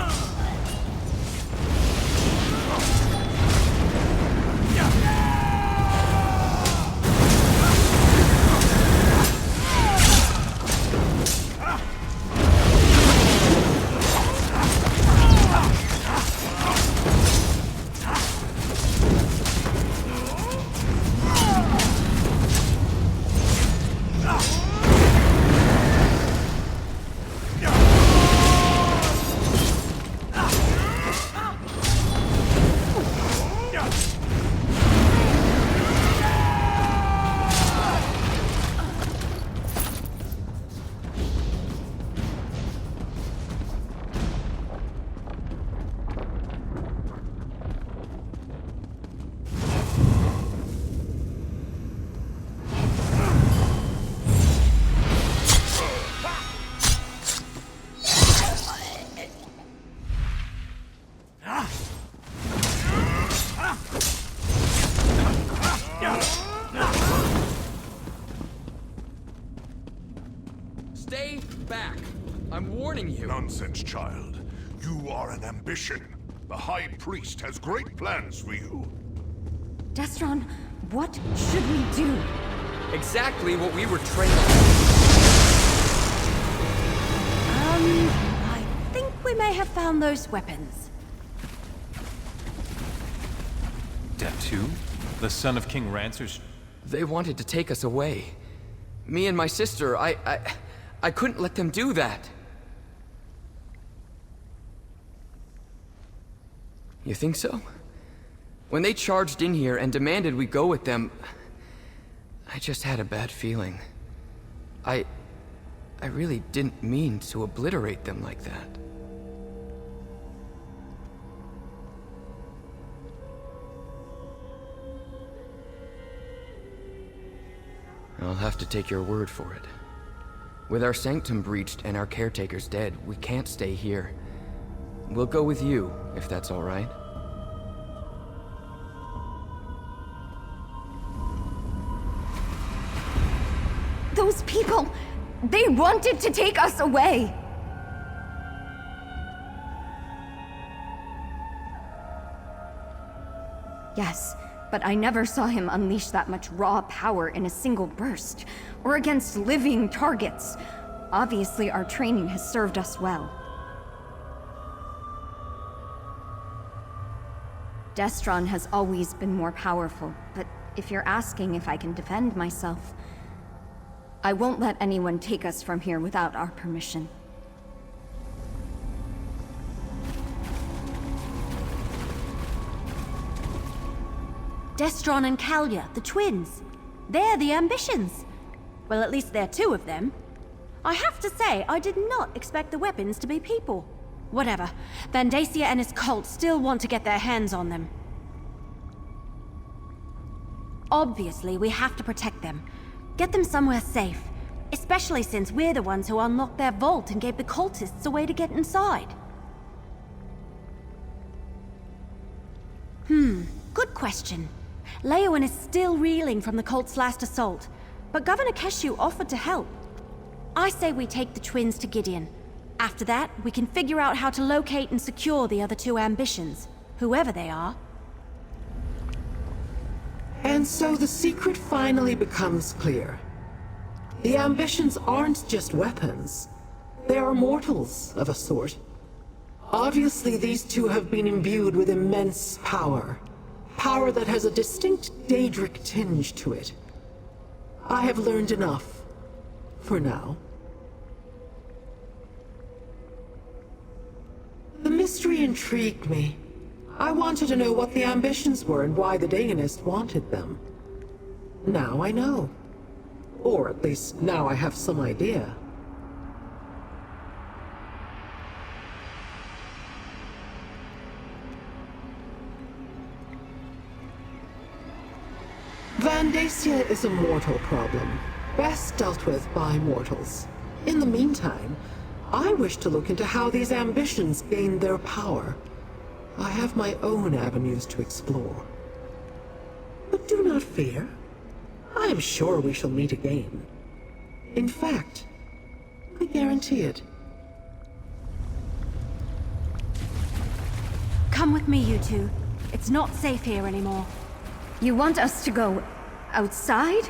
Stay back. I'm warning you. Nonsense, child. You are an ambition. The High Priest has great plans for you. Destron, what should we do? Exactly what we were trained I think we may have found those weapons. Datu? The son of King Rancer's... They wanted to take us away. Me and my sister, I couldn't let them do that. You think so? When they charged in here and demanded we go with them, I just had a bad feeling. I really didn't mean to obliterate them like that. I'll have to take your word for it. With our sanctum breached and our caretakers dead, we can't stay here. We'll go with you, if that's all right. Those people, they wanted to take us away! Yes, but I never saw him unleash that much raw power in a single burst, or against living targets. Obviously, our training has served us well. Destron has always been more powerful, but if you're asking if I can defend myself, I won't let anyone take us from here without our permission. Destron and Kalia, the twins. They're the ambitions. Well, at least there are two of them. I have to say, I did not expect the weapons to be people. Whatever. Vandacia and his cult still want to get their hands on them. Obviously, we have to protect them. Get them somewhere safe. Especially since we're the ones who unlocked their vault and gave the cultists a way to get inside. Good question. Leowen is still reeling from the cult's last assault, but Governor Keshu offered to help. I say we take the twins to Gideon. After that, we can figure out how to locate and secure the other two ambitions, whoever they are. And so the secret finally becomes clear. The ambitions aren't just weapons. They are mortals of a sort. Obviously, these two have been imbued with immense power. Power that has a distinct Daedric tinge to it. I have learned enough. For now. The mystery intrigued me. I wanted to know what the ambitions were and why the Dagonist wanted them. Now I know. Or at least now I have some idea. Vandacia is a mortal problem, best dealt with by mortals. In the meantime, I wish to look into how these ambitions gained their power. I have my own avenues to explore. But do not fear. I am sure we shall meet again. In fact, I guarantee it. Come with me, you two. It's not safe here anymore. You want us to go outside?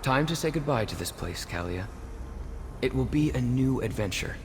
Time to say goodbye to this place, Kalia. It will be a new adventure.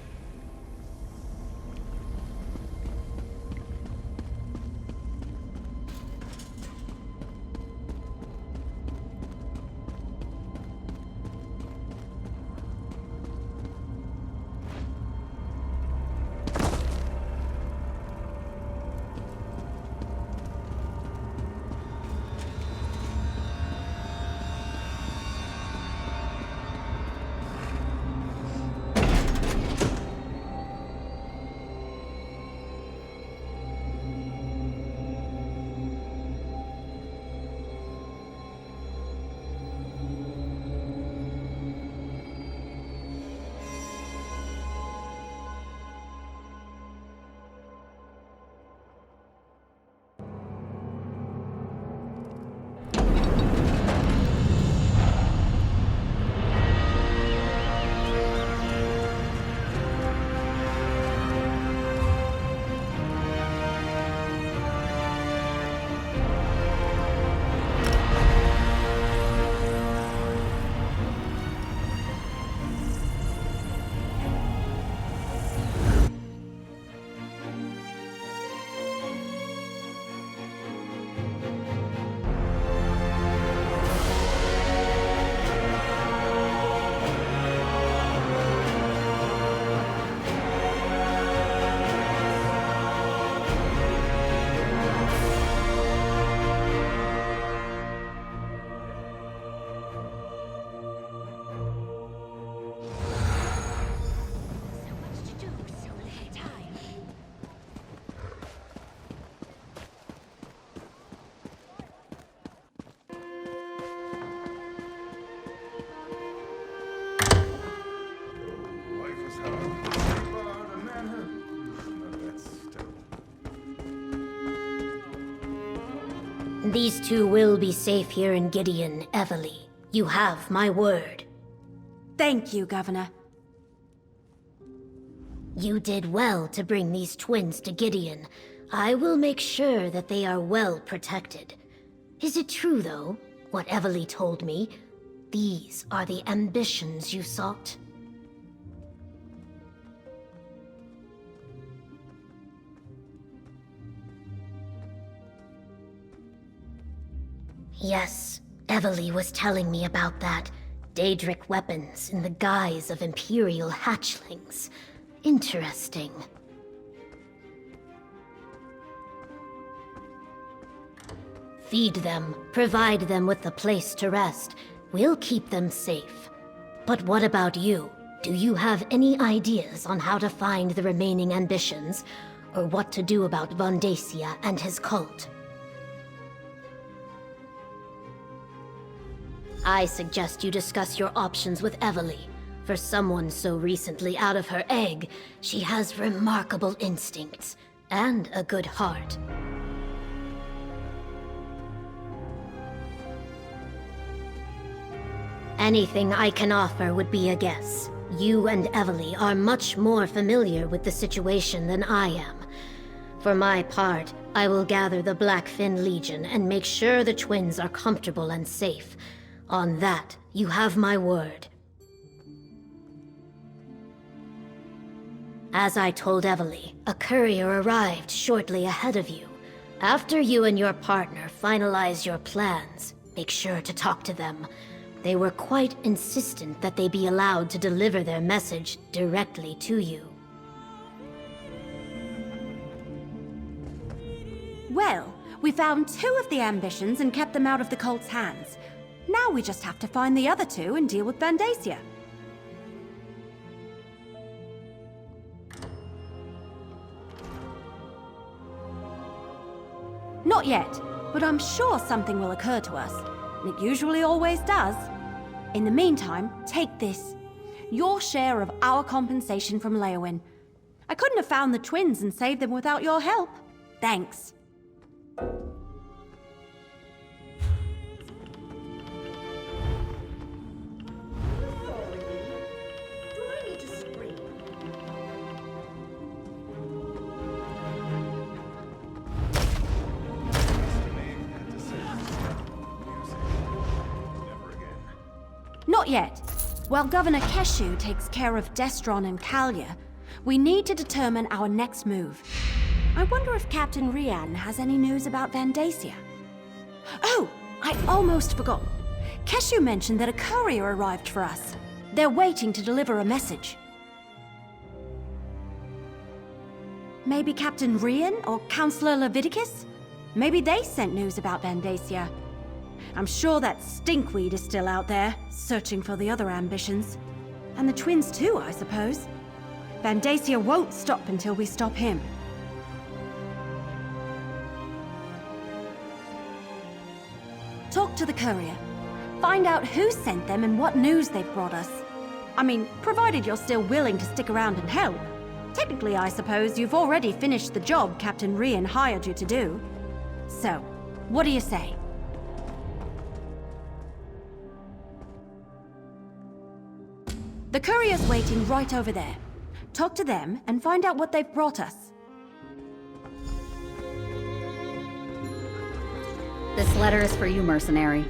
These two will be safe here in Gideon, Evely. You have my word. Thank you, Governor. You did well to bring these twins to Gideon. I will make sure that they are well protected. Is it true, though, what Evely told me? These are the ambitions you sought? Yes, Evely was telling me about that. Daedric weapons in the guise of Imperial hatchlings. Interesting. Feed them, provide them with a place to rest. We'll keep them safe. But what about you? Do you have any ideas on how to find the remaining ambitions? Or what to do about Vandacia and his cult? I suggest you discuss your options with Evely. For someone so recently out of her egg, she has remarkable instincts and a good heart. Anything I can offer would be a guess. You and Evely are much more familiar with the situation than I am. For my part, I will gather the Blackfin Legion and make sure the twins are comfortable and safe. On that, you have my word. As I told Evely, a courier arrived shortly ahead of you. After you and your partner finalize your plans, make sure to talk to them. They were quite insistent that they be allowed to deliver their message directly to you. Well, we found 2 of the ambitions and kept them out of the cult's hands. Now we just have to find the other 2 and deal with Vandacia. Not yet, but I'm sure something will occur to us. It usually always does. In the meantime, take this. Your share of our compensation from Leowyn. I couldn't have found the twins and saved them without your help. Thanks. Not yet. While Governor Keshu takes care of Destron and Kalia, we need to determine our next move. I wonder if Captain Rian has any news about Vandacia. Oh, I almost forgot. Keshu mentioned that a courier arrived for us. They're waiting to deliver a message. Maybe Captain Rian or Councillor Leviticus? Maybe they sent news about Vandacia. I'm sure that stinkweed is still out there, searching for the other ambitions. And the twins too, I suppose. Vandacia won't stop until we stop him. Talk to the courier. Find out who sent them and what news they've brought us. I mean, provided you're still willing to stick around and help. Technically, I suppose you've already finished the job Captain Rian hired you to do. So, what do you say? The courier's waiting right over there. Talk to them and find out what they've brought us. This letter is for you, mercenary.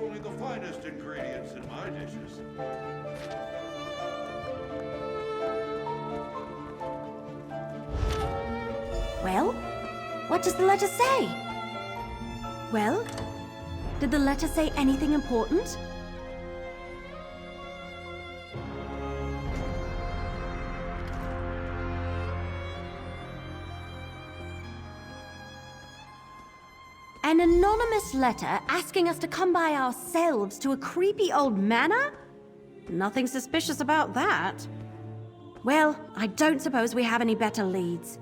Only the finest ingredients in my dishes. Well, what does the letter say? Well, did the letter say anything important? An anonymous letter asking us to come by ourselves to a creepy old manor? Nothing suspicious about that. Well, I don't suppose we have any better leads.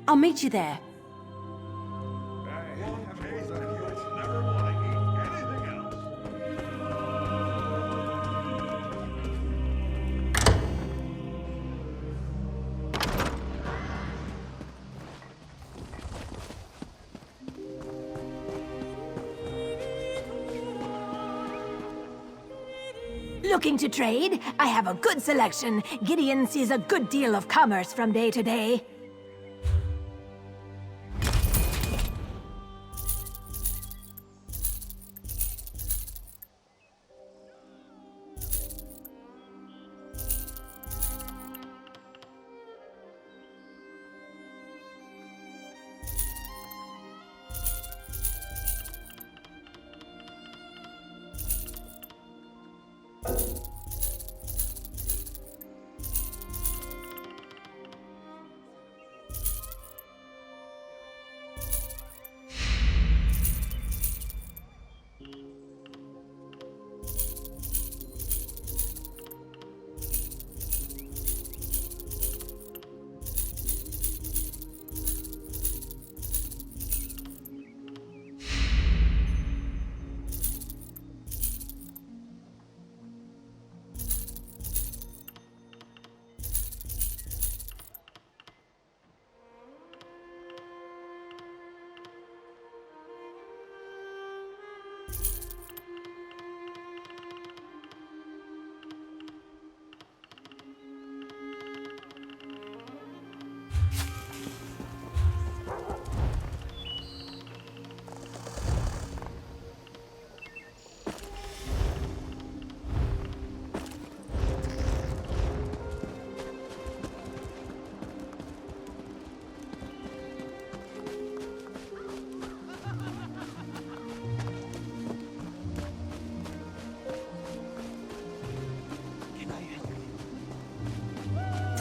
I'll meet you there. Looking to trade? I have a good selection. Gideon sees a good deal of commerce from day to day.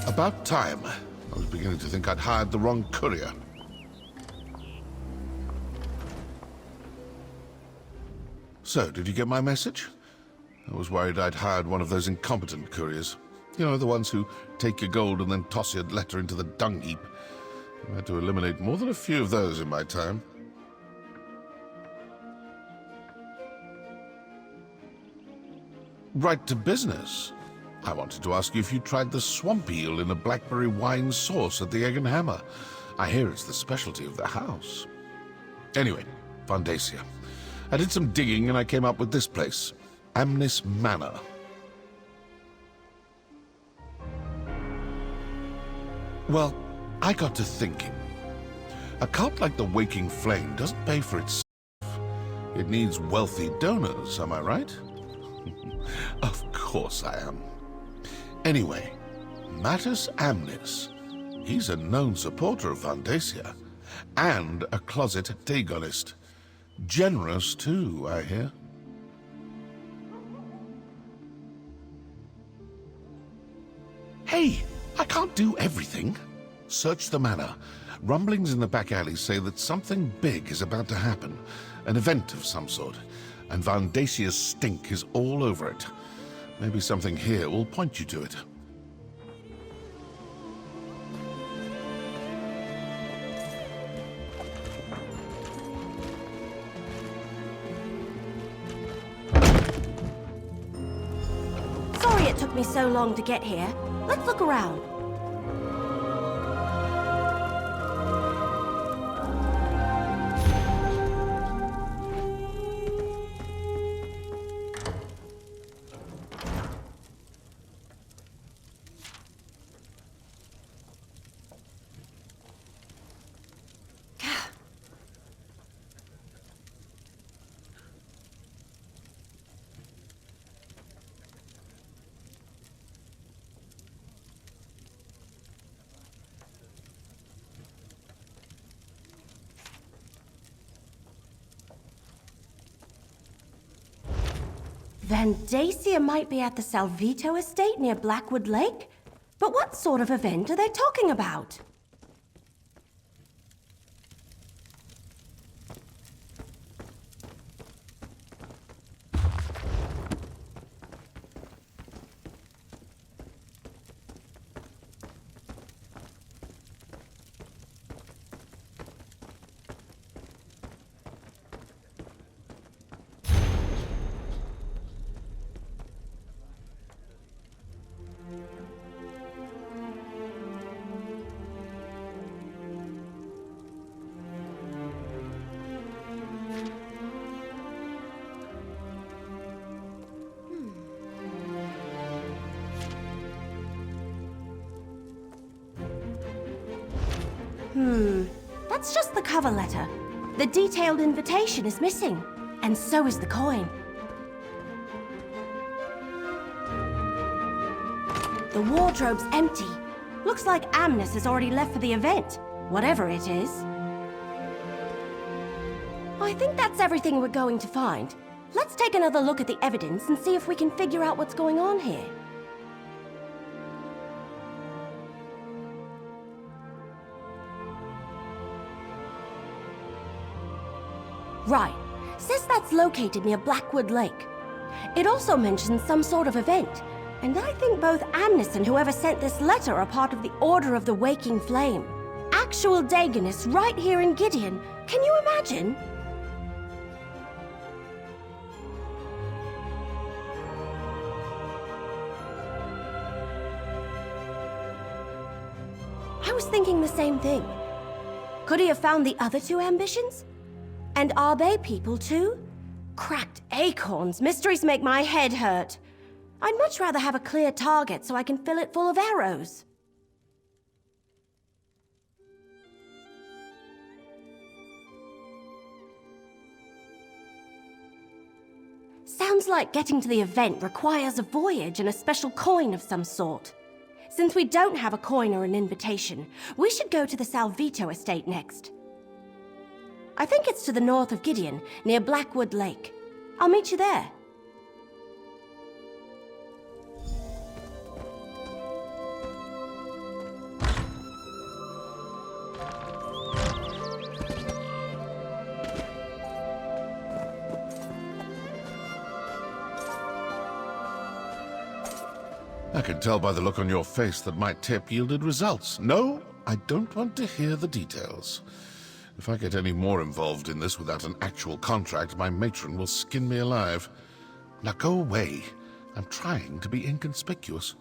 About time. I was beginning to think I'd hired the wrong courier. So, did you get my message? I was worried I'd hired one of those incompetent couriers. You know, the ones who take your gold and then toss your letter into the dung heap. I had to eliminate more than a few of those in my time. Right to business. I wanted to ask you if you tried the swamp eel in a blackberry wine sauce at the Egg and Hammer. I hear it's the specialty of the house. Anyway, Vandacia. I did some digging and I came up with this place. Amnis Manor. Well, I got to thinking. A cult like the Waking Flame doesn't pay for itself. It needs wealthy donors, am I right? Of course I am. Anyway, Mattus Amnis. He's a known supporter of Vandacia, and a closet Dagonist. Generous, too, I hear. Hey, I can't do everything. Search the manor. Rumblings in the back alley say that something big is about to happen. An event of some sort. And Vandacia's stink is all over it. Maybe something here will point you to it. Sorry it took me so long to get here. Let's look around. Vandacia might be at the Salvito estate near Blackwood Lake? But what sort of event are they talking about? That's just the cover letter. The detailed invitation is missing, and so is the coin. The wardrobe's empty. Looks like Amnis has already left for the event, whatever it is. I think that's everything we're going to find. Let's take another look at the evidence and see if we can figure out what's going on here. Right. Says that's located near Blackwood Lake. It also mentions some sort of event, and I think both Amnis and whoever sent this letter are part of the Order of the Waking Flame. Actual Dagonists right here in Gideon. Can you imagine? I was thinking the same thing. Could he have found the other two ambitions? And are they people too? Cracked acorns. Mysteries make my head hurt. I'd much rather have a clear target so I can fill it full of arrows. Sounds like getting to the event requires a voyage and a special coin of some sort. Since we don't have a coin or an invitation, we should go to the Salvito estate next. I think it's to the north of Gideon, near Blackwood Lake. I'll meet you there. I can tell by the look on your face that my tip yielded results. No, I don't want to hear the details. If I get any more involved in this without an actual contract, my matron will skin me alive. Now go away. I'm trying to be inconspicuous.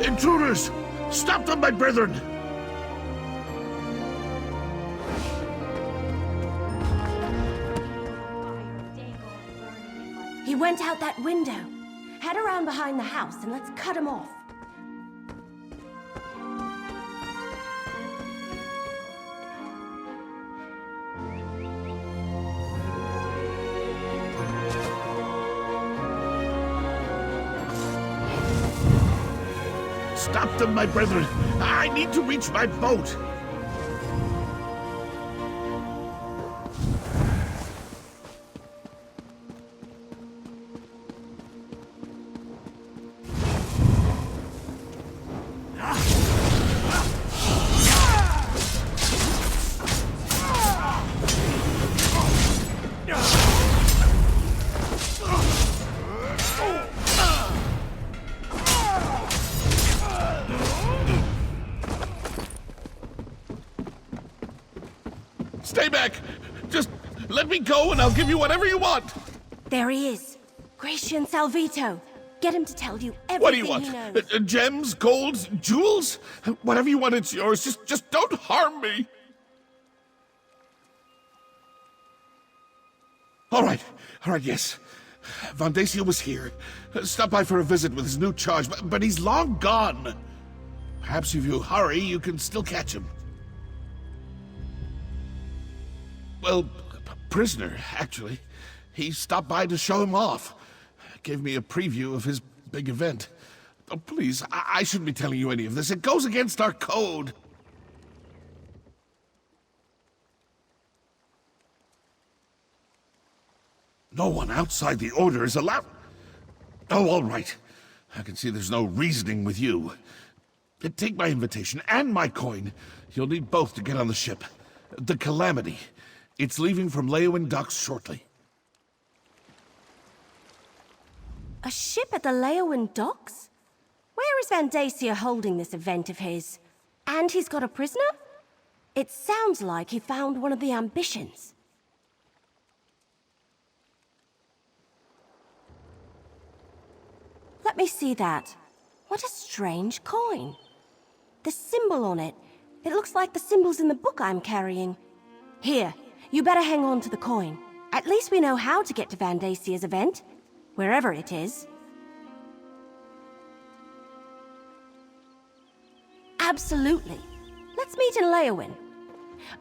Intruders! Stop them, my brethren! He went out that window. Head around behind the house and let's cut him off. Stop them, my brethren! I need to reach my boat! Stay back! Just let me go and I'll give you whatever you want! There he is. Gratian Salvito. Get him to tell you everything What do you want? he knows. Gems, gold, jewels? Whatever you want, it's yours. Just don't harm me! All right, yes. Vondacia was here. Stopped by for a visit with his new charge, but he's long gone. Perhaps if you hurry, you can still catch him. Well, prisoner, actually. He stopped by to show him off. Gave me a preview of his big event. Oh, please, I shouldn't be telling you any of this. It goes against our code. No one outside the Order is allowed... Oh, all right. I can see there's no reasoning with you. Take my invitation and my coin. You'll need both to get on the ship. The Calamity. It's leaving from Leowin docks shortly. A ship at the Leowin docks? Where is Vandacia holding this event of his? And he's got a prisoner? It sounds like he found one of the ambitions. Let me see that. What a strange coin. The symbol on it. It looks like the symbols in the book I'm carrying. Here, you better hang on to the coin. At least we know how to get to Vandacia's event. Wherever it is. Absolutely. Let's meet in Leowin.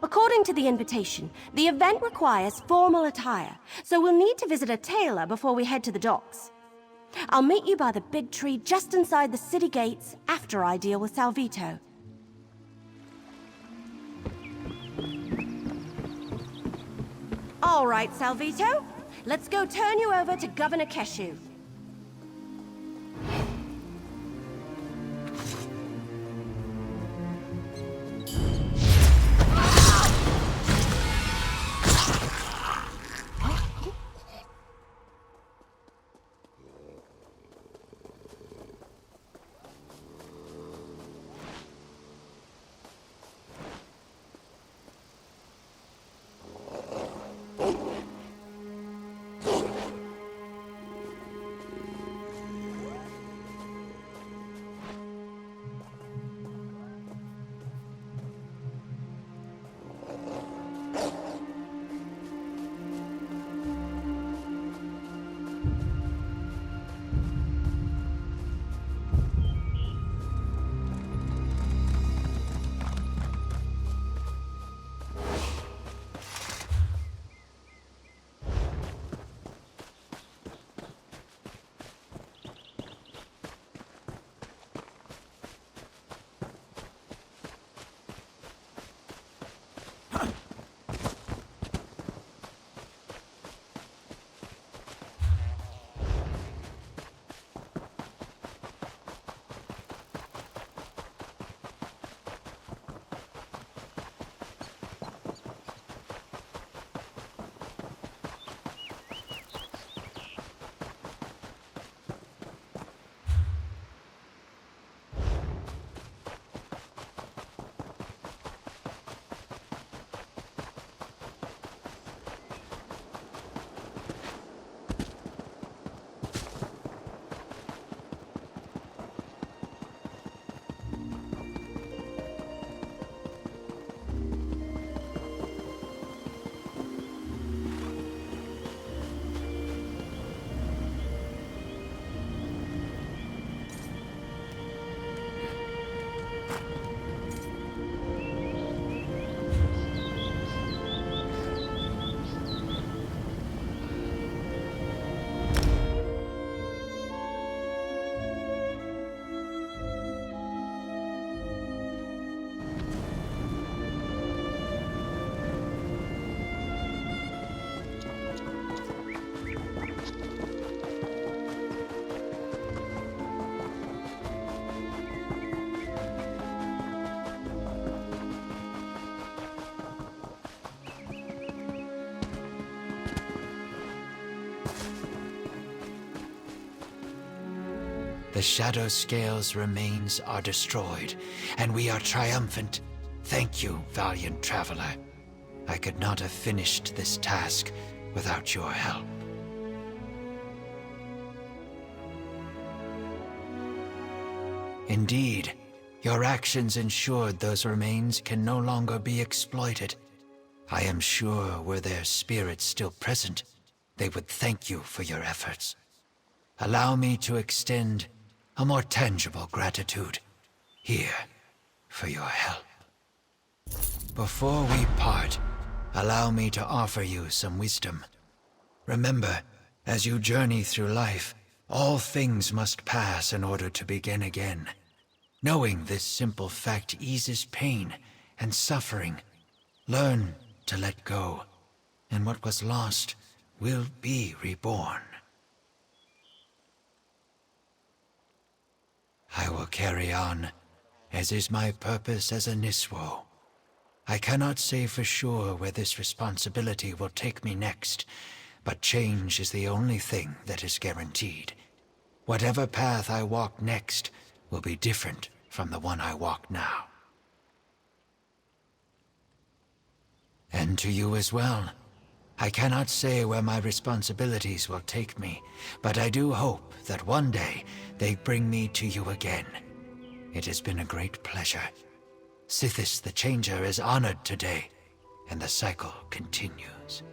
According to the invitation, the event requires formal attire, so we'll need to visit a tailor before we head to the docks. I'll meet you by the big tree just inside the city gates after I deal with Salvito. All right, Salvito. Let's go turn you over to Governor Keshu. The Shadow Scales' remains are destroyed, and we are triumphant. Thank you, valiant traveler. I could not have finished this task without your help. Indeed, your actions ensured those remains can no longer be exploited. I am sure were their spirits still present, they would thank you for your efforts. Allow me to extend a more tangible gratitude. Here, for your help. Before we part, allow me to offer you some wisdom. Remember, as you journey through life, All things must pass in order to begin again. Knowing this simple fact eases pain and suffering. Learn to let go, and what was lost will be reborn. I will carry on, as is my purpose as a Niswo. I cannot say for sure where this responsibility will take me next, but change is the only thing that is guaranteed. Whatever path I walk next will be different from the one I walk now. And to you as well. I cannot say where my responsibilities will take me, but I do hope that one day they bring me to you again. It has been a great pleasure. Sithis the Changer is honored today, and the cycle continues.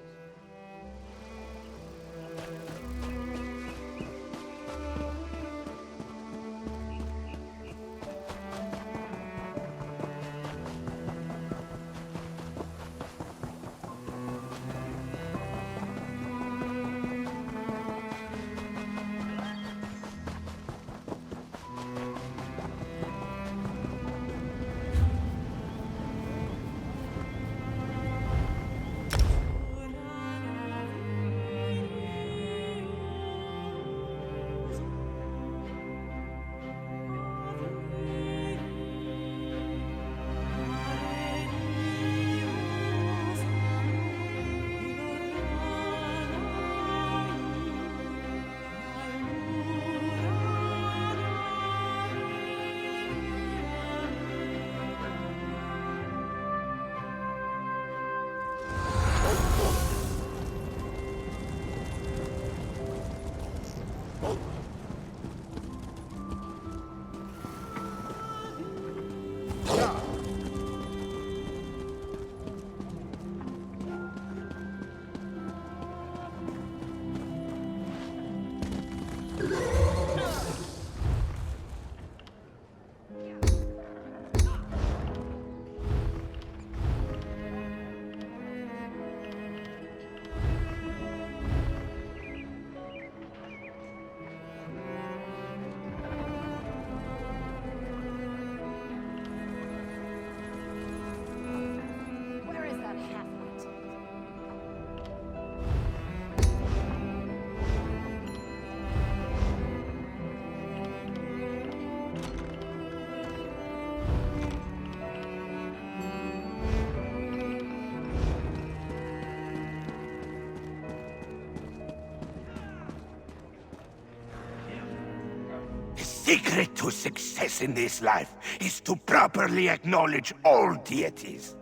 Secret to success in this life is to properly acknowledge all deities.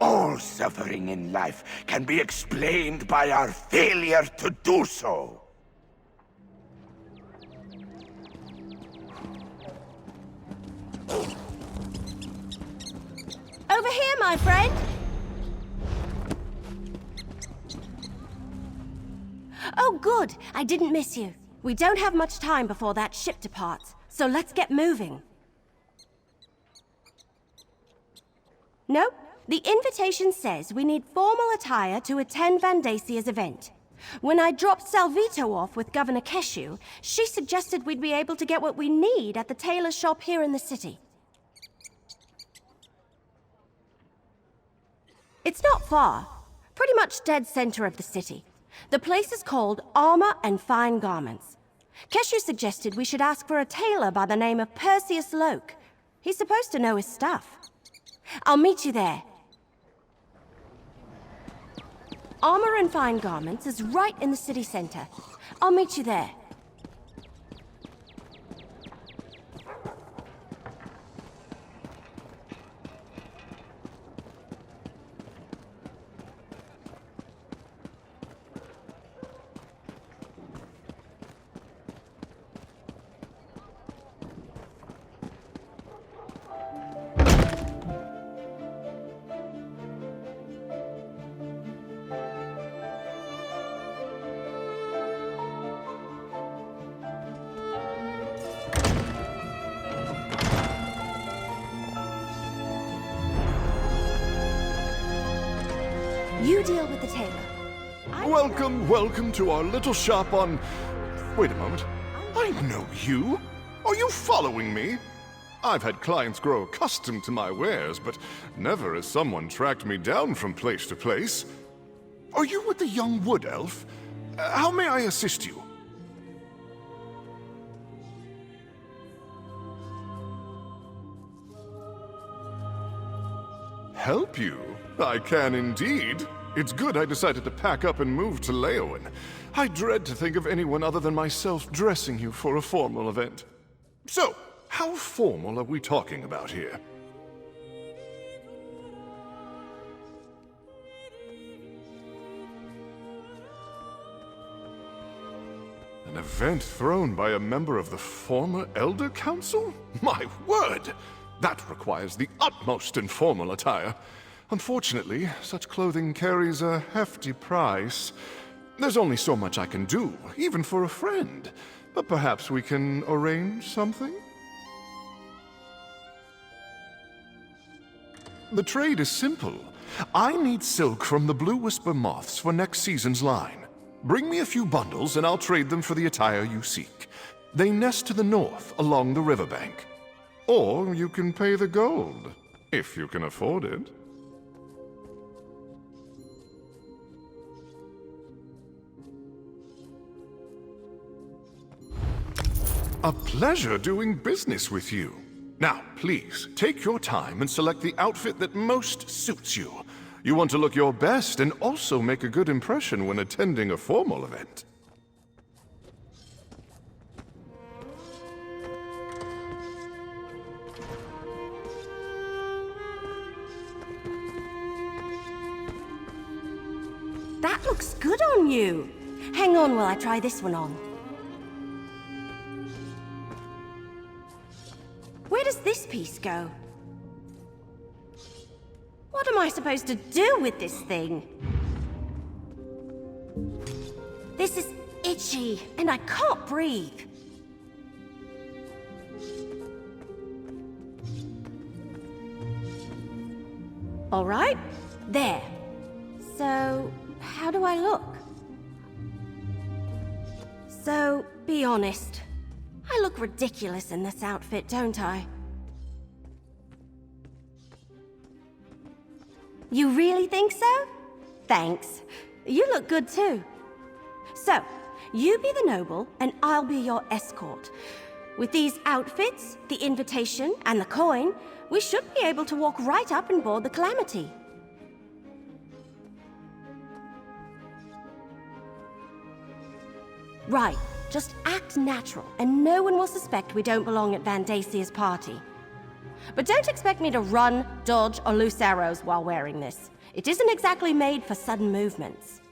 All suffering in life can be explained by our failure to do so. Over here, my friend! Oh, good. I didn't miss you. We don't have much time before that ship departs, so let's get moving. Nope. The invitation says we need formal attire to attend Vandasia's event. When I dropped Salvito off with Governor Keshu, she suggested we'd be able to get what we need at the tailor shop here in the city. It's not far. Pretty much dead center of the city. The place is called Armor and Fine Garments. Keshu suggested we should ask for a tailor by the name of Perseus Loke. He's supposed to know his stuff. I'll meet you there. Armor and Fine Garments is right in the city center. I'll meet you there. You deal with the tailor. Welcome to our little shop on... Wait a moment. I know you. Are you following me? I've had clients grow accustomed to my wares, but never has someone tracked me down from place to place. Are you with the young wood elf? How may I assist you? Help you? I can indeed. It's good I decided to pack up and move to Leowen. I dread to think of anyone other than myself dressing you for a formal event. So, how formal are we talking about here? An event thrown by a member of the former Elder Council? My word! That requires the utmost informal attire. Unfortunately, such clothing carries a hefty price. There's only so much I can do, even for a friend. But perhaps we can arrange something? The trade is simple. I need silk from the Blue Whisper moths for next season's line. Bring me a few bundles and I'll trade them for the attire you seek. They nest to the north along the riverbank. Or you can pay the gold, if you can afford it. A pleasure doing business with you. Now, please, take your time and select the outfit that most suits you. You want to look your best and also make a good impression when attending a formal event. That looks good on you. Hang on while I try this one on. Where does this piece go? What am I supposed to do with this thing? This is itchy, and I can't breathe. All right, there. So, how do I look? So, be honest. I look ridiculous in this outfit, don't I? You really think so? Thanks. You look good too. So, you be the noble, and I'll be your escort. With these outfits, the invitation, and the coin, we should be able to walk right up and board the Calamity. Right. Just act natural, and no one will suspect we don't belong at Van Dacia's party. But don't expect me to run, dodge, or loose arrows while wearing this. It isn't exactly made for sudden movements.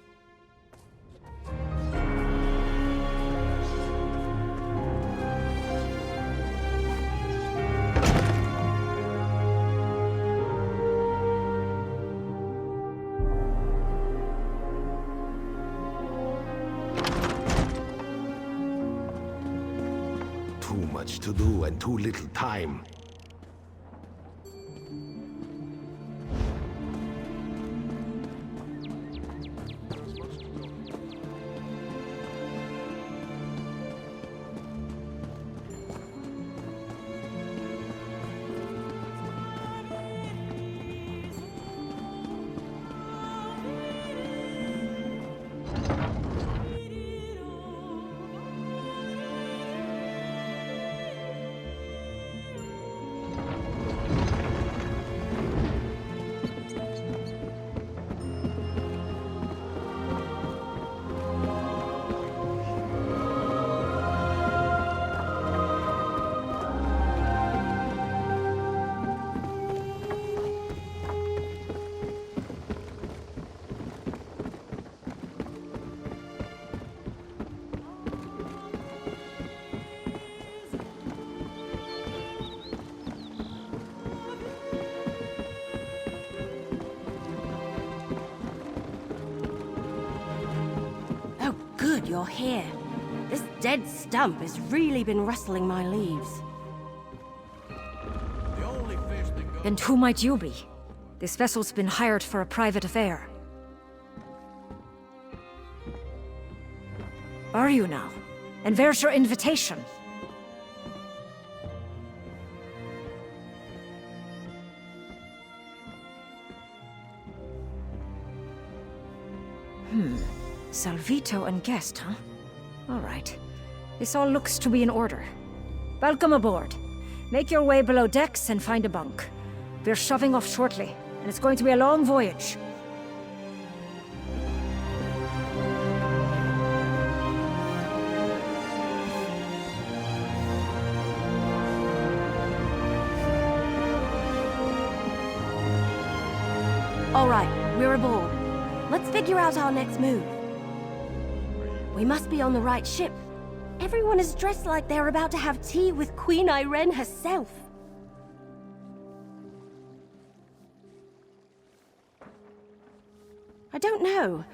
Too much to do and too little time. Good, you're here. This dead stump has really been rustling my leaves. And who might you be? This vessel's been hired for a private affair. Are you now? And where's your invitation? Salvito and guest, huh? All right. This all looks to be in order. Welcome aboard. Make your way below decks and find a bunk. We're shoving off shortly, and it's going to be a long voyage. All right, we're aboard. Let's figure out our next move. We must be on the right ship. Everyone is dressed like they're about to have tea with Queen Irene herself. I don't know.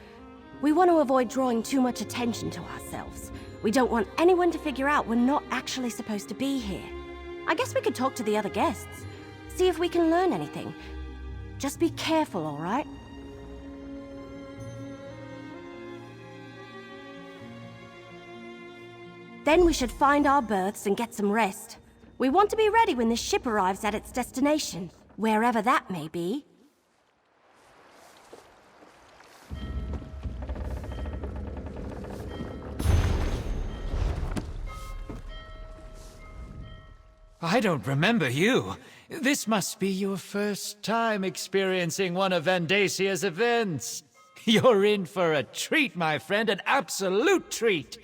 We want to avoid drawing too much attention to ourselves. We don't want anyone to figure out we're not actually supposed to be here. I guess we could talk to the other guests. See if we can learn anything. Just be careful, all right? Then we should find our berths and get some rest. We want to be ready when this ship arrives at its destination, wherever that may be. I don't remember you. This must be your first time experiencing one of Vandasia's events. You're in for a treat, my friend, an absolute treat.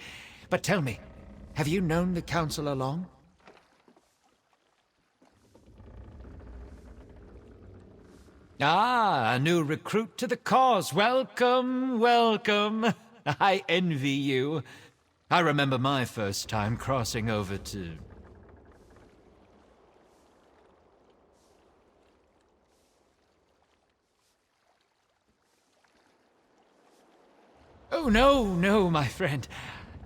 But tell me, have you known the Council long? Ah, a new recruit to the cause. Welcome, welcome. I envy you. I remember my first time crossing over to... Oh, no, my friend.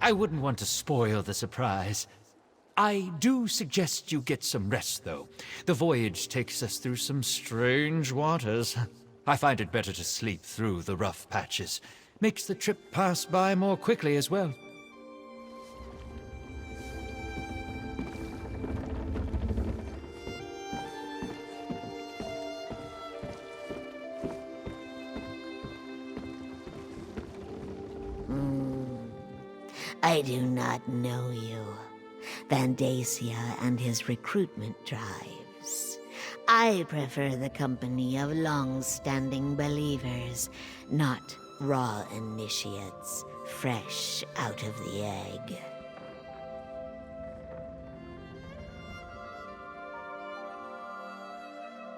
I wouldn't want to spoil the surprise. I do suggest you get some rest, though. The voyage takes us through some strange waters. I find it better to sleep through the rough patches. Makes the trip pass by more quickly as well. I do not know you. Vandasia and his recruitment drives. I prefer the company of long-standing believers, not raw initiates, fresh out of the egg.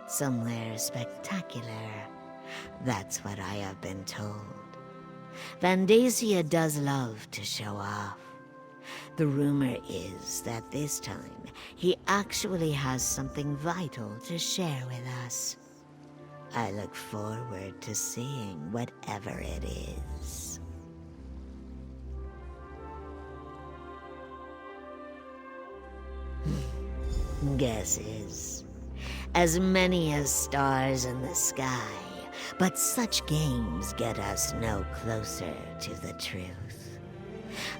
Somewhere spectacular. That's what I have been told. Vandasia does love to show off. The rumor is that this time, he actually has something vital to share with us. I look forward to seeing whatever it is. Guesses. As many as stars in the sky. But such games get us no closer to the truth.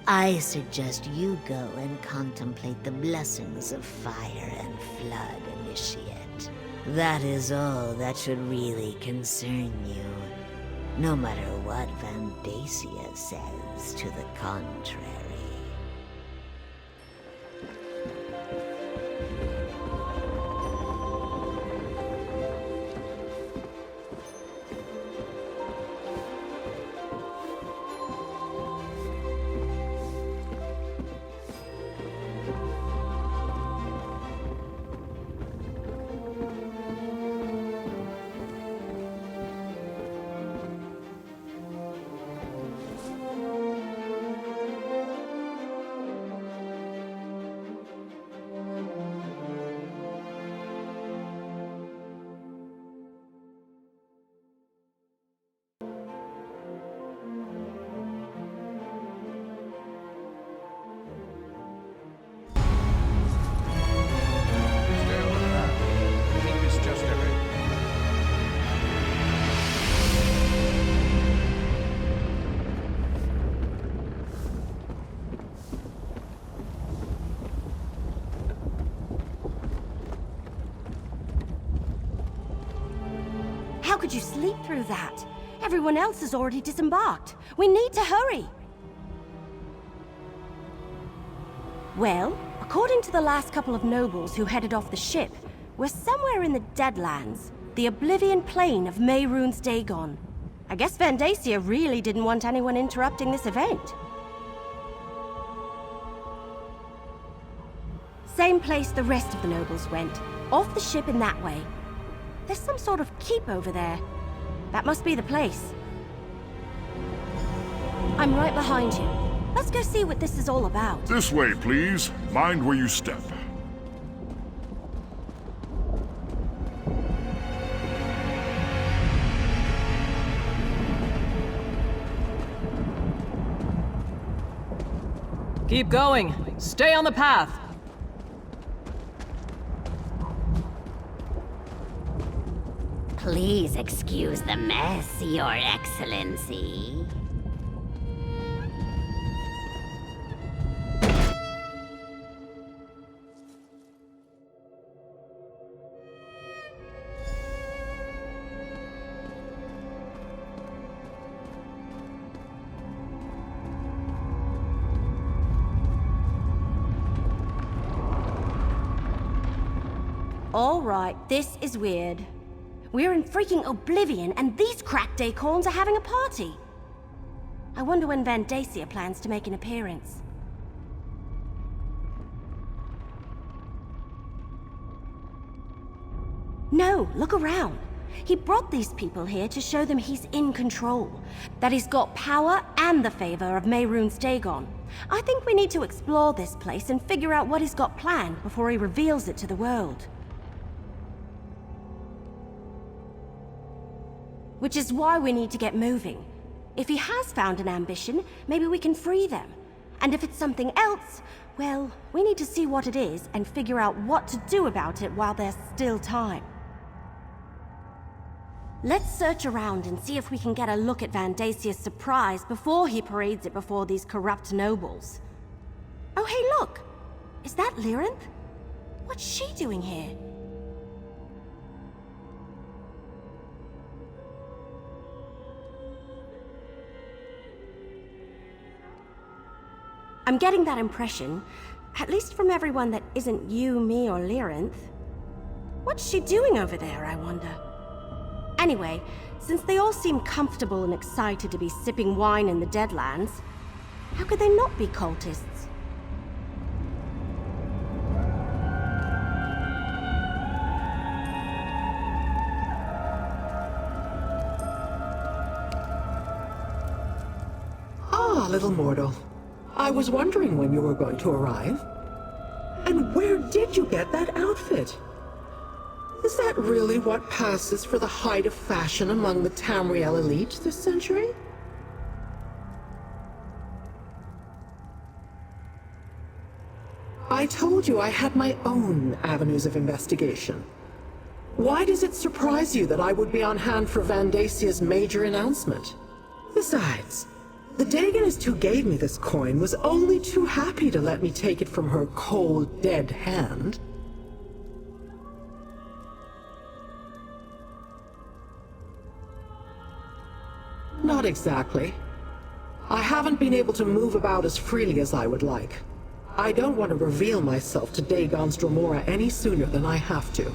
I suggest you go and contemplate the blessings of fire and flood, initiate. That is all that should really concern you, no matter what Vandasia says to the contrary. could you sleep through that? Everyone else has already disembarked. We need to hurry. Well, according to the last couple of nobles who headed off the ship, we're somewhere in the Deadlands, the Oblivion Plain of Mehrunes Dagon. I guess Vandacia really didn't want anyone interrupting this event. Same place the rest of the nobles went, off the ship in that way. There's some sort of keep over there. That must be the place. I'm right behind you. Let's go see what this is all about. This way, please. Mind where you step. Keep going. Stay on the path. Please excuse the mess, Your Excellency. All right, this is weird. We're in freaking Oblivion, and these cracked acorns are having a party. I wonder when Vandacia plans to make an appearance. No, look around. He brought these people here to show them he's in control, that he's got power and the favor of Mehrunes Dagon. I think we need to explore this place and figure out what he's got planned before he reveals it to the world. Which is why we need to get moving. If he has found an ambition, maybe we can free them. And if it's something else, well, we need to see what it is and figure out what to do about it while there's still time. Let's search around and see if we can get a look at Vandacia's surprise before he parades it before these corrupt nobles. Oh, hey, look! Is that Lyrinth? What's she doing here? I'm getting that impression, at least from everyone that isn't you, me, or Lyrinth. What's she doing over there, I wonder? Anyway, since they all seem comfortable and excited to be sipping wine in the Deadlands, how could they not be cultists? Ah, little mortal. I was wondering when you were going to arrive. And where did you get that outfit? Is that really what passes for the height of fashion among the Tamriel elite this century? I told you I had my own avenues of investigation. Why does it surprise you that I would be on hand for Vandacia's major announcement? Besides, the Dagonist who gave me this coin was only too happy to let me take it from her cold, dead hand. Not exactly. I haven't been able to move about as freely as I would like. I don't want to reveal myself to Dagon's Dromora any sooner than I have to.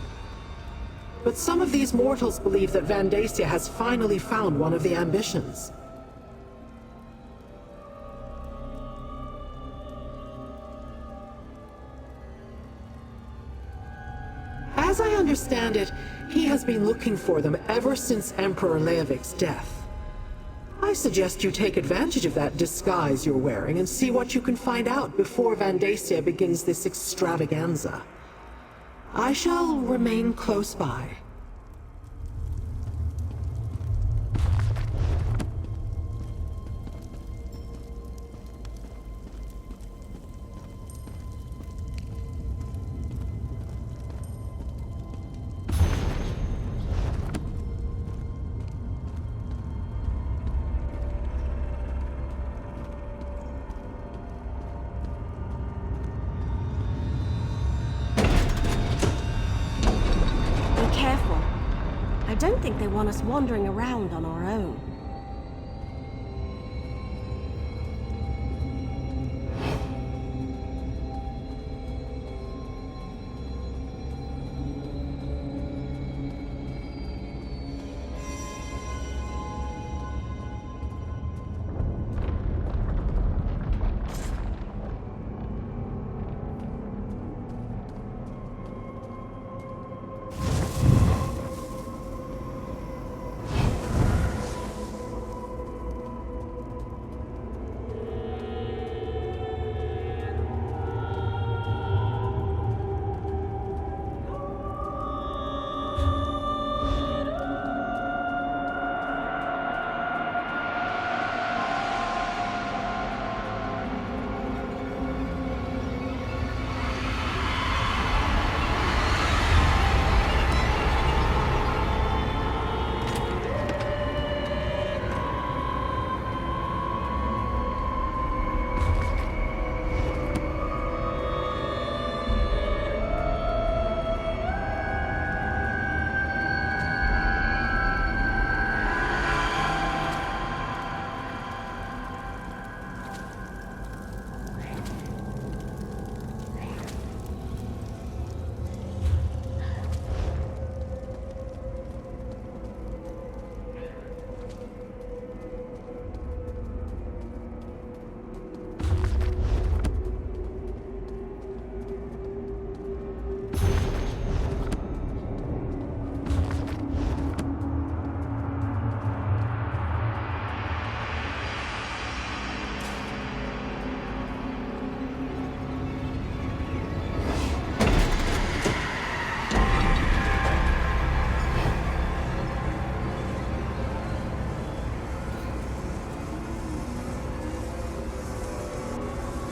But some of these mortals believe that Vandacia has finally found one of the ambitions. As I understand it, he has been looking for them ever since Emperor Leovik's death. I suggest you take advantage of that disguise you're wearing and see what you can find out before Vandacia begins this extravaganza. I shall remain close by. don't think they want us wandering around on our own.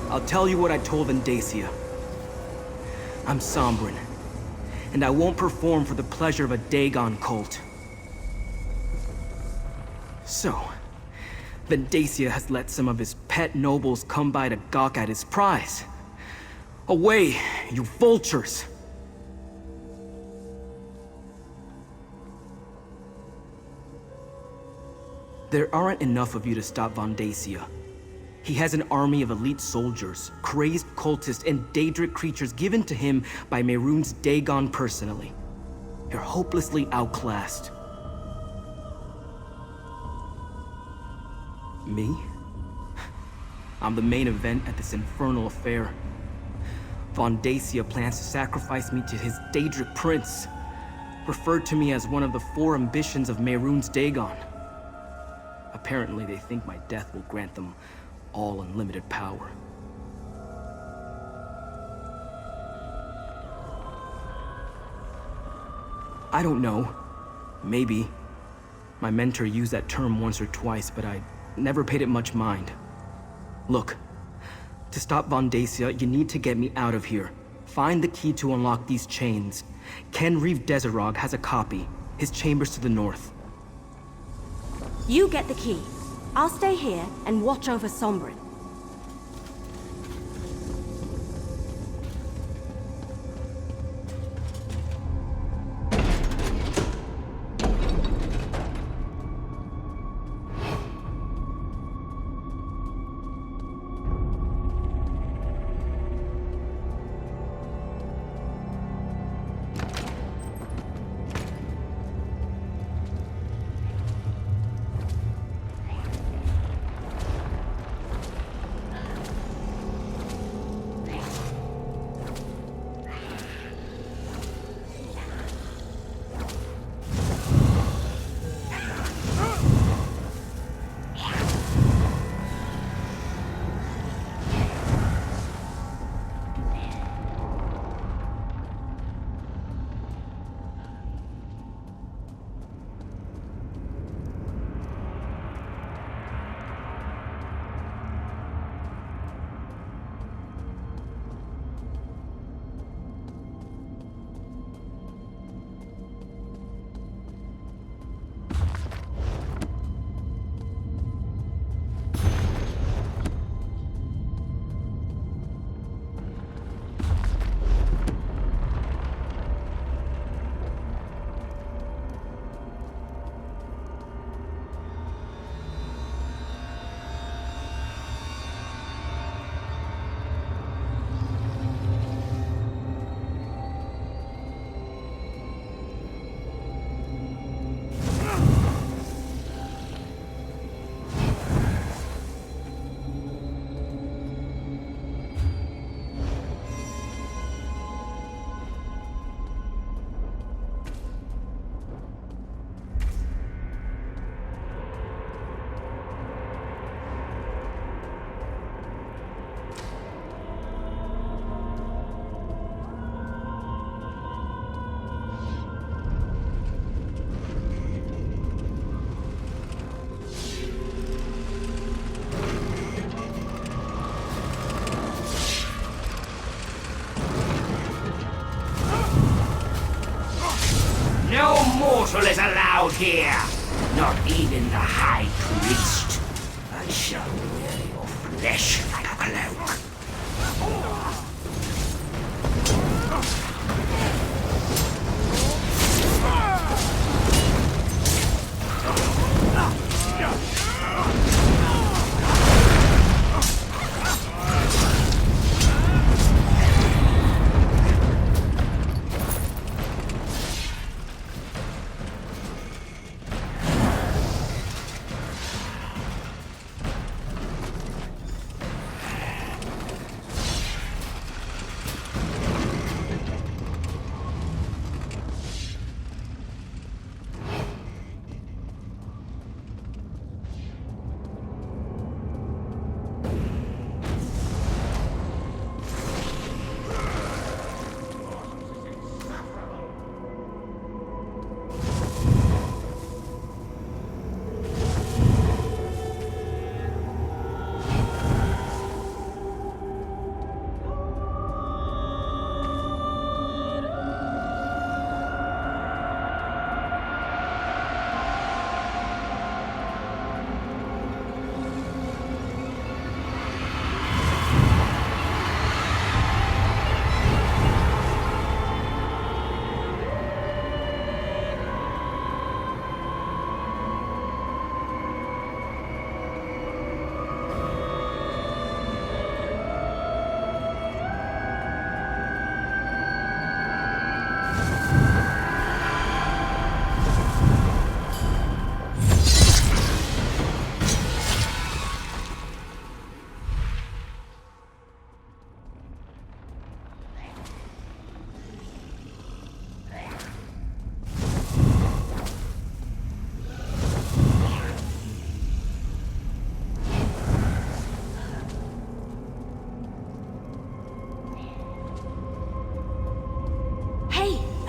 I'll tell you what I told Vendacia. I'm Sombrin, and I won't perform for the pleasure of a Dagon cult. So, Vendacia has let some of his pet nobles come by to gawk at his prize. Away, you vultures! There aren't enough of you to stop Vendacia. He has an army of elite soldiers, crazed cultists, and Daedric creatures given to him by Mehrunes Dagon personally. You're hopelessly outclassed. Me? I'm the main event at this infernal affair. Vendacia plans to sacrifice me to his Daedric prince, referred to me as one of the 4 ambitions of Mehrunes Dagon. Apparently, they think my death will grant them all unlimited power. I don't know. Maybe. My mentor used that term once or twice, but I never paid it much mind. Look, to stop Vendacia, you need to get me out of here. Find the key to unlock these chains. Ken Reeve Desirog has a copy. His chamber's to the north. You get the key. I'll stay here and watch over Sombrin. mortal is allowed here. Not even the High Priest. I shall wear your flesh like a cloak.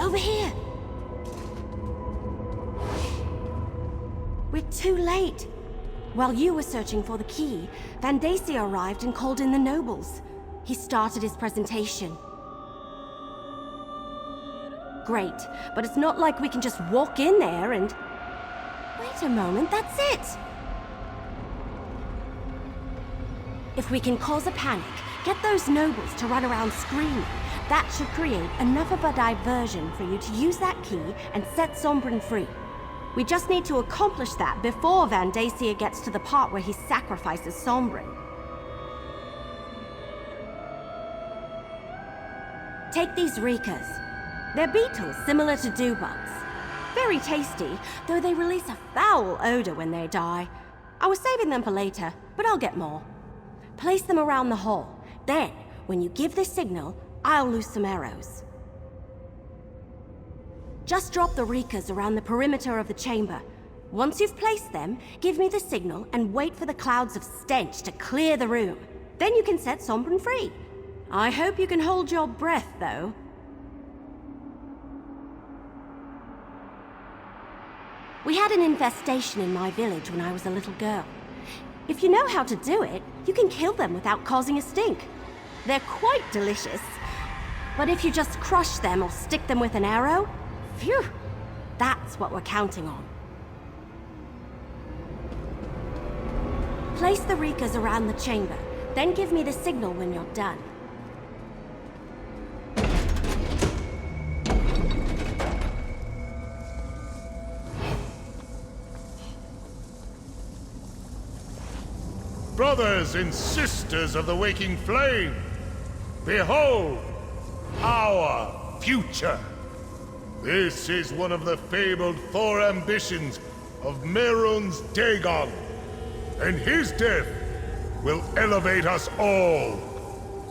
Over here! We're too late. While you were searching for the key, Van Dacia arrived and called in the nobles. He started his presentation. Great, but it's not like we can just walk in there and... Wait a moment, that's it! If we can cause a panic, get those nobles to run around screaming, that should create enough of a diversion for you to use that key and set Sombrin free. We just need to accomplish that before Van Dacia gets to the part where he sacrifices Sombrin. Take these Rikas. They're beetles similar to dewbugs. Very tasty, though they release a foul odor when they die. I was saving them for later, but I'll get more. Place them around the hall. Then, when you give this signal, I'll loose some arrows. Just drop the Rikas around the perimeter of the chamber. Once you've placed them, give me the signal and wait for the clouds of stench to clear the room. Then you can set Sombrin free. I hope you can hold your breath, though. We had an infestation in my village when I was a little girl. If you know how to do it, you can kill them without causing a stink. They're quite delicious. But if you just crush them or stick them with an arrow, phew, that's what we're counting on. Place the Rikas around the chamber, then give me the signal when you're done. Brothers and sisters of the waking flame, behold our future. This is one of the fabled 4 ambitions of Merun's Dagon, and his death will elevate us all.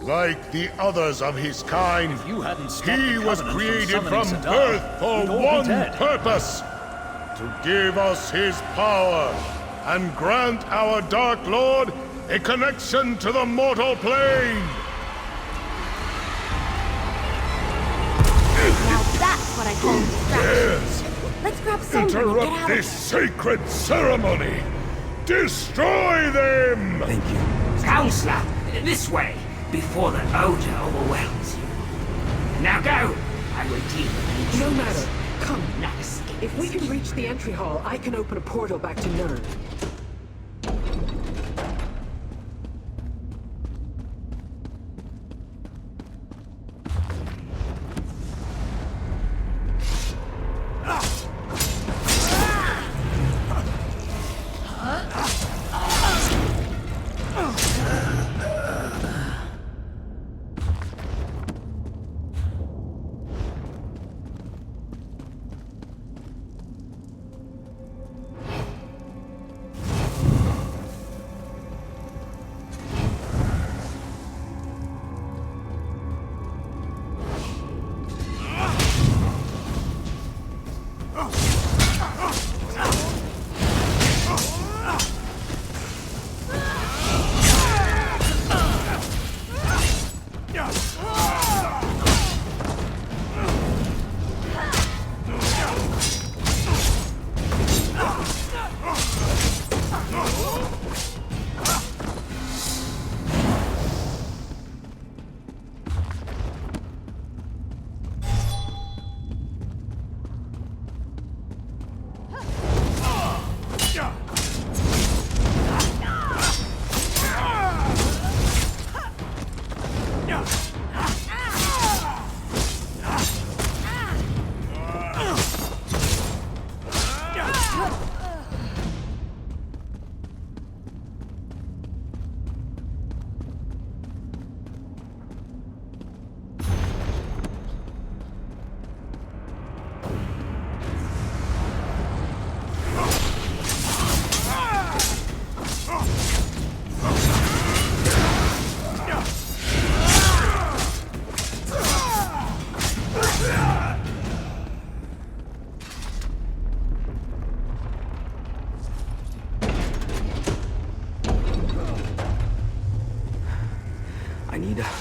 Like the others of his kind, If you hadn't stopped he the was Covenant created from summoning Sadar, birth for we'd all be one dead. purpose: to give us his power and grant our Dark Lord a connection to the mortal plane. Now that's what I call distraction. Let's grab Sombrin and get Interrupt out of this here. sacred ceremony! Destroy them! Thank you. Counselor, this way, before the odor overwhelms you. Now go! I will deal with you. No matter. Come, if we can reach the entry hall, I can open a portal back to Nern.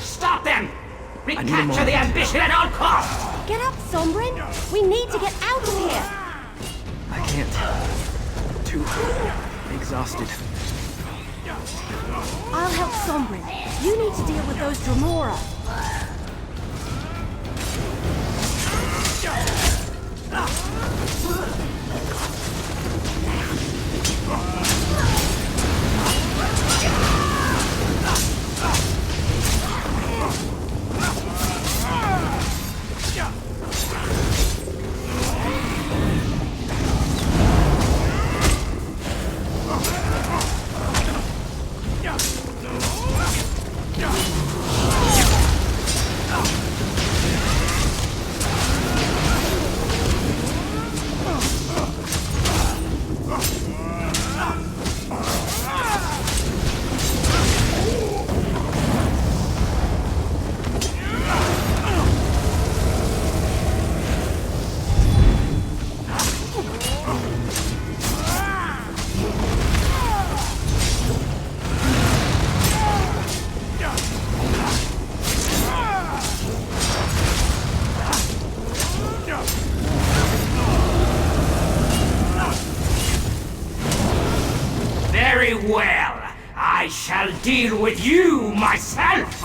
Stop them! Recapture the ambition at all costs! Get up, Sombrin! We need to get out of here! I can't. Too exhausted. I'll help Sombrin. You need to deal with those Dremora. Very well. I shall deal with you myself.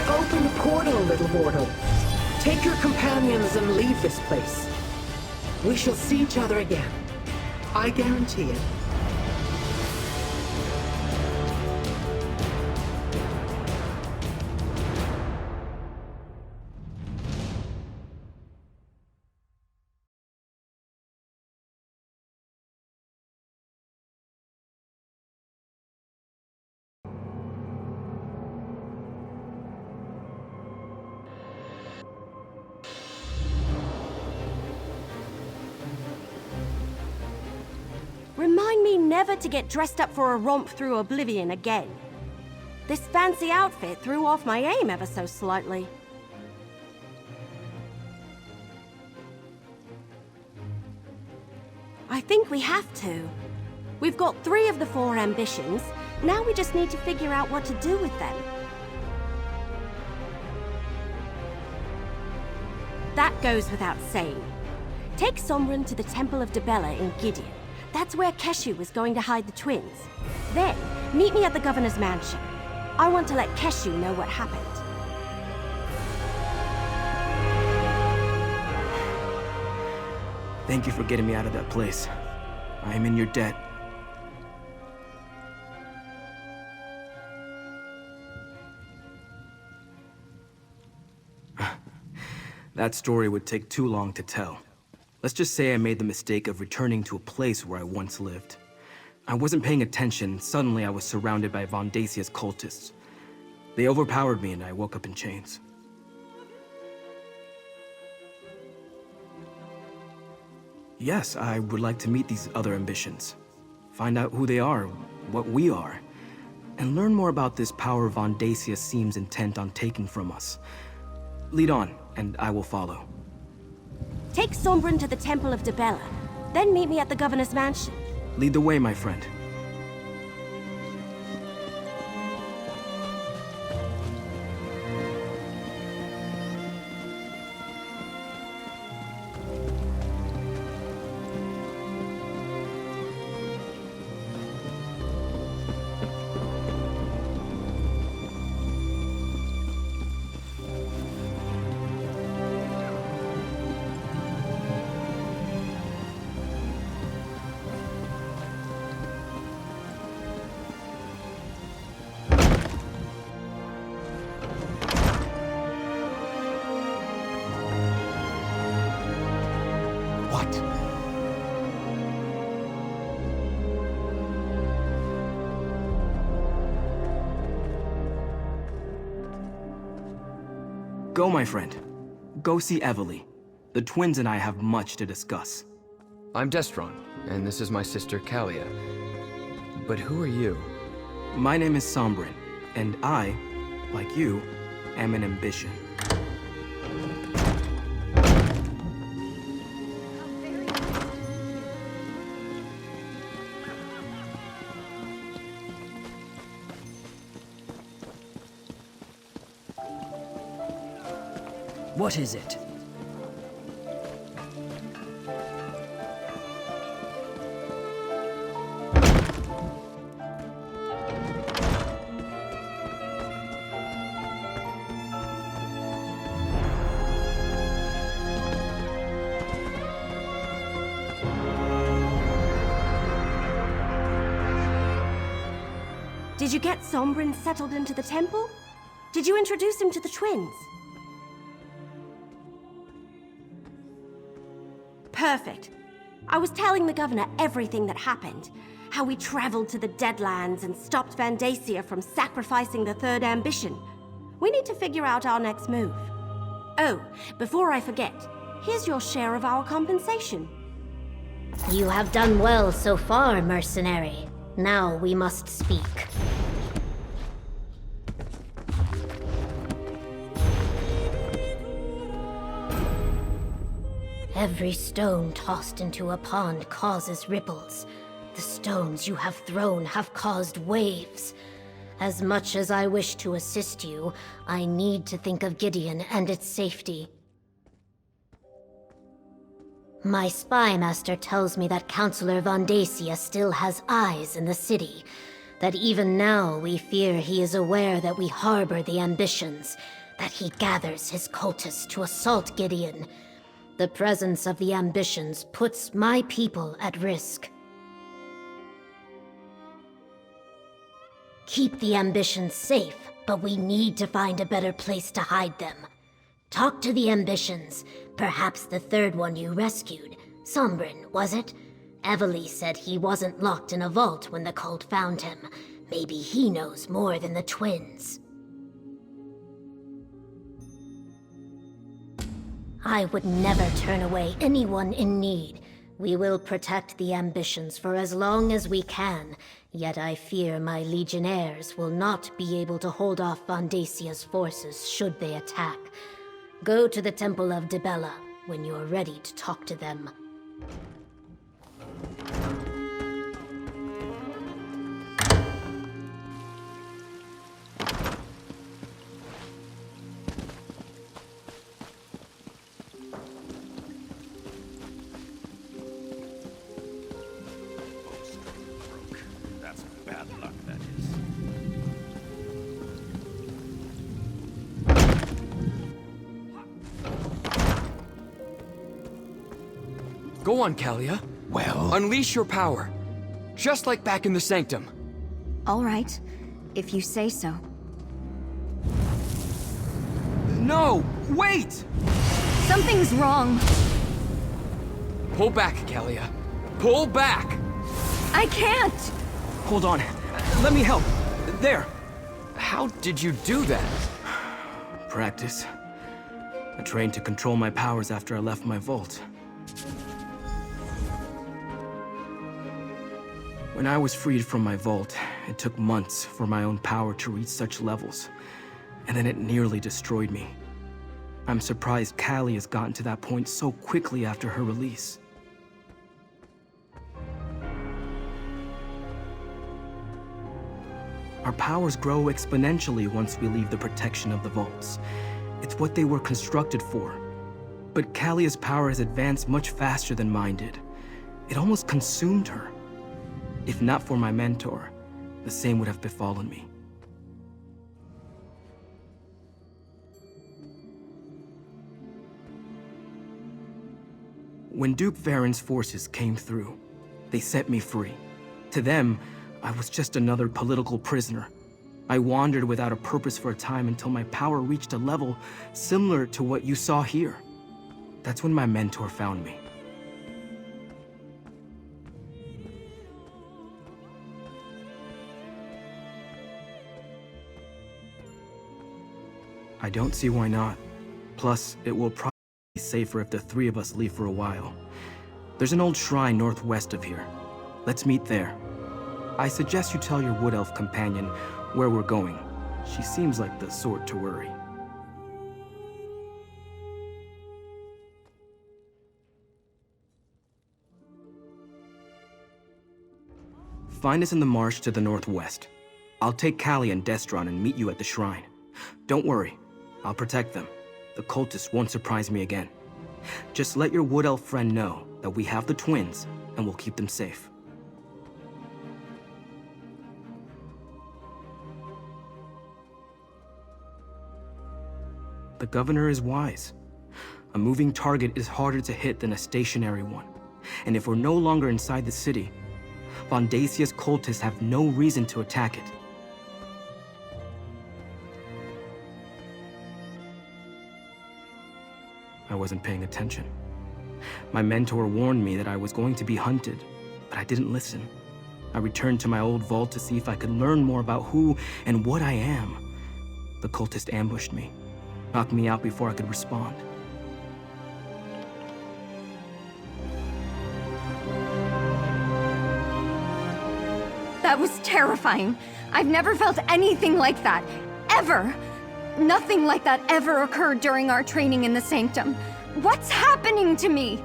Open the portal, little mortal. Take your companions and leave this place. We shall see each other again. I guarantee it. Remind me never to get dressed up for a romp through oblivion again. This fancy outfit threw off my aim ever so slightly. think we have to. We've got 3 of the 4 ambitions. Now we just need to figure out what to do with them. That goes without saying. Take Sombrin to the Temple of Dibella in Gideon. That's where Keshu was going to hide the twins. Then, meet me at the Governor's mansion. I want to let Keshu know what happened. Thank you for getting me out of that place. I am in your debt. That story would take too long to tell. Let's just say I made the mistake of returning to a place where I once lived. I wasn't paying attention, suddenly I was surrounded by Von Dacia's cultists. They overpowered me and I woke up in chains. Yes, I would like to meet these other ambitions. Find out who they are, what we are, and learn more about this power Von Dacia seems intent on taking from us. Lead on, and I will follow. Take Sombrin to the Temple of Dibella, then meet me at the Governor's mansion. Lead the way, my friend. Go, my friend. Go see Evely. The twins and I have much to discuss. I'm Destron, and this is my sister Kalia. But who are you? My name is Sombrin, and I, like you, am an ambition. What is it? Did you get Sombrin settled into the temple? Did you introduce him to the twins? Perfect. I was telling the Governor everything that happened. How we traveled to the Deadlands and stopped Van Dacia from sacrificing the 3rd ambition. We need to figure out our next move. Oh, before I forget, here's your share of our compensation. You have done well so far, mercenary. Now we must speak. Every stone tossed into a pond causes ripples. The stones you have thrown have caused waves. As much as I wish to assist you, I need to think of Gideon and its safety. My spy master tells me that Councillor Von Dacia still has eyes in the city, that even now we fear he is aware that we harbor the ambitions, that he gathers his cultists to assault Gideon. The presence of the ambitions puts my people at risk. Keep the ambitions safe, but we need to find a better place to hide them. Talk to the ambitions. Perhaps the 3rd one you rescued. Sombrin, was it? Evely said he wasn't locked in a vault when the cult found him. Maybe he knows more than the twins. I would never turn away anyone in need. We will protect the ambitions for as long as we can, yet I fear my legionnaires will not be able to hold off Von Dacia's forces should they attack. Go to the Temple of Dibella when you're ready to talk to them. Go on, Kalia. Well? Unleash your power. Just like back in the Sanctum. All right, if you say so. No! Wait! Something's wrong. Pull back, Kalia. Pull back! I can't! Hold on. Let me help. There. How did you do that? Practice. I trained to control my powers after I left my vault. When I was freed from my vault, it took months for my own power to reach such levels, and then it nearly destroyed me. I'm surprised Callie has gotten to that point so quickly after her release. Our powers grow exponentially once we leave the protection of the vaults. It's what they were constructed for. But Calia's power has advanced much faster than mine did. It almost consumed her. If not for my mentor, the same would have befallen me. When Duke Varen's forces came through, they set me free. To them, I was just another political prisoner. I wandered without a purpose for a time until my power reached a level similar to what you saw here. That's when my mentor found me. I don't see why not. Plus, it will probably be safer if the three of us leave for a while. There's an old shrine northwest of here. Let's meet there. I suggest you tell your wood elf companion where we're going. She seems like the sort to worry. Find us in the marsh to the northwest. I'll take Callie and Destron and meet you at the shrine. Don't worry, I'll protect them. The cultists won't surprise me again. Just let your wood elf friend know that we have the twins, and we'll keep them safe. The governor is wise. A moving target is harder to hit than a stationary one. And if we're no longer inside the city, Vondasia's cultists have no reason to attack it. I wasn't paying attention. My mentor warned me that I was going to be hunted, but I didn't listen. I returned to my old vault to see if I could learn more about who and what I am. The cultist ambushed me, knocked me out before I could respond. That was terrifying. I've never felt anything like that. Ever. Nothing like that ever occurred during our training in the Sanctum. What's happening to me?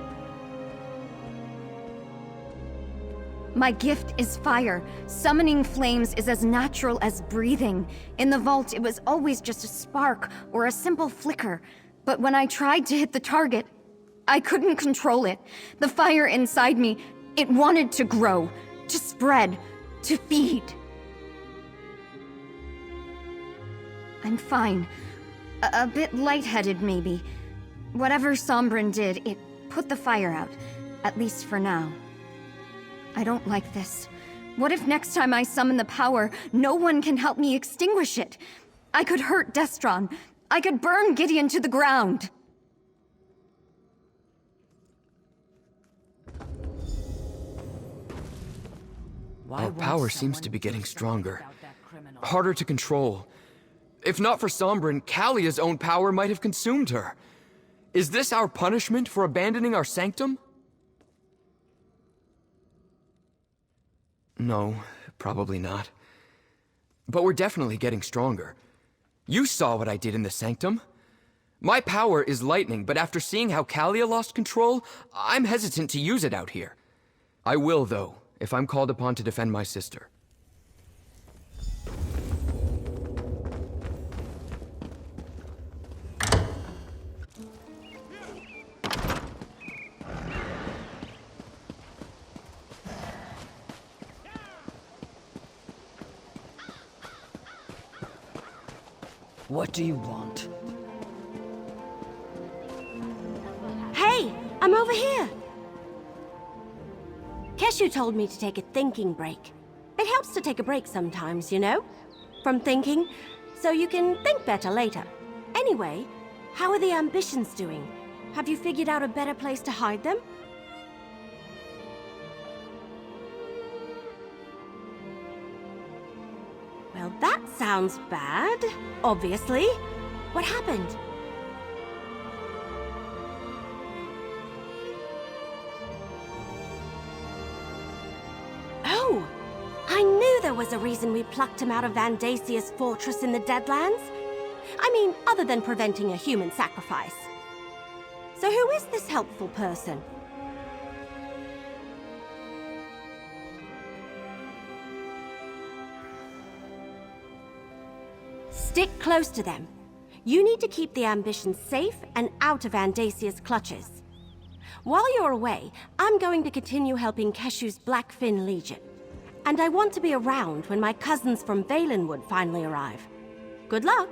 My gift is fire. Summoning flames is as natural as breathing. In the vault, it was always just a spark or a simple flicker. But when I tried to hit the target, I couldn't control it. The fire inside me, it wanted to grow, to spread, to feed. I'm fine. A bit lightheaded, maybe. Whatever Sombrin did, it put the fire out. At least for now. I don't like this. What if next time I summon the power, no one can help me extinguish it? I could hurt Destron. I could burn Gideon to the ground. Our power seems to be getting stronger. Harder to control. If not for Sombrin, Calia's own power might have consumed her. Is this our punishment for abandoning our sanctum? No, probably not. But we're definitely getting stronger. You saw what I did in the sanctum. My power is lightning, but after seeing how Calia lost control, I'm hesitant to use it out here. I will, though, if I'm called upon to defend my sister. What do you want? Hey, I'm over here. Keshu told me to take a thinking break. It helps to take a break sometimes, you know? From thinking, so you can think better later. Anyway, how are the ambitions doing? Have you figured out a better place to hide them? Well, that sounds bad, obviously. What happened? Oh! I knew there was a reason we plucked him out of Vandasia's fortress in the Deadlands. I mean, other than preventing a human sacrifice. So who is this helpful person? Stick close to them. You need to keep the ambitions safe and out of Vandasia's clutches. While you're away, I'm going to continue helping Keshu's Blackfin Legion. And I want to be around when my cousins from Valenwood finally arrive. Good luck!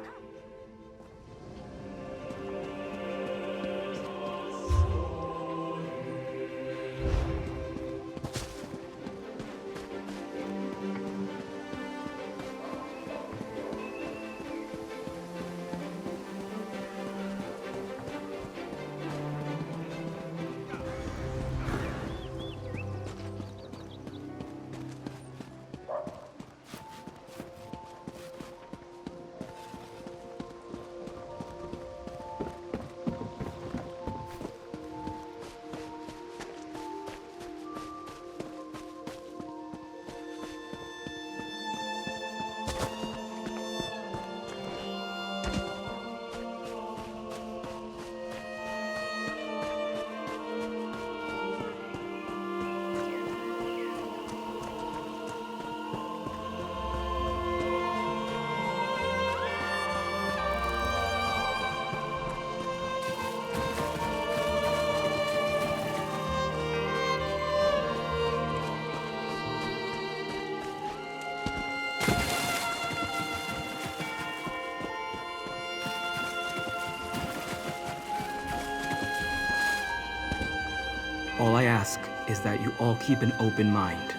All I ask is that you all keep an open mind.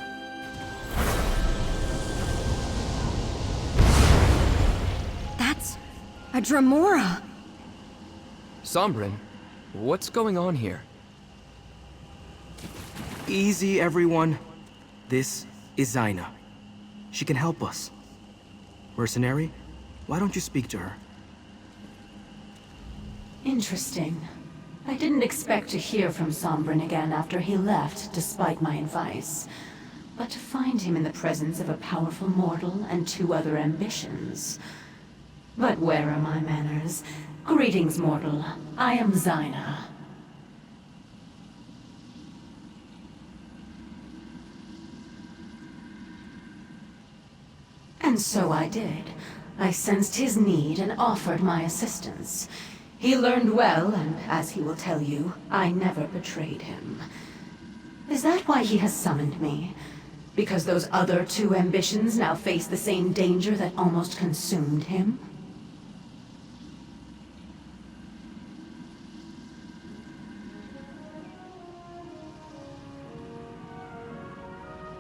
That's a Dremora. Sombrin, what's going on here? Easy, everyone. This is Zaina. She can help us. Mercenary, why don't you speak to her? Interesting. I didn't expect to hear from Sombrin again after he left, despite my advice. But to find him in the presence of a powerful mortal and 2 other ambitions... But where are my manners? Greetings, mortal. I am Zaina. And so I did. I sensed his need and offered my assistance. He learned well, and as he will tell you, I never betrayed him. Is that why he has summoned me? Because those other 2 ambitions now face the same danger that almost consumed him?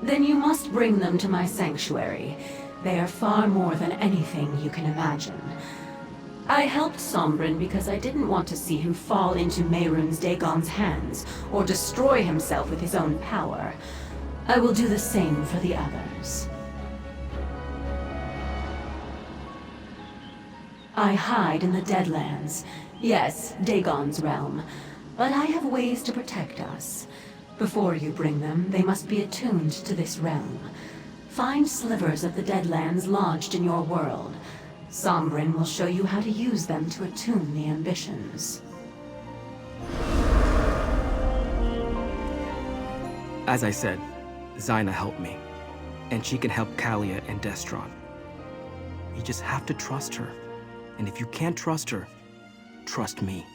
Then you must bring them to my sanctuary. They are far more than anything you can imagine. I helped Sombrin because I didn't want to see him fall into Mehrunes Dagon's hands, or destroy himself with his own power. I will do the same for the others. I hide in the Deadlands. Yes, Dagon's realm. But I have ways to protect us. Before you bring them, they must be attuned to this realm. Find slivers of the Deadlands lodged in your world. Sombrin will show you how to use them to attune the ambitions. As I said, Zaina helped me. And she can help Kalia and Destron. You just have to trust her. And if you can't trust her, trust me.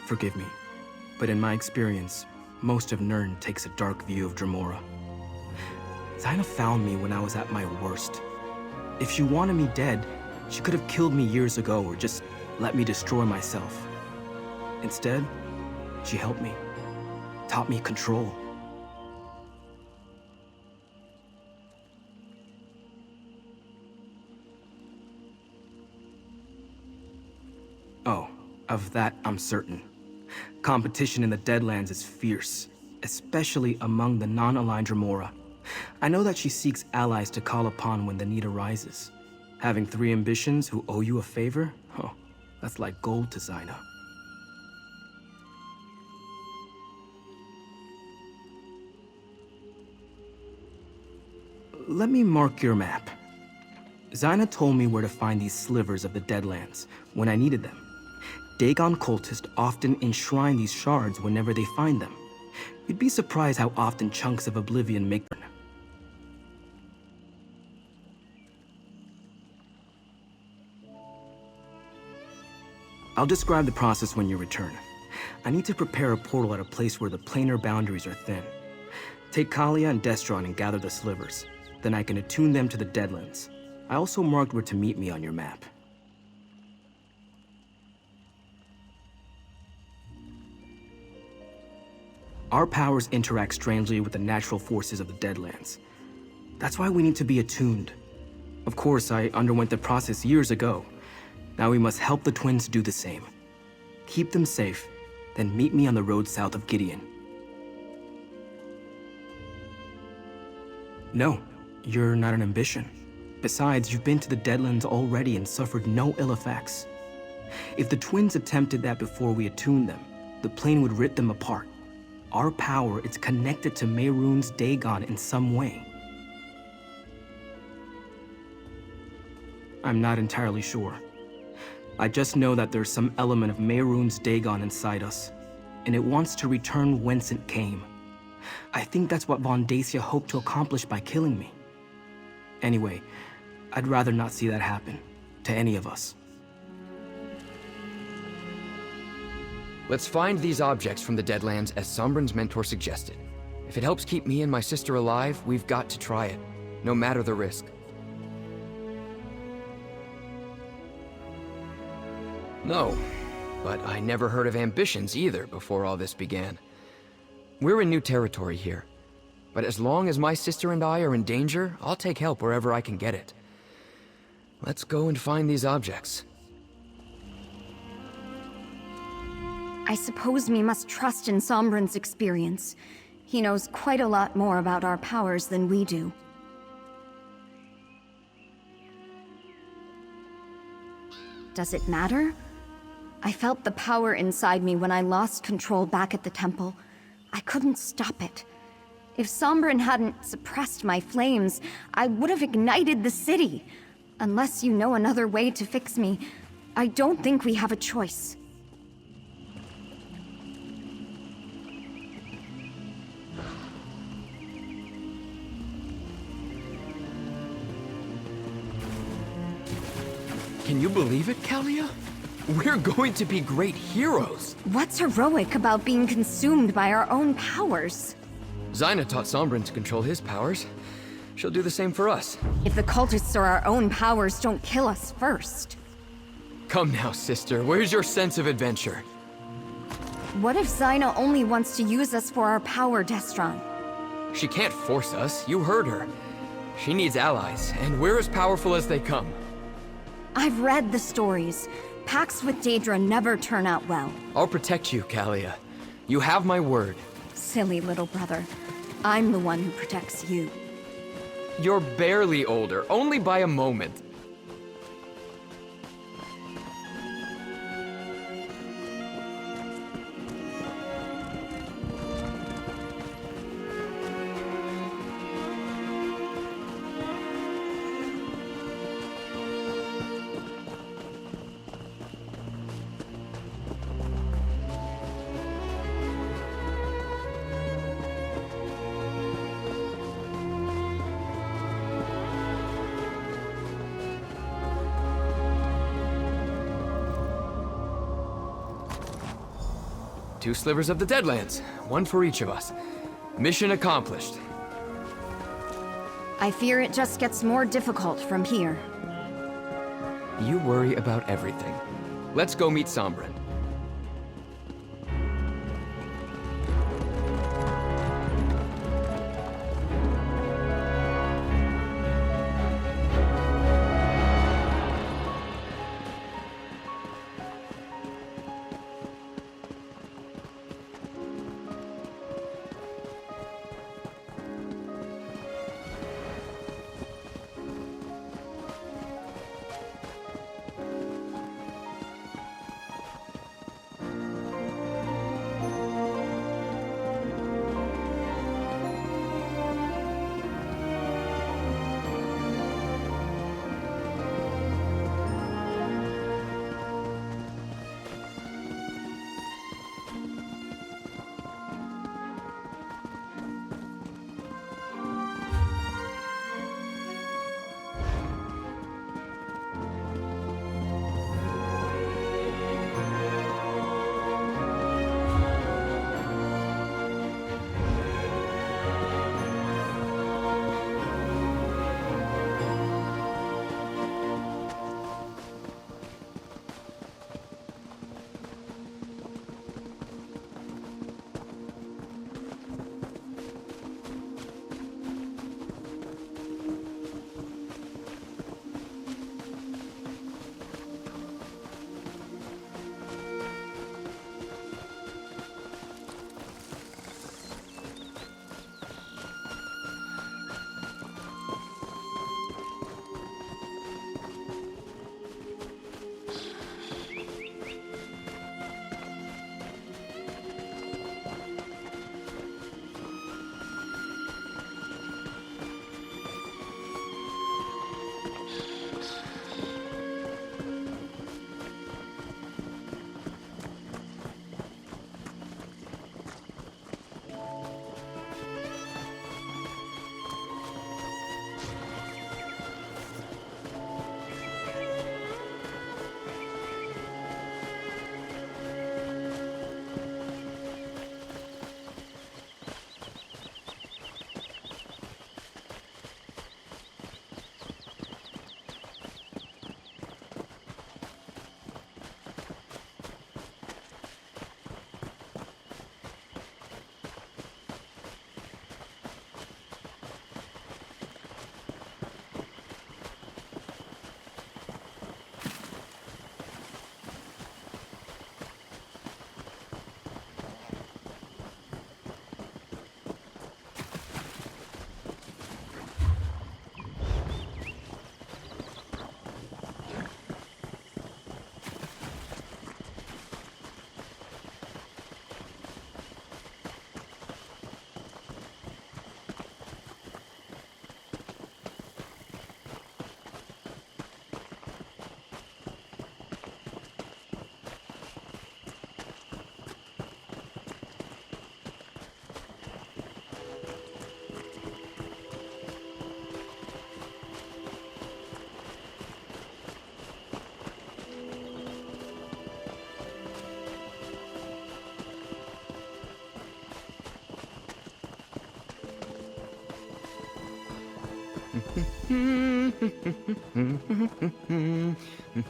Forgive me, but in my experience, most of Nirn takes a dark view of Dremora. Zaina found me when I was at my worst. If she wanted me dead, she could have killed me years ago or just let me destroy myself. Instead, she helped me, taught me control. Oh, of that I'm certain. Competition in the Deadlands is fierce, especially among the non-aligned Dremora. I know that she seeks allies to call upon when the need arises. Having 3 ambitions who owe you a favor? Oh, that's like gold to Zaina. Let me mark your map. Zaina told me where to find these slivers of the Deadlands when I needed them. Dagon cultists often enshrine these shards whenever they find them. You'd be surprised how often chunks of oblivion make them. I'll describe the process when you return. I need to prepare a portal at a place where the planar boundaries are thin. Take Kalia and Destron and gather the slivers. Then I can attune them to the Deadlands. I also marked where to meet me on your map. Our powers interact strangely with the natural forces of the Deadlands. That's why we need to be attuned. Of course, I underwent the process years ago. Now we must help the twins do the same. Keep them safe, then meet me on the road south of Gideon. No, you're not an ambition. Besides, you've been to the Deadlands already and suffered no ill effects. If the twins attempted that before we attuned them, the plane would rip them apart. Our power is connected to Mehrunes Dagon in some way. I'm not entirely sure. I just know that there's some element of Mehrunes Dagon inside us, and it wants to return whence it came. I think that's what Von Dacia hoped to accomplish by killing me. Anyway, I'd rather not see that happen to any of us. Let's find these objects from the Deadlands as Sombrin's mentor suggested. If it helps keep me and my sister alive, we've got to try it, no matter the risk. No, but I never heard of ambitions either before all this began. We're in new territory here, but as long as my sister and I are in danger, I'll take help wherever I can get it. Let's go and find these objects. I suppose we must trust in Sombrin's experience. He knows quite a lot more about our powers than we do. Does it matter? I felt the power inside me when I lost control back at the temple. I couldn't stop it. If Sombrin hadn't suppressed my flames, I would have ignited the city. Unless you know another way to fix me, I don't think we have a choice. Can you believe it, Kalia? We're going to be great heroes! What's heroic about being consumed by our own powers? Zaina taught Sombrin to control his powers. She'll do the same for us. If the cultists or our own powers don't kill us first. Come now, sister. Where's your sense of adventure? What if Zaina only wants to use us for our power, Destron? She can't force us. You heard her. She needs allies, and we're as powerful as they come. I've read the stories. Pacts with Daedra never turn out well. I'll protect you, Kalia. You have my word. Silly little brother. I'm the one who protects you. You're barely older, only by a moment. Two slivers of the Deadlands, one for each of us. Mission accomplished. I fear it just gets more difficult from here. You worry about everything. Let's go meet Sombrin.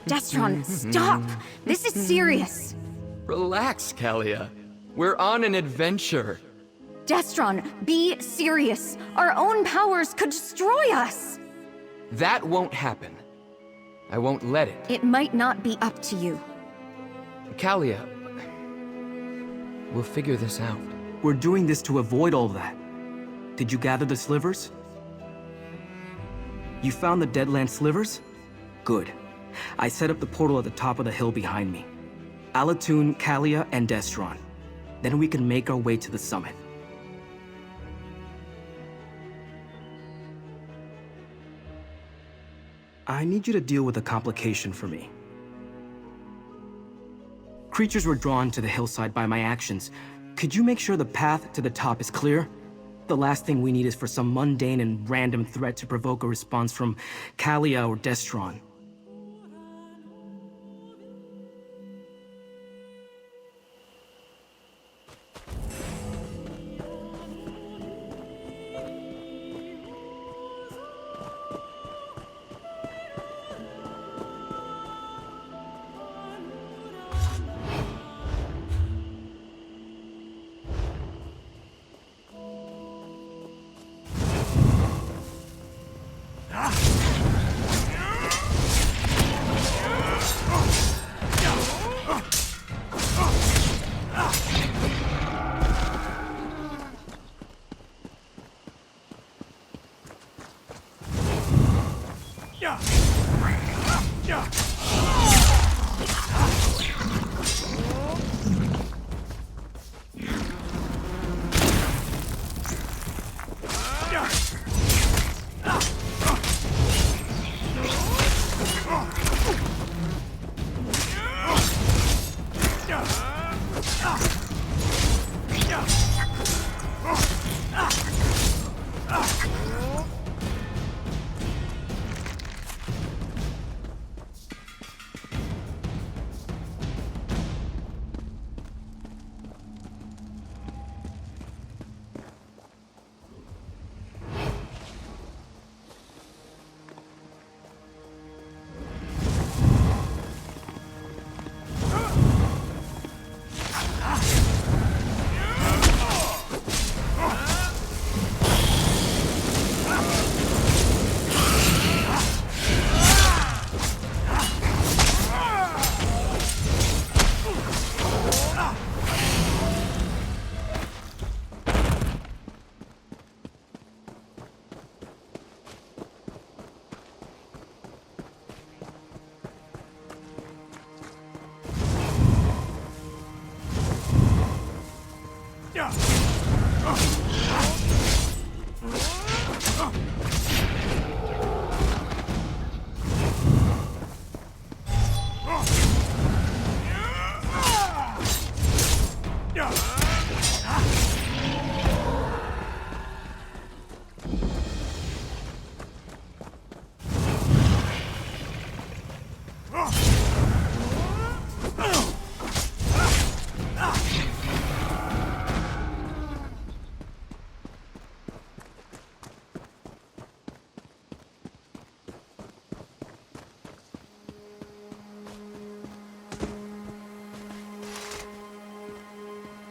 Destron, stop! This is serious! Relax, Kalia. We're on an adventure. Destron, be serious. Our own powers could destroy us. That won't happen. I won't let it. It might not be up to you. Kalia, we'll figure this out. We're doing this to avoid all that. Did you gather the slivers? You found the Deadland slivers? Good. I set up the portal at the top of the hill behind me. Alatun, Kalia, and Destron. Then we can make our way to the summit. I need you to deal with a complication for me. Creatures were drawn to the hillside by my actions. Could you make sure the path to the top is clear? The last thing we need is for some mundane and random threat to provoke a response from Kalia or Destron.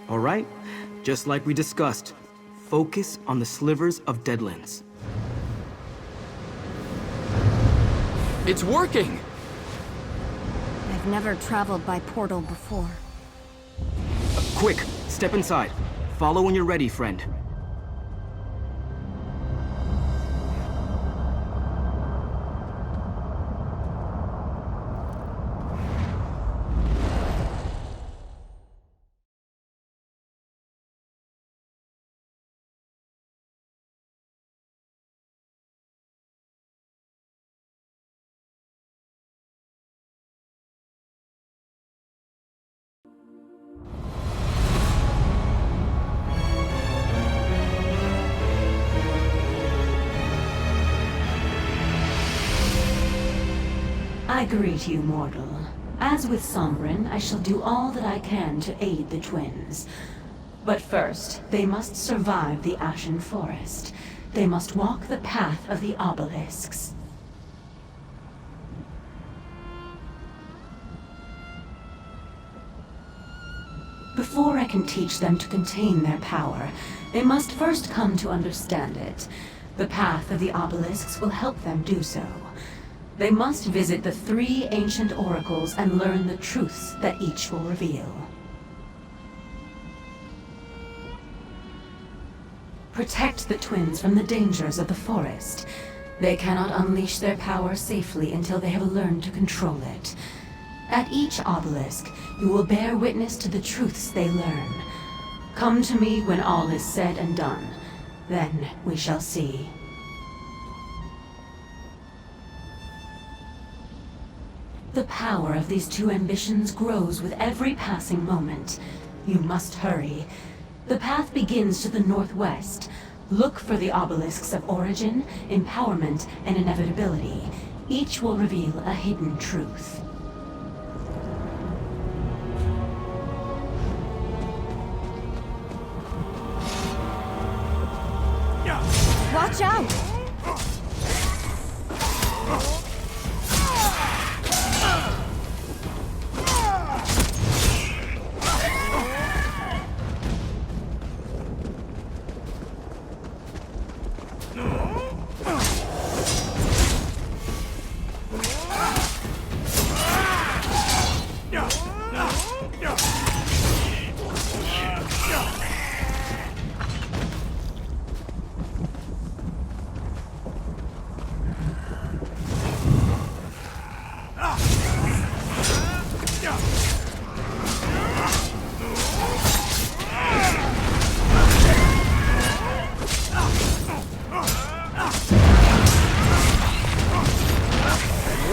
All right, just like we discussed, focus on the slivers of Deadlands. It's working! I've never traveled by portal before. Quick, step inside. Follow when you're ready, friend. I greet you, mortal. As with Sombrin, I shall do all that I can to aid the twins. But first, they must survive the Ashen Forest. they must walk the path of the obelisks. Before I can teach them to contain their power, they must first come to understand it. The path of the obelisks will help them do so. They must visit the 3 ancient oracles and learn the truths that each will reveal. Protect the twins from the dangers of the forest. They cannot unleash their power safely until they have learned to control it. At each obelisk, you will bear witness to the truths they learn. Come to me when all is said and done. Then we shall see. The power of these 2 ambitions grows with every passing moment. You must hurry. The path begins to the northwest. Look for the obelisks of origin, empowerment, and inevitability. Each will reveal a hidden truth. Watch out!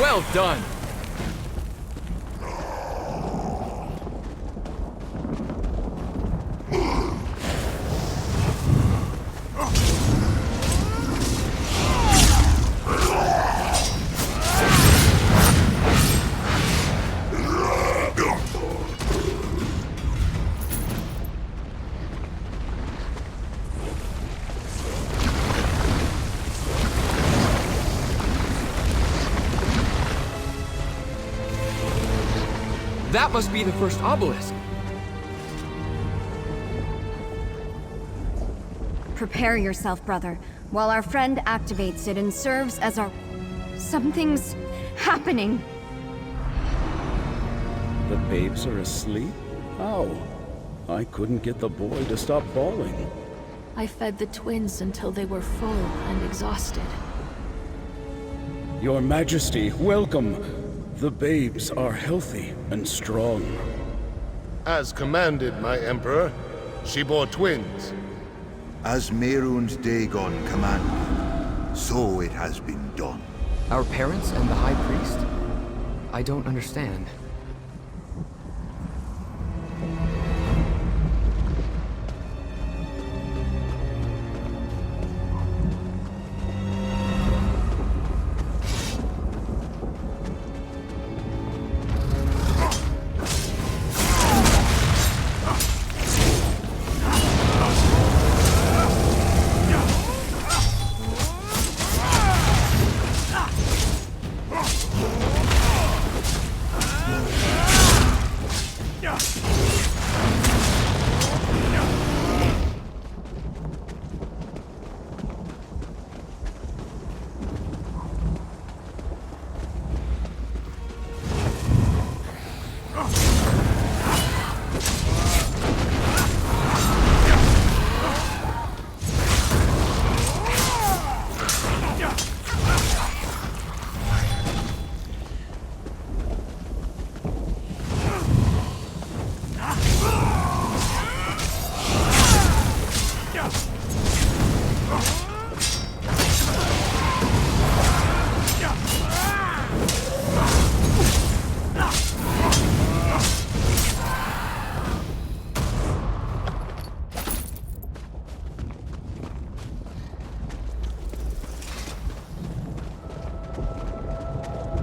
Well done! That must be the first obelisk. Prepare yourself, brother, while our friend activates it and serves as our... Something's happening. The babes are asleep? How? I couldn't get the boy to stop bawling. I fed the twins until they were full and exhausted. Your Majesty, welcome. The babes are healthy and strong. As commanded, my Emperor, she bore twins. As Mehrunes Dagon commanded, so it has been done. Our parents and the High Priest? I don't understand.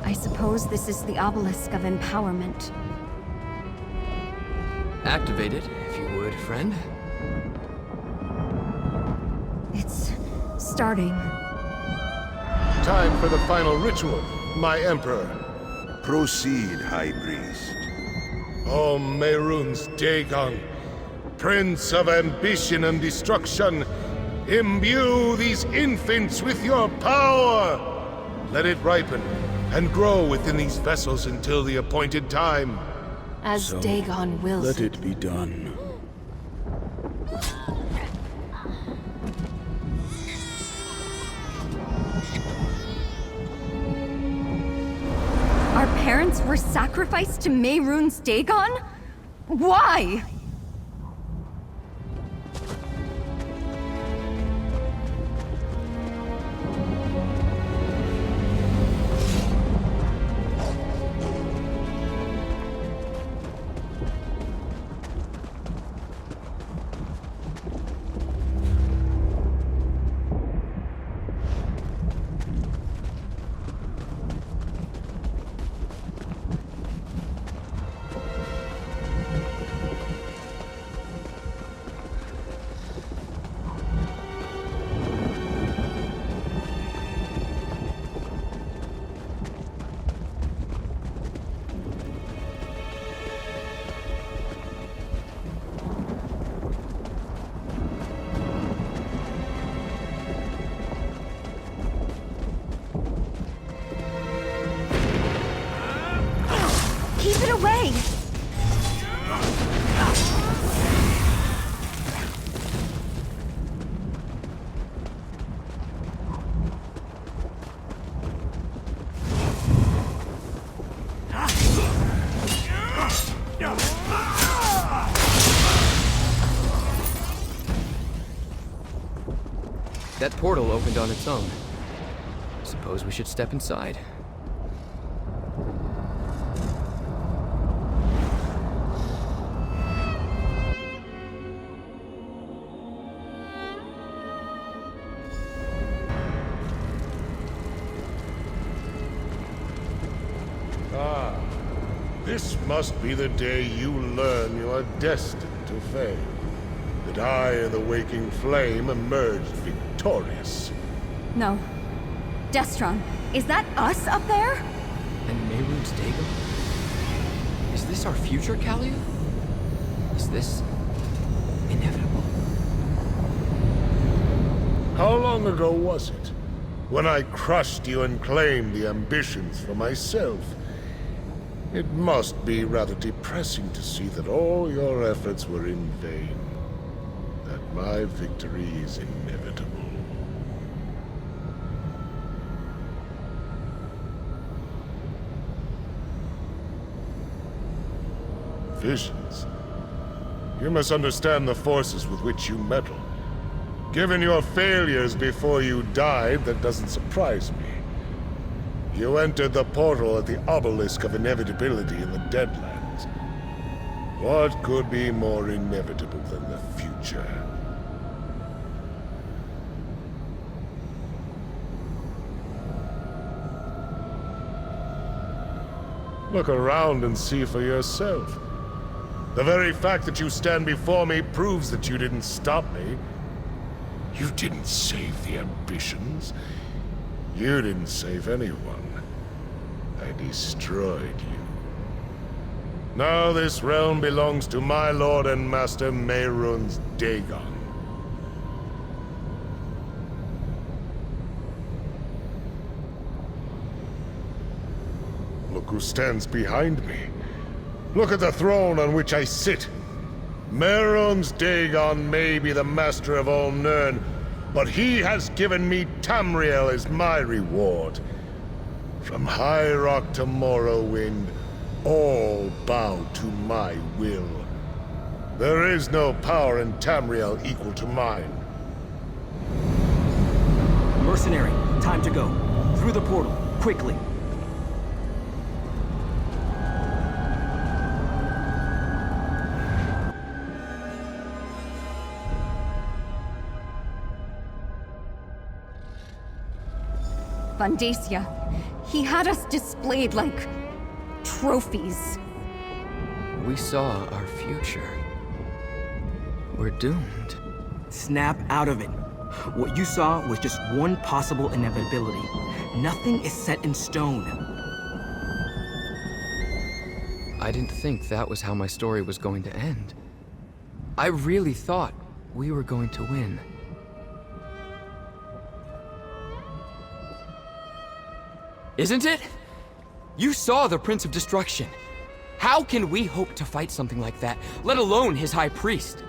I suppose this is the obelisk of empowerment. Activate it, if you would, friend. It's starting. Time for the final ritual, my Emperor. Proceed, High Priest. O Mehrunes Dagon, Prince of ambition and destruction, imbue these infants with your power! Let it ripen and grow within these vessels until the appointed time. As Dagon wills Let it be done. Our parents were sacrificed to Mehrunes Dagon? Why? Keep it away! That portal opened on its own. Suppose we should step inside. This must be the day you learn you are destined to fail. That I and the waking flame emerged victorious. No. Destron, is that us up there? And Mehrunes Dagon? Is this our future, Kalia? Is this inevitable? How long ago was it? When I crushed you and claimed the ambitions for myself. It must be rather depressing to see that all your efforts were in vain. That my victory is inevitable. Visions? You misunderstand the forces with which you meddle. Given your failures before you died, that doesn't surprise me. You entered the portal at the obelisk of inevitability in the Deadlands. What could be more inevitable than the future? Look around and see for yourself. The very fact that you stand before me proves that you didn't stop me. You didn't save the ambitions. You didn't save anyone. I destroyed you. Now this realm belongs to my lord and master Mehrunes Dagon. Look who stands behind me. Look at the throne on which I sit. Mehrunes Dagon may be the master of all Nirn, but he has given me Tamriel as my reward. From High Rock to Morrowind, all bow to my will. There is no power in Tamriel equal to mine. Mercenary, time to go. Through the portal, quickly. Vandacia. He had us displayed like trophies. We saw our future. We're doomed. Snap out of it. What you saw was just one possible inevitability. Nothing is set in stone. I didn't think that was how my story was going to end. I really thought we were going to win. Isn't it? You saw the Prince of Destruction. How can we hope to fight something like that, let alone his High Priest?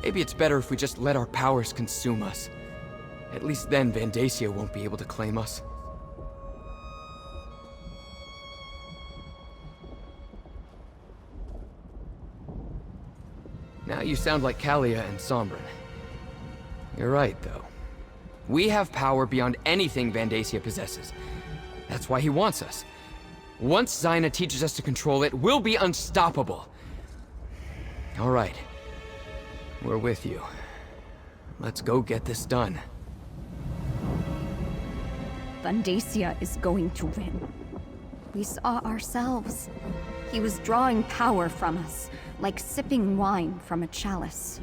Maybe it's better if we just let our powers consume us. At least then Vandacia won't be able to claim us. Now you sound like Kalia and Sombrin. You're right, though. We have power beyond anything Vandacia possesses. That's why he wants us. Once Zaina teaches us to control it, we'll be unstoppable. All right. We're with you. Let's go get this done. Vandacia is going to win. We saw ourselves. He was drawing power from us, like sipping wine from a chalice.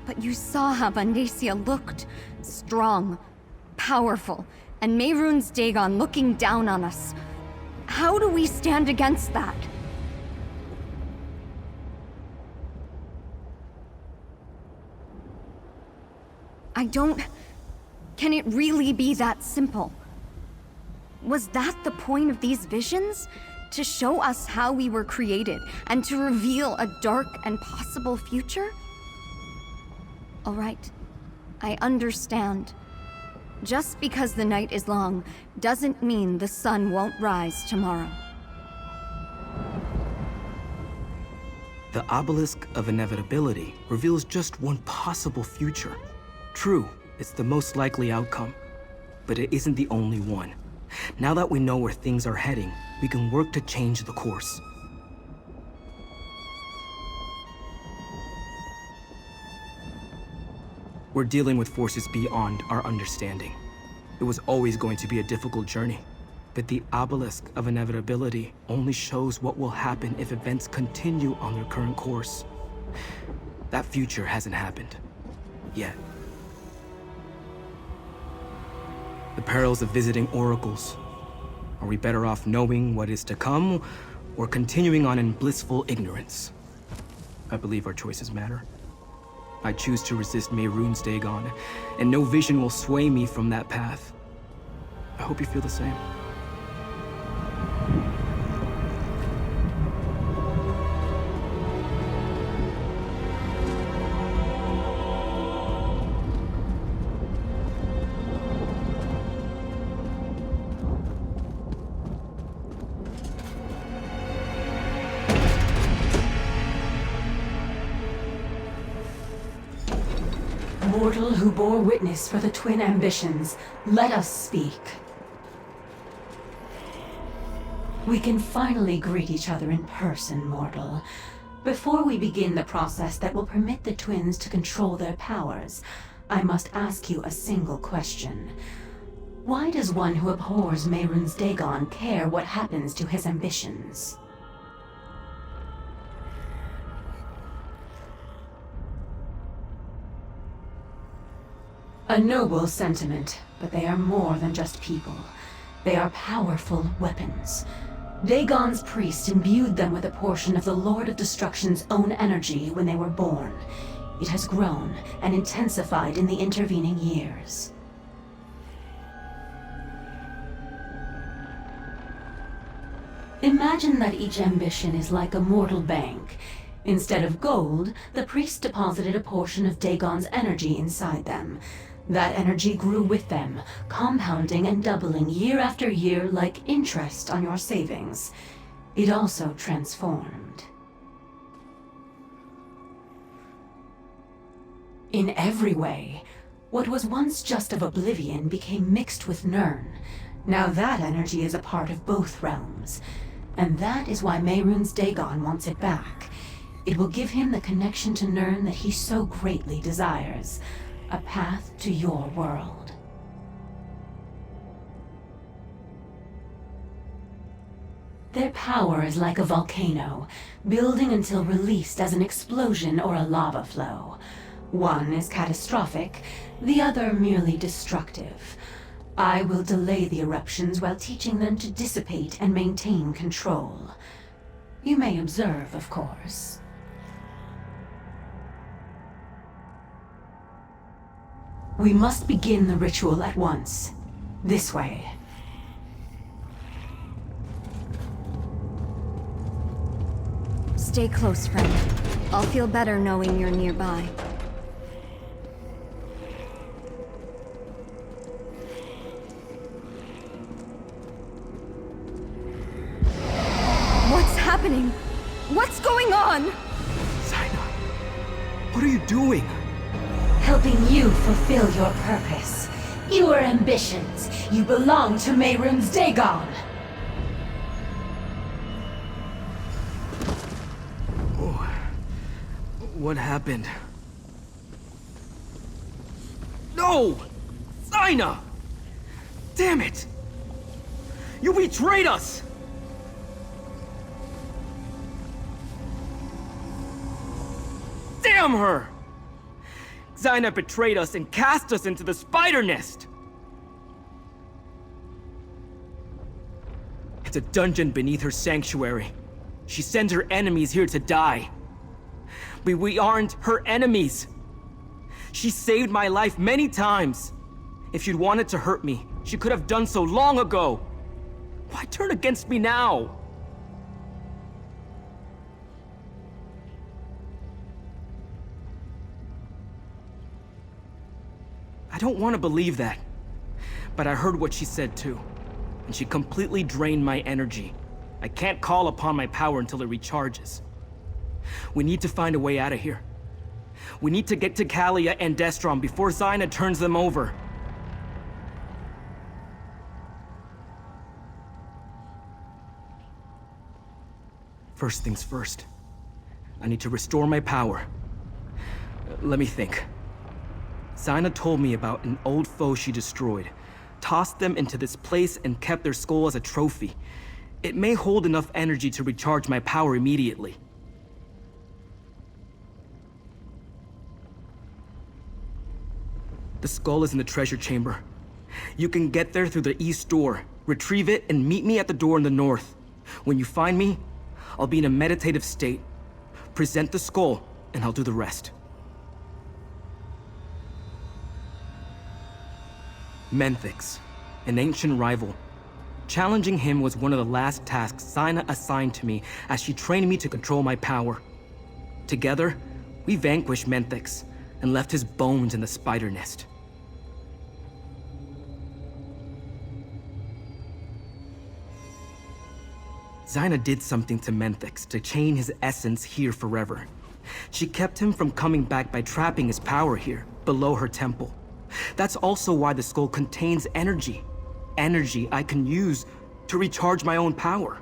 But you saw how Vandacia looked. Strong, powerful, and Mehrunes Dagon looking down on us. How do we stand against that? Can it really be that simple? Was that the point of these visions? To show us how we were created, and to reveal a dark and possible future? All right, I understand. Just because the night is long doesn't mean the sun won't rise tomorrow. The obelisk of inevitability reveals just one possible future. True, it's the most likely outcome, but it isn't the only one. Now that we know where things are heading, we can work to change the course. We're dealing with forces beyond our understanding. It was always going to be a difficult journey, but the obelisk of inevitability only shows what will happen if events continue on their current course. That future hasn't happened. Yet. The perils of visiting oracles. Are we better off knowing what is to come, or continuing on in blissful ignorance? I believe our choices matter. I choose to resist Mehrunes Dagon, and no vision will sway me from that path. I hope you feel the same. Mortal who bore witness for the twin ambitions, let us speak. We can finally greet each other in person, mortal. Before we begin the process that will permit the twins to control their powers, I must ask you a single question. Why does one who abhors Mehrunes Dagon care what happens to his ambitions? A noble sentiment, but they are more than just people. They are powerful weapons. Dagon's priest imbued them with a portion of the Lord of Destruction's own energy when they were born. It has grown and intensified in the intervening years. Imagine that each ambition is like a mortal bank. Instead of gold, the priest deposited a portion of Dagon's energy inside them. That energy grew with them, compounding and doubling year after year like interest on your savings. It also transformed. In every way, what was once just of Oblivion became mixed with Nirn. Now that energy is a part of both realms. And that is why Mehrunes Dagon wants it back. It will give him the connection to Nirn that he so greatly desires. A path to your world. Their power is like a volcano, building until released as an explosion or a lava flow. One is catastrophic, the other merely destructive. I will delay the eruptions while teaching them to dissipate and maintain control. You may observe, of course. We must begin the ritual at once. This way. Stay close, friend. I'll feel better knowing you're nearby. What's happening? What's going on? Zaina, what are you doing? Helping you fulfill your purpose. Your ambitions. You belong to Mehrunes Dagon. What happened? No! Zaina! Damn it! You betrayed us! Damn her! Zaina betrayed us and cast us into the spider nest! It's a dungeon beneath her sanctuary. She sends her enemies here to die. But we aren't her enemies. She saved my life many times. If she'd wanted to hurt me, she could have done so long ago. Why turn against me now? I don't want to believe that. But I heard what she said too. And she completely drained my energy. I can't call upon my power until it recharges. We need to find a way out of here. We need to get to Kalia and Destrom before Zaina turns them over. First things first. I need to restore my power. Let me think. Zaina told me about an old foe she destroyed, tossed them into this place and kept their skull as a trophy. It may hold enough energy to recharge my power immediately. The skull is in the treasure chamber. You can get there through the east door, retrieve it, and meet me at the door in the north. When you find me, I'll be in a meditative state. Present the skull, and I'll do the rest. Menthix, an ancient rival. Challenging him was one of the last tasks Zaina assigned to me as she trained me to control my power. Together, we vanquished Menthix and left his bones in the spider nest. Zaina did something to Menthix to chain his essence here forever. She kept him from coming back by trapping his power here, below her temple. That's also why the skull contains energy. Energy I can use to recharge my own power.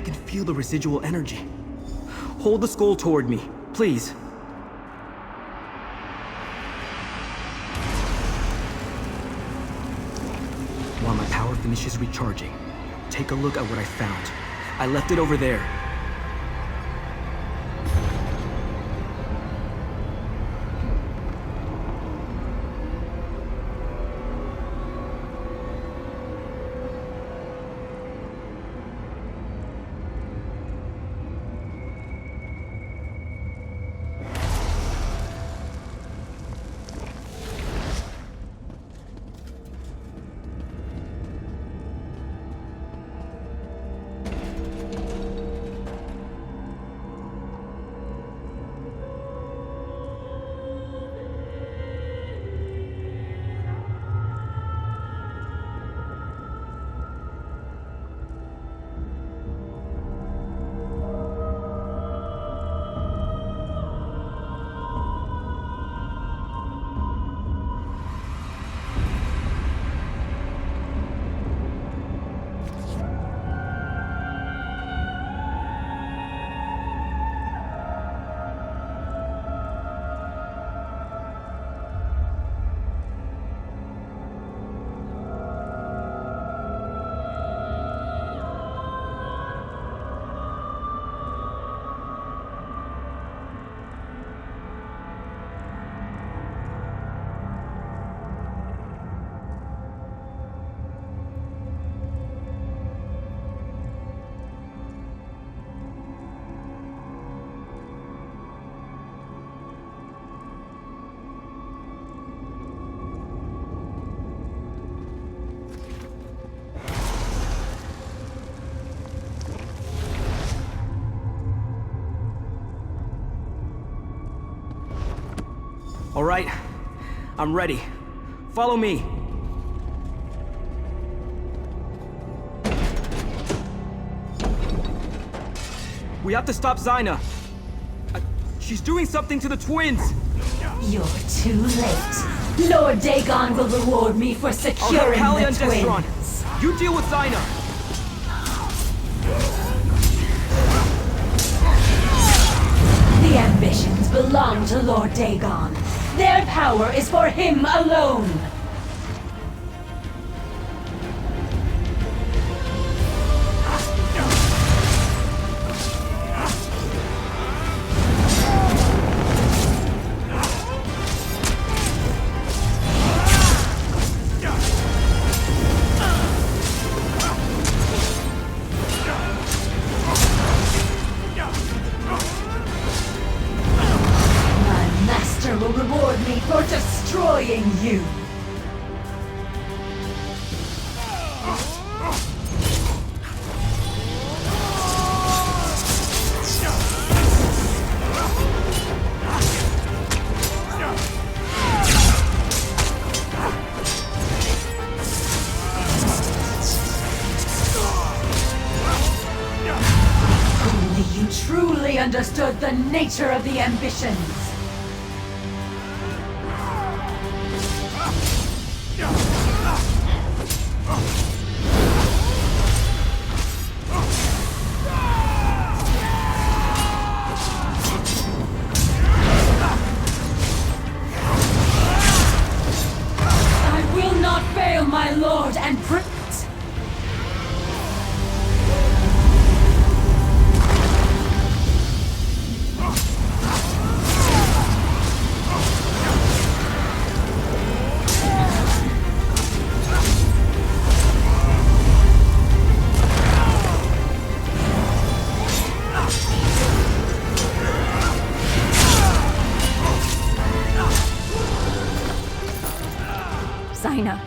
can feel the residual energy. Hold the skull toward me, please. While my power finishes recharging, take a look at what I found. I left it over there. All right, I'm ready. Follow me. We have to stop Zyna. She's doing something to the twins. You're too late. Lord Dagon will reward me for securing I'll the help Callia and twins. Destron. You deal with Zyna. The ambitions belong to Lord Dagon. Their power is for him alone. Will reward me for destroying you. Only you truly understood the nature of the ambitions. My lord and prince. Zyna.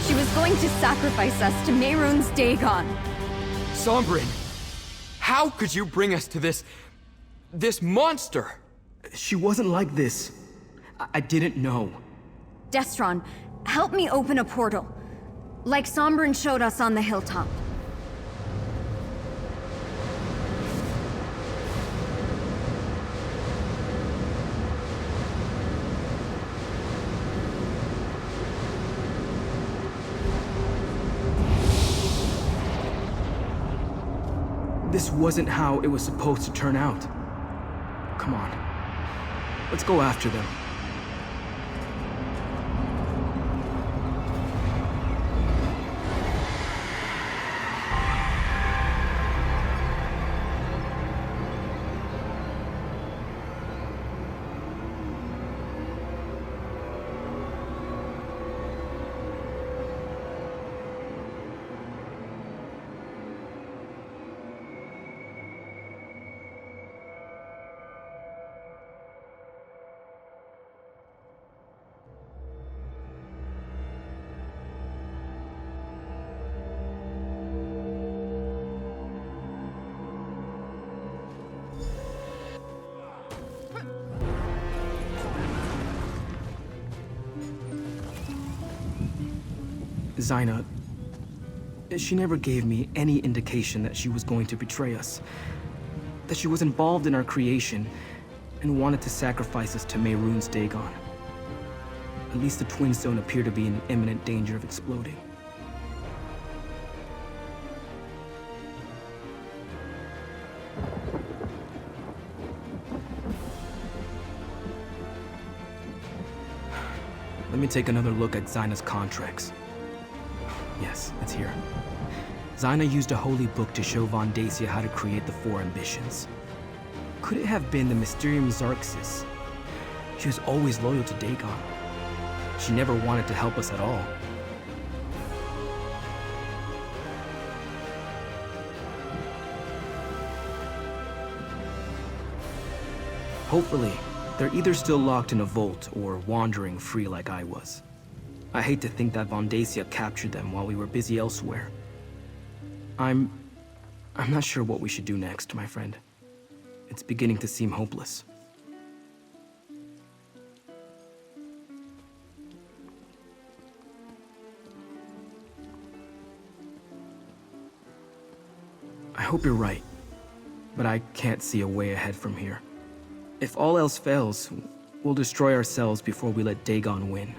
She was going to sacrifice us to Mehrunes Dagon. Sombrin, how could you bring us to this monster? She wasn't like this. I didn't know. Destron, help me open a portal. Like Sombrin showed us on the hilltop. This wasn't how it was supposed to turn out. Come on. Let's go after them. Zaina, she never gave me any indication that she was going to betray us. That she was involved in our creation and wanted to sacrifice us to Mehrunes Dagon. At least the twins don't appear to be in imminent danger of exploding. Let me take another look at Zaina's contracts. Yes, it's here. Zaina used a holy book to show Von Dacia how to create the 4 ambitions. Could it have been the Mysterium Xarxis? She was always loyal to Dagon. She never wanted to help us at all. Hopefully, they're either still locked in a vault or wandering free like I was. I hate to think that Von Dacia captured them while we were busy elsewhere. I'm not sure what we should do next, my friend. It's beginning to seem hopeless. I hope you're right, but I can't see a way ahead from here. If all else fails, we'll destroy ourselves before we let Dagon win.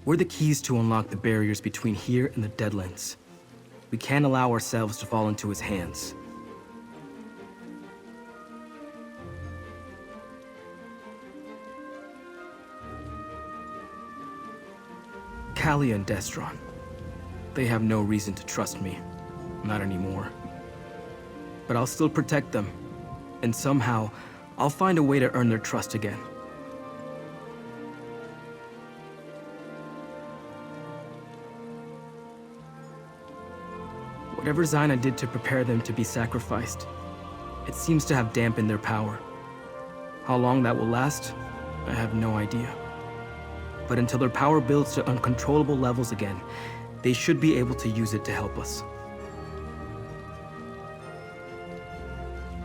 We're the keys to unlock the barriers between here and the Deadlands. We can't allow ourselves to fall into his hands. Callie and Destron. They have no reason to trust me. Not anymore. But I'll still protect them. And somehow, I'll find a way to earn their trust again. Whatever Zaina did to prepare them to be sacrificed, it seems to have dampened their power. How long that will last, I have no idea. But until their power builds to uncontrollable levels again, they should be able to use it to help us.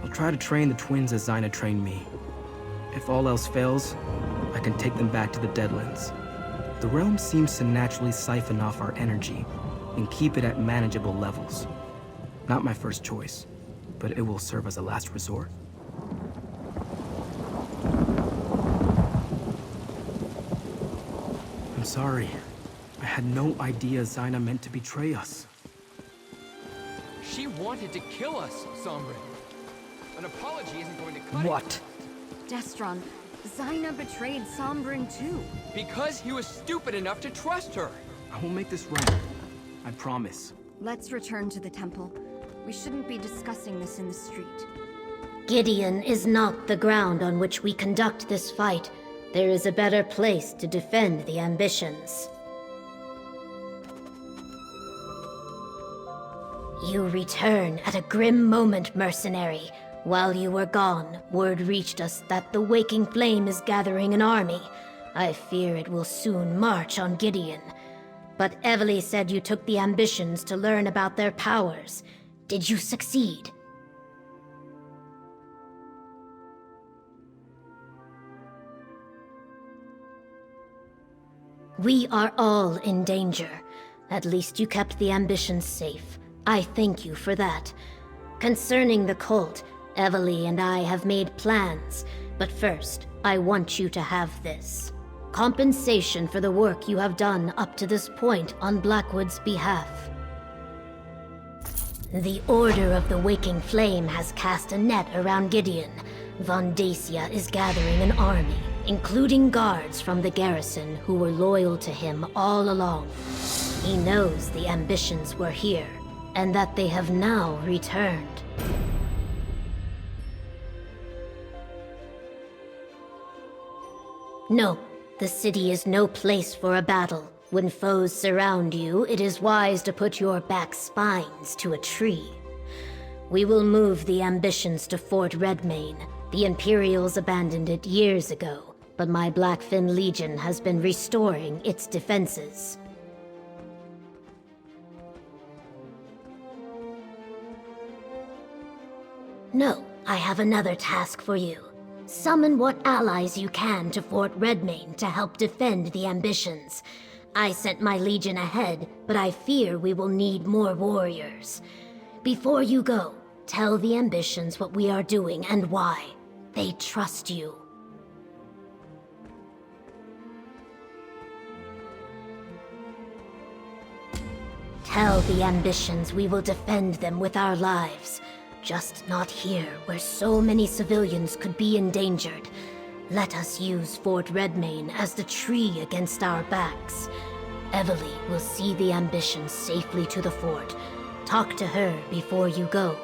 I'll try to train the twins as Zaina trained me. If all else fails, I can take them back to the Deadlands. The realm seems to naturally siphon off our energy and keep it at manageable levels. Not my first choice, but it will serve as a last resort. I'm sorry. I had no idea Zaina meant to betray us. She wanted to kill us, Sombra. An apology isn't going to cut What? Destron, Zaina betrayed Sombrin too. Because he was stupid enough to trust her. I will make this right. I promise. Let's return to the temple. We shouldn't be discussing this in the street. Gideon is not the ground on which we conduct this fight. There is a better place to defend the ambitions. You return at a grim moment, mercenary. While you were gone, word reached us that the Waking Flame is gathering an army. I fear it will soon march on Gideon. But Evely said you took the ambitions to learn about their powers. Did you succeed? We are all in danger. At least you kept the ambitions safe. I thank you for that. Concerning the cult, Evely and I have made plans. But first, I want you to have this. Compensation for the work you have done up to this point on Blackwood's behalf. The Order of the Waking Flame has cast a net around Gideon. Von Dacia is gathering an army, including guards from the garrison who were loyal to him all along. He knows the ambitions were here, and that they have now returned. No, the city is no place for a battle. When foes surround you, it is wise to put your back spines to a tree. We will move the ambitions to Fort Redmane. The Imperials abandoned it years ago, but my Blackfin Legion has been restoring its defenses. No, I have another task for you. Summon what allies you can to Fort Redmane to help defend the ambitions. I sent my legion ahead, but I fear we will need more warriors. Before you go, tell the ambitions what we are doing and why. They trust you. Tell the ambitions we will defend them with our lives. Just not here, where so many civilians could be endangered. Let us use Fort Redmane as the tree against our backs. Evely will see the ambitions safely to the fort. Talk to her before you go.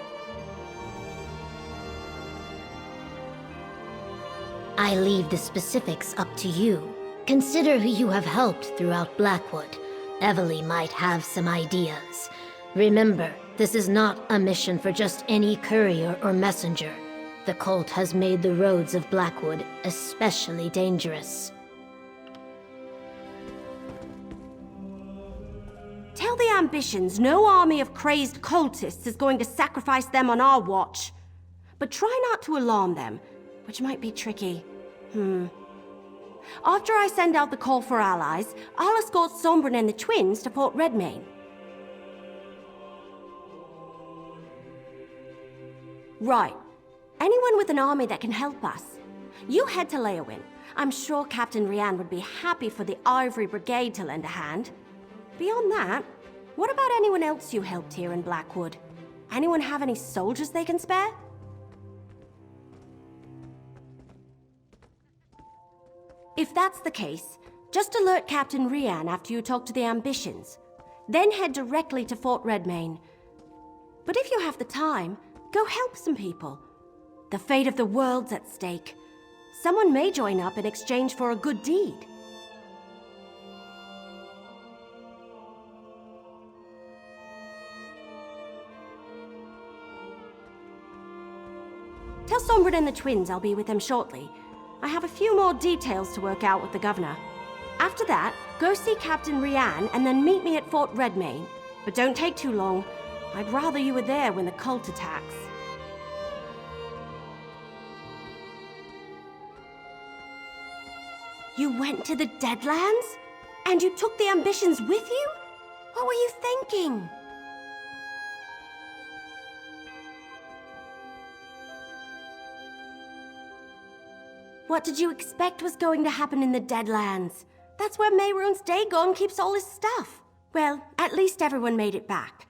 I leave the specifics up to you. Consider who you have helped throughout Blackwood. Evely might have some ideas. Remember, this is not a mission for just any courier or messenger. The cult has made the roads of Blackwood especially dangerous. Tell the ambitions no army of crazed cultists is going to sacrifice them on our watch. But try not to alarm them, which might be tricky. After I send out the call for allies, I'll escort Sombrin and the twins to Fort Redmane. Right. Anyone with an army that can help us. You head to Leowin. I'm sure Captain Rian would be happy for the Ivory Brigade to lend a hand. Beyond that, what about anyone else you helped here in Blackwood? Anyone have any soldiers they can spare? If that's the case, just alert Captain Rian after you talk to the ambitions. Then head directly to Fort Redmane. But if you have the time, go help some people. The fate of the world's at stake. Someone may join up in exchange for a good deed. Tell Sombrin and the twins I'll be with them shortly. I have a few more details to work out with the governor. After that, go see Captain Rian and then meet me at Fort Redmane. But don't take too long. I'd rather you were there when the cult attacks. You went to the Deadlands? And you took the ambitions with you? What were you thinking? What did you expect was going to happen in the Deadlands? That's where Mehrunes Dagon keeps all his stuff. Well, at least everyone made it back.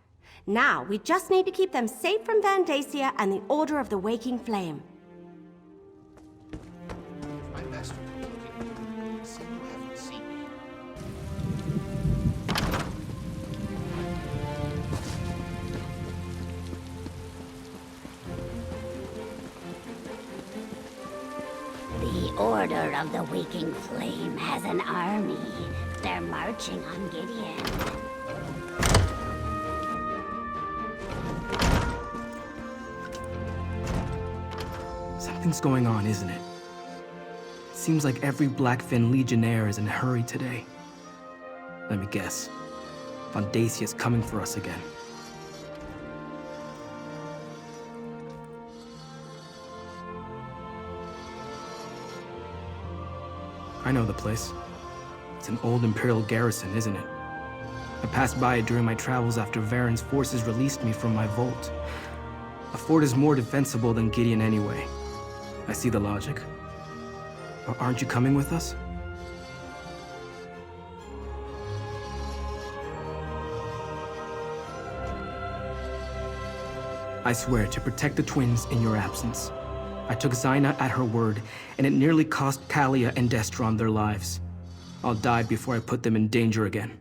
Now, we just need to keep them safe from Van Dacia and the Order of the Waking Flame. My master said you haven't seen me. The Order of the Waking Flame has an army. They're marching on Gideon. Something's going on, isn't it? Seems like every Blackfin Legionnaire is in a hurry today. Let me guess. Von Dacia's coming for us again. I know the place. It's an old Imperial garrison, isn't it? I passed by it during my travels after Varen's forces released me from my vault. A fort is more defensible than Gideon anyway. I see the logic. But aren't you coming with us? I swear to protect the twins in your absence. I took Zaina at her word, and it nearly cost Kalia and Destron their lives. I'll die before I put them in danger again.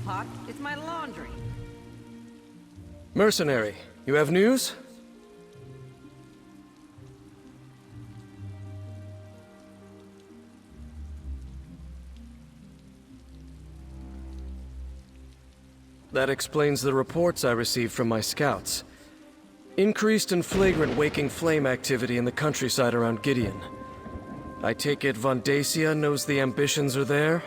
Pot. It's my laundry. Mercenary, you have news? That explains the reports I received from my scouts. Increased and flagrant waking flame activity in the countryside around Gideon. I take it Von Dacia knows the ambitions are there?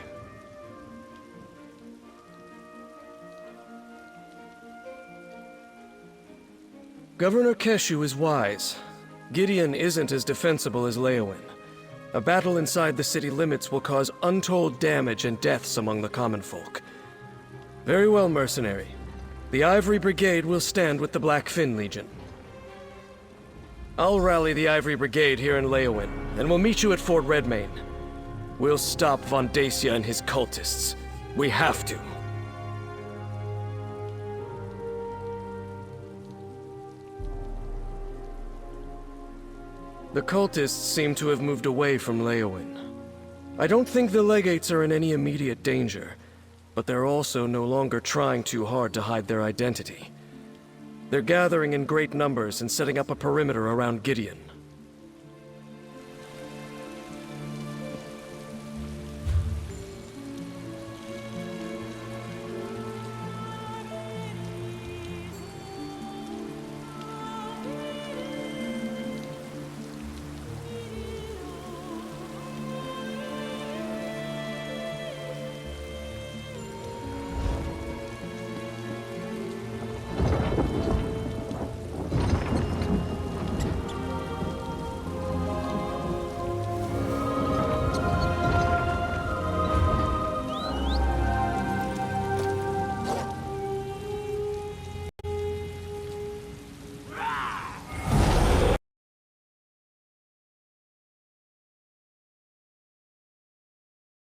Governor Keshu is wise. Gideon isn't as defensible as Leowin. A battle inside the city limits will cause untold damage and deaths among the common folk. Very well, mercenary. The Ivory Brigade will stand with the Blackfin Legion. I'll rally the Ivory Brigade here in Leowin, and we'll meet you at Fort Redmane. We'll stop Von Dacia and his cultists. We have to. The cultists seem to have moved away from Leowin. I don't think the legates are in any immediate danger, but they're also no longer trying too hard to hide their identity. They're gathering in great numbers and setting up a perimeter around Gideon.